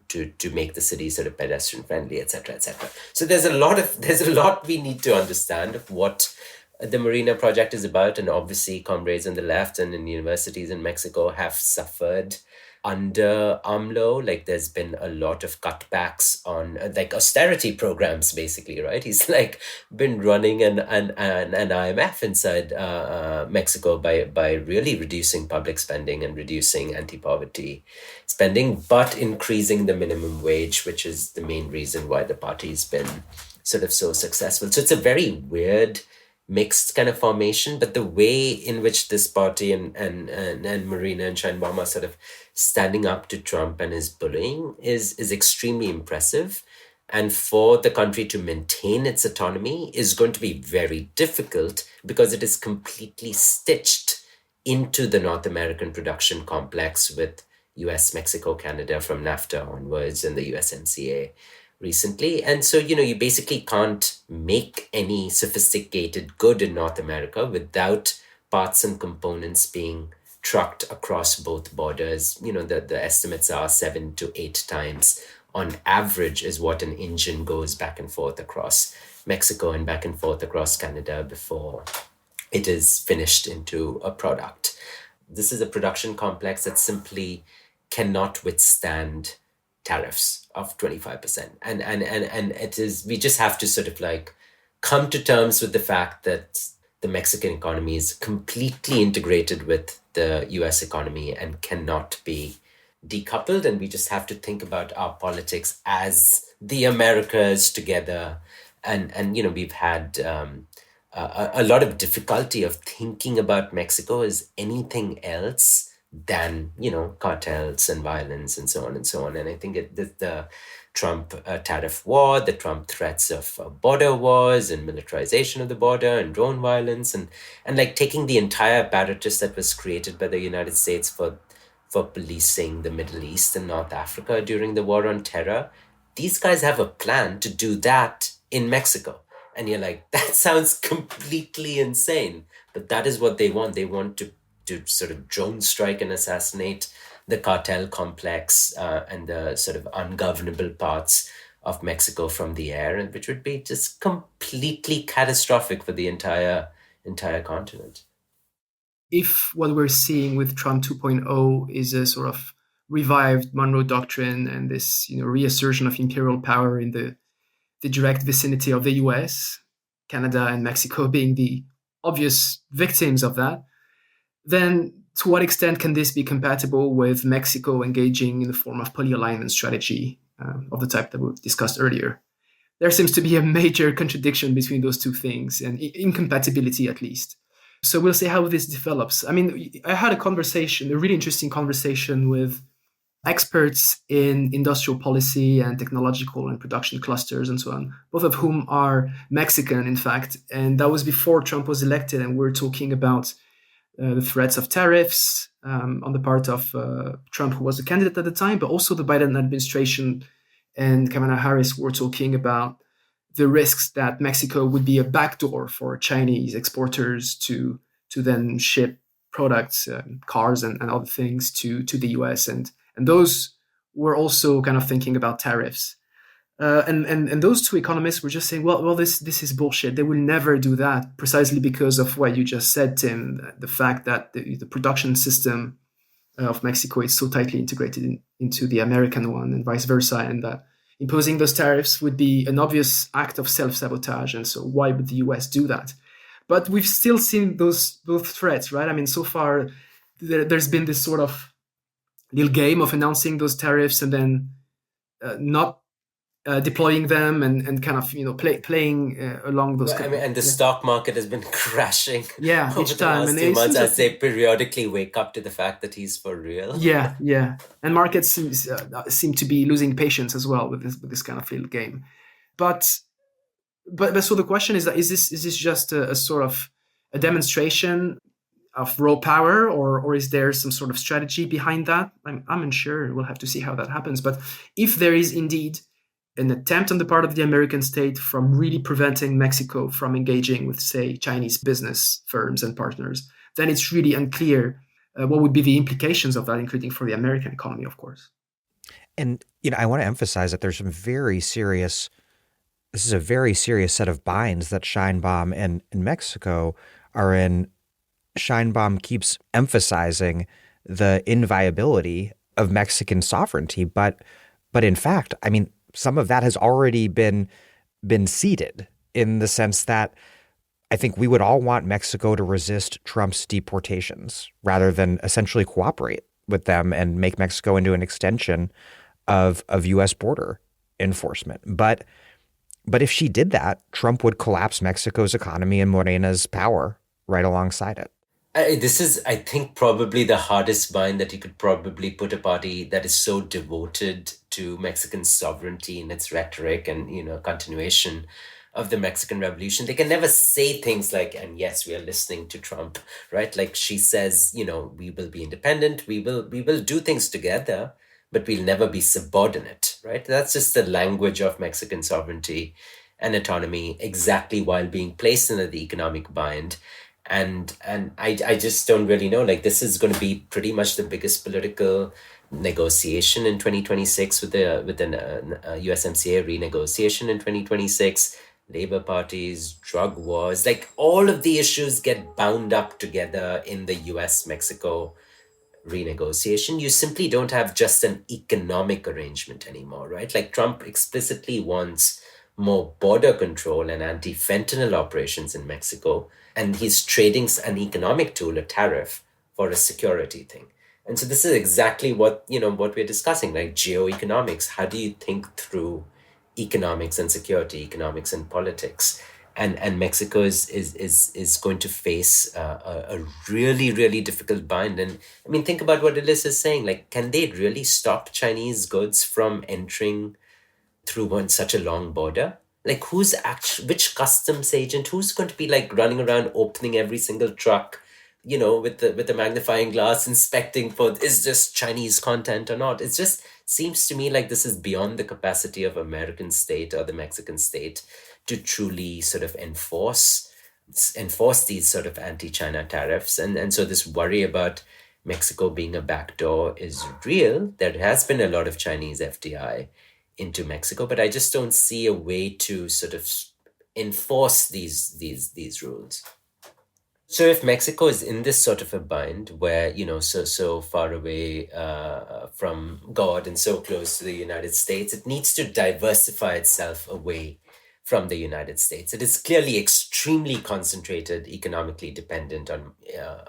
make the city sort of pedestrian friendly, et cetera, et cetera. So there's a lot we need to understand of what the Marina project is about. And obviously comrades on the left and in universities in Mexico have suffered under AMLO. Like there's been a lot of cutbacks on like austerity programs, basically, right? He's like been running an IMF inside Mexico by really reducing public spending and reducing anti-poverty spending, but increasing the minimum wage, which is the main reason why the party's been sort of so successful. So it's a very weird mixed kind of formation, but the way in which this party and Marina and Sheinbaum are sort of standing up to Trump and his bullying is extremely impressive. And for the country to maintain its autonomy is going to be very difficult because it is completely stitched into the North American production complex with US, Mexico, Canada from NAFTA onwards and the USMCA recently. And so, you basically can't make any sophisticated good in North America without parts and components being trucked across both borders. The estimates are 7 to 8 times on average is what an engine goes back and forth across Mexico and back and forth across Canada before it is finished into a product. This is a production complex that simply cannot withstand tariffs of 25%. And it is, we just have to sort of like come to terms with the fact that the Mexican economy is completely integrated with the US economy and cannot be decoupled. And we just have to think about our politics as the Americas together. And we've had a lot of difficulty of thinking about Mexico as anything else than, cartels and violence and so on and so on. And I think the Trump tariff war, the Trump threats of border wars and militarization of the border and drone violence and like taking the entire apparatus that was created by the United States for policing the Middle East and North Africa during the war on terror. These guys have a plan to do that in Mexico. And you're like, that sounds completely insane. But that is what they want. They want to to sort of drone strike and assassinate the cartel complex and the sort of ungovernable parts of Mexico from the air, and which would be just completely catastrophic for the entire continent. If what we're seeing with Trump 2.0 is a sort of revived Monroe Doctrine and this reassertion of imperial power in the direct vicinity of the US, Canada and Mexico being the obvious victims of that, then to what extent can this be compatible with Mexico engaging in the form of polyalignment strategy of the type that we've discussed earlier? There seems to be a major contradiction between those two things, and incompatibility at least. So we'll see how this develops. I mean, I had a really interesting conversation with experts in industrial policy and technological and production clusters and so on, both of whom are Mexican, in fact. And that was before Trump was elected. And we're talking about the threats of tariffs on the part of Trump, who was a candidate at the time, but also the Biden administration and Kamala Harris were talking about the risks that Mexico would be a backdoor for Chinese exporters to then ship products, cars and other things to the US. And those were also kind of thinking about tariffs. And those two economists were just saying, well, this is bullshit. They will never do that, precisely because of what you just said, Tim, the fact that the production system of Mexico is so tightly integrated into the American one and vice versa, and that imposing those tariffs would be an obvious act of self-sabotage. And so why would the US do that? But we've still seen both threats, right? I mean, so far, there's been this sort of little game of announcing those tariffs and then not deploying them and kind of playing along those. Well, I mean, and the stock market has been crashing. Yeah, over each the time, last and 2 months as they periodically wake up to the fact that he's for real. Yeah, and markets seem to be losing patience as well with this kind of little game. But so the question is that is this just a sort of a demonstration of raw power, or is there some sort of strategy behind that? I'm unsure. We'll have to see how that happens. But if there is indeed an attempt on the part of the American state from really preventing Mexico from engaging with, say, Chinese business firms and partners, then it's really unclear what would be the implications of that, including for the American economy, of course. And, I want to emphasize that there's this is a very serious set of binds that Scheinbaum and Mexico are in. Scheinbaum keeps emphasizing the inviolability of Mexican sovereignty, but in fact, I mean, some of that has already been ceded, in the sense that I think we would all want Mexico to resist Trump's deportations rather than essentially cooperate with them and make Mexico into an extension of U.S. border enforcement. But if she did that, Trump would collapse Mexico's economy and Morena's power right alongside it. This is, I think, probably the hardest bind that you could probably put a party that is so devoted to Mexican sovereignty in its rhetoric and, continuation of the Mexican Revolution. They can never say things like, and yes, we are listening to Trump, right? Like she says, we will be independent, we will do things together, but we'll never be subordinate, right? That's just the language of Mexican sovereignty and autonomy, exactly while being placed in the economic bind. And I just don't really know. Like, this is going to be pretty much the biggest political negotiation in 2026 with an USMCA renegotiation in 2026. Labor parties, drug wars, like all of the issues get bound up together in the US-Mexico renegotiation. You simply don't have just an economic arrangement anymore, right? Like Trump explicitly wants more border control and anti-fentanyl operations in Mexico. And he's trading an economic tool, a tariff, for a security thing. And so this is exactly what we're discussing, like geoeconomics. How do you think through economics and security, economics and politics? And Mexico is going to face a really, really difficult bind. And I mean, think about what Ilias is saying. Like, can they really stop Chinese goods from entering through such a long border? Like, which customs agent, who's going to be like running around opening every single truck, with the magnifying glass, inspecting for, is this Chinese content or not? It just seems to me like this is beyond the capacity of American state or the Mexican state to truly sort of enforce enforce these sort of anti-China tariffs. And so this worry about Mexico being a backdoor is real. There has been a lot of Chinese FDI into Mexico, but I just don't see a way to sort of enforce these rules. So if Mexico is in this sort of a bind where, so far away from God and so close to the United States, it needs to diversify itself away from the United States. It is clearly extremely concentrated, economically dependent on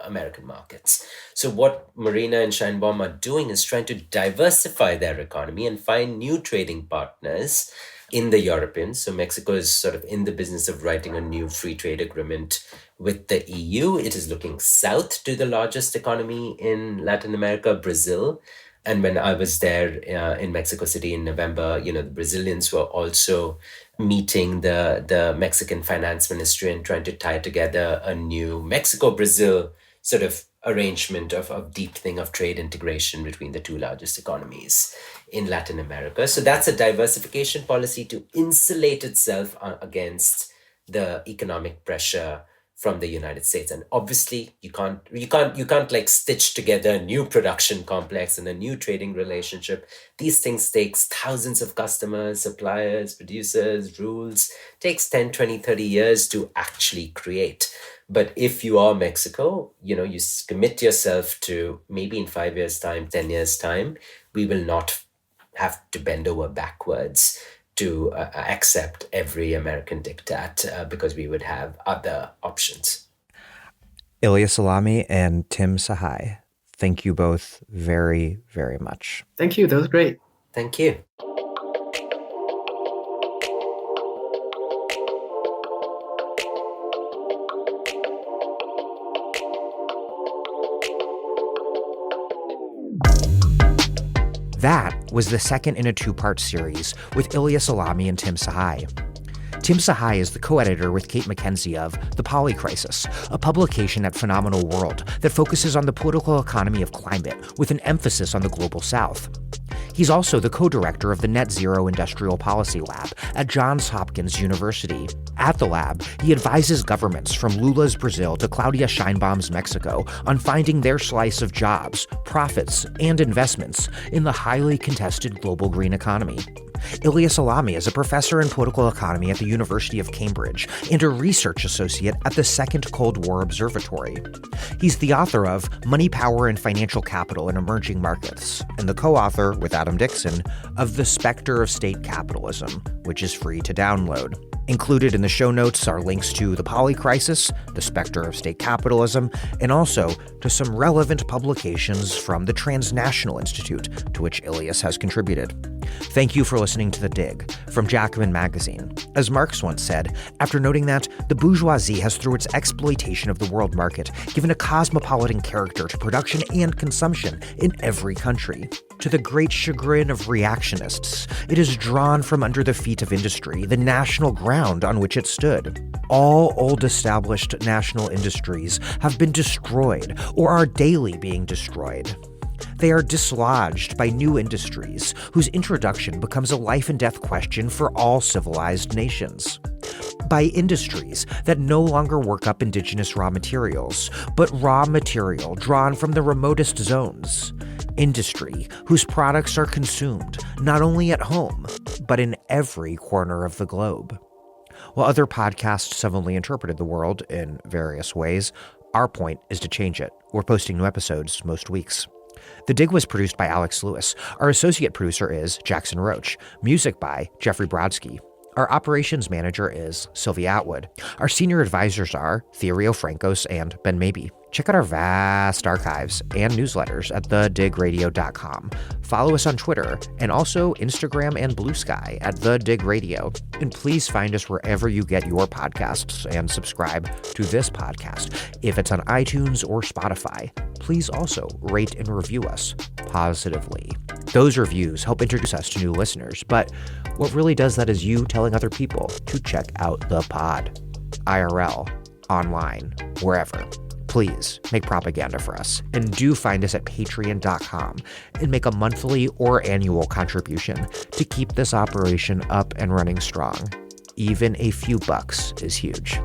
American markets. So what Marina and Scheinbaum are doing is trying to diversify their economy and find new trading partners in the Europeans. So Mexico is sort of in the business of writing a new free trade agreement with the EU. It is looking south to the largest economy in Latin America, Brazil. And when I was there in Mexico City in November, the Brazilians were also meeting the Mexican finance ministry and trying to tie together a new Mexico-Brazil sort of arrangement of deepening of trade integration between the two largest economies in Latin America. So that's a diversification policy to insulate itself against the economic pressure from the United States. And obviously you can't like stitch together a new production complex and a new trading relationship. These things takes thousands of customers, suppliers, producers, rules, takes 10, 20, 30 years to actually create. But if you are Mexico, you commit yourself to maybe in 5 years' time, 10 years' time, we will not have to bend over backwards to accept every American diktat because we would have other options. Ilias Alami and Tim Sahay, thank you both very, very much. Thank you. That was great. Thank you. That was the second in a two-part series with Ilias Alami and Tim Sahay. Tim Sahay is the co-editor with Kate McKenzie of The Polycrisis, a publication at Phenomenal World that focuses on the political economy of climate with an emphasis on the global south. He's also the co-director of the Net Zero Industrial Policy Lab at Johns Hopkins University. At the lab, he advises governments from Lula's Brazil to Claudia Sheinbaum's Mexico on finding their slice of jobs, profits, and investments in the highly contested global green economy. Ilias Alami is a professor in political economy at the University of Cambridge and a research associate at the Second Cold War Observatory. He's the author of Money, Power, and Financial Capital in Emerging Markets and the co-author, with Adam Dixon, of The Specter of State Capitalism, which is free to download. Included in the show notes are links to The Polycrisis, The Specter of State Capitalism, and also to some relevant publications from the Transnational Institute, to which Ilias has contributed. Thank you for listening to The Dig from Jacobin Magazine. As Marx once said, after noting that the bourgeoisie has, through its exploitation of the world market, given a cosmopolitan character to production and consumption in every country. To the great chagrin of reactionists, it is drawn from under the feet of industry, the national ground on which it stood. All old established national industries have been destroyed or are daily being destroyed. They are dislodged by new industries, whose introduction becomes a life and death question for all civilized nations. By industries that no longer work up indigenous raw materials, but raw material drawn from the remotest zones. Industry whose products are consumed not only at home, but in every corner of the globe. While other podcasts have only interpreted the world in various ways, our point is to change it. We're posting new episodes most weeks. The Dig was produced by Alex Lewis. Our associate producer is Jackson Roach. Music by Jeffrey Brodsky. Our operations manager is Sylvia Atwood. Our senior advisors are Theorio Francos and Ben Mabey. Check out our vast archives and newsletters at thedigradio.com. Follow us on Twitter and also Instagram and Blue Sky at The Dig Radio. And please find us wherever you get your podcasts and subscribe to this podcast. If it's on iTunes or Spotify, please also rate and review us positively. Those reviews help introduce us to new listeners, but what really does that is you telling other people to check out the pod. IRL, online, wherever. Please make propaganda for us, and do find us at patreon.com and make a monthly or annual contribution to keep this operation up and running strong. Even a few bucks is huge.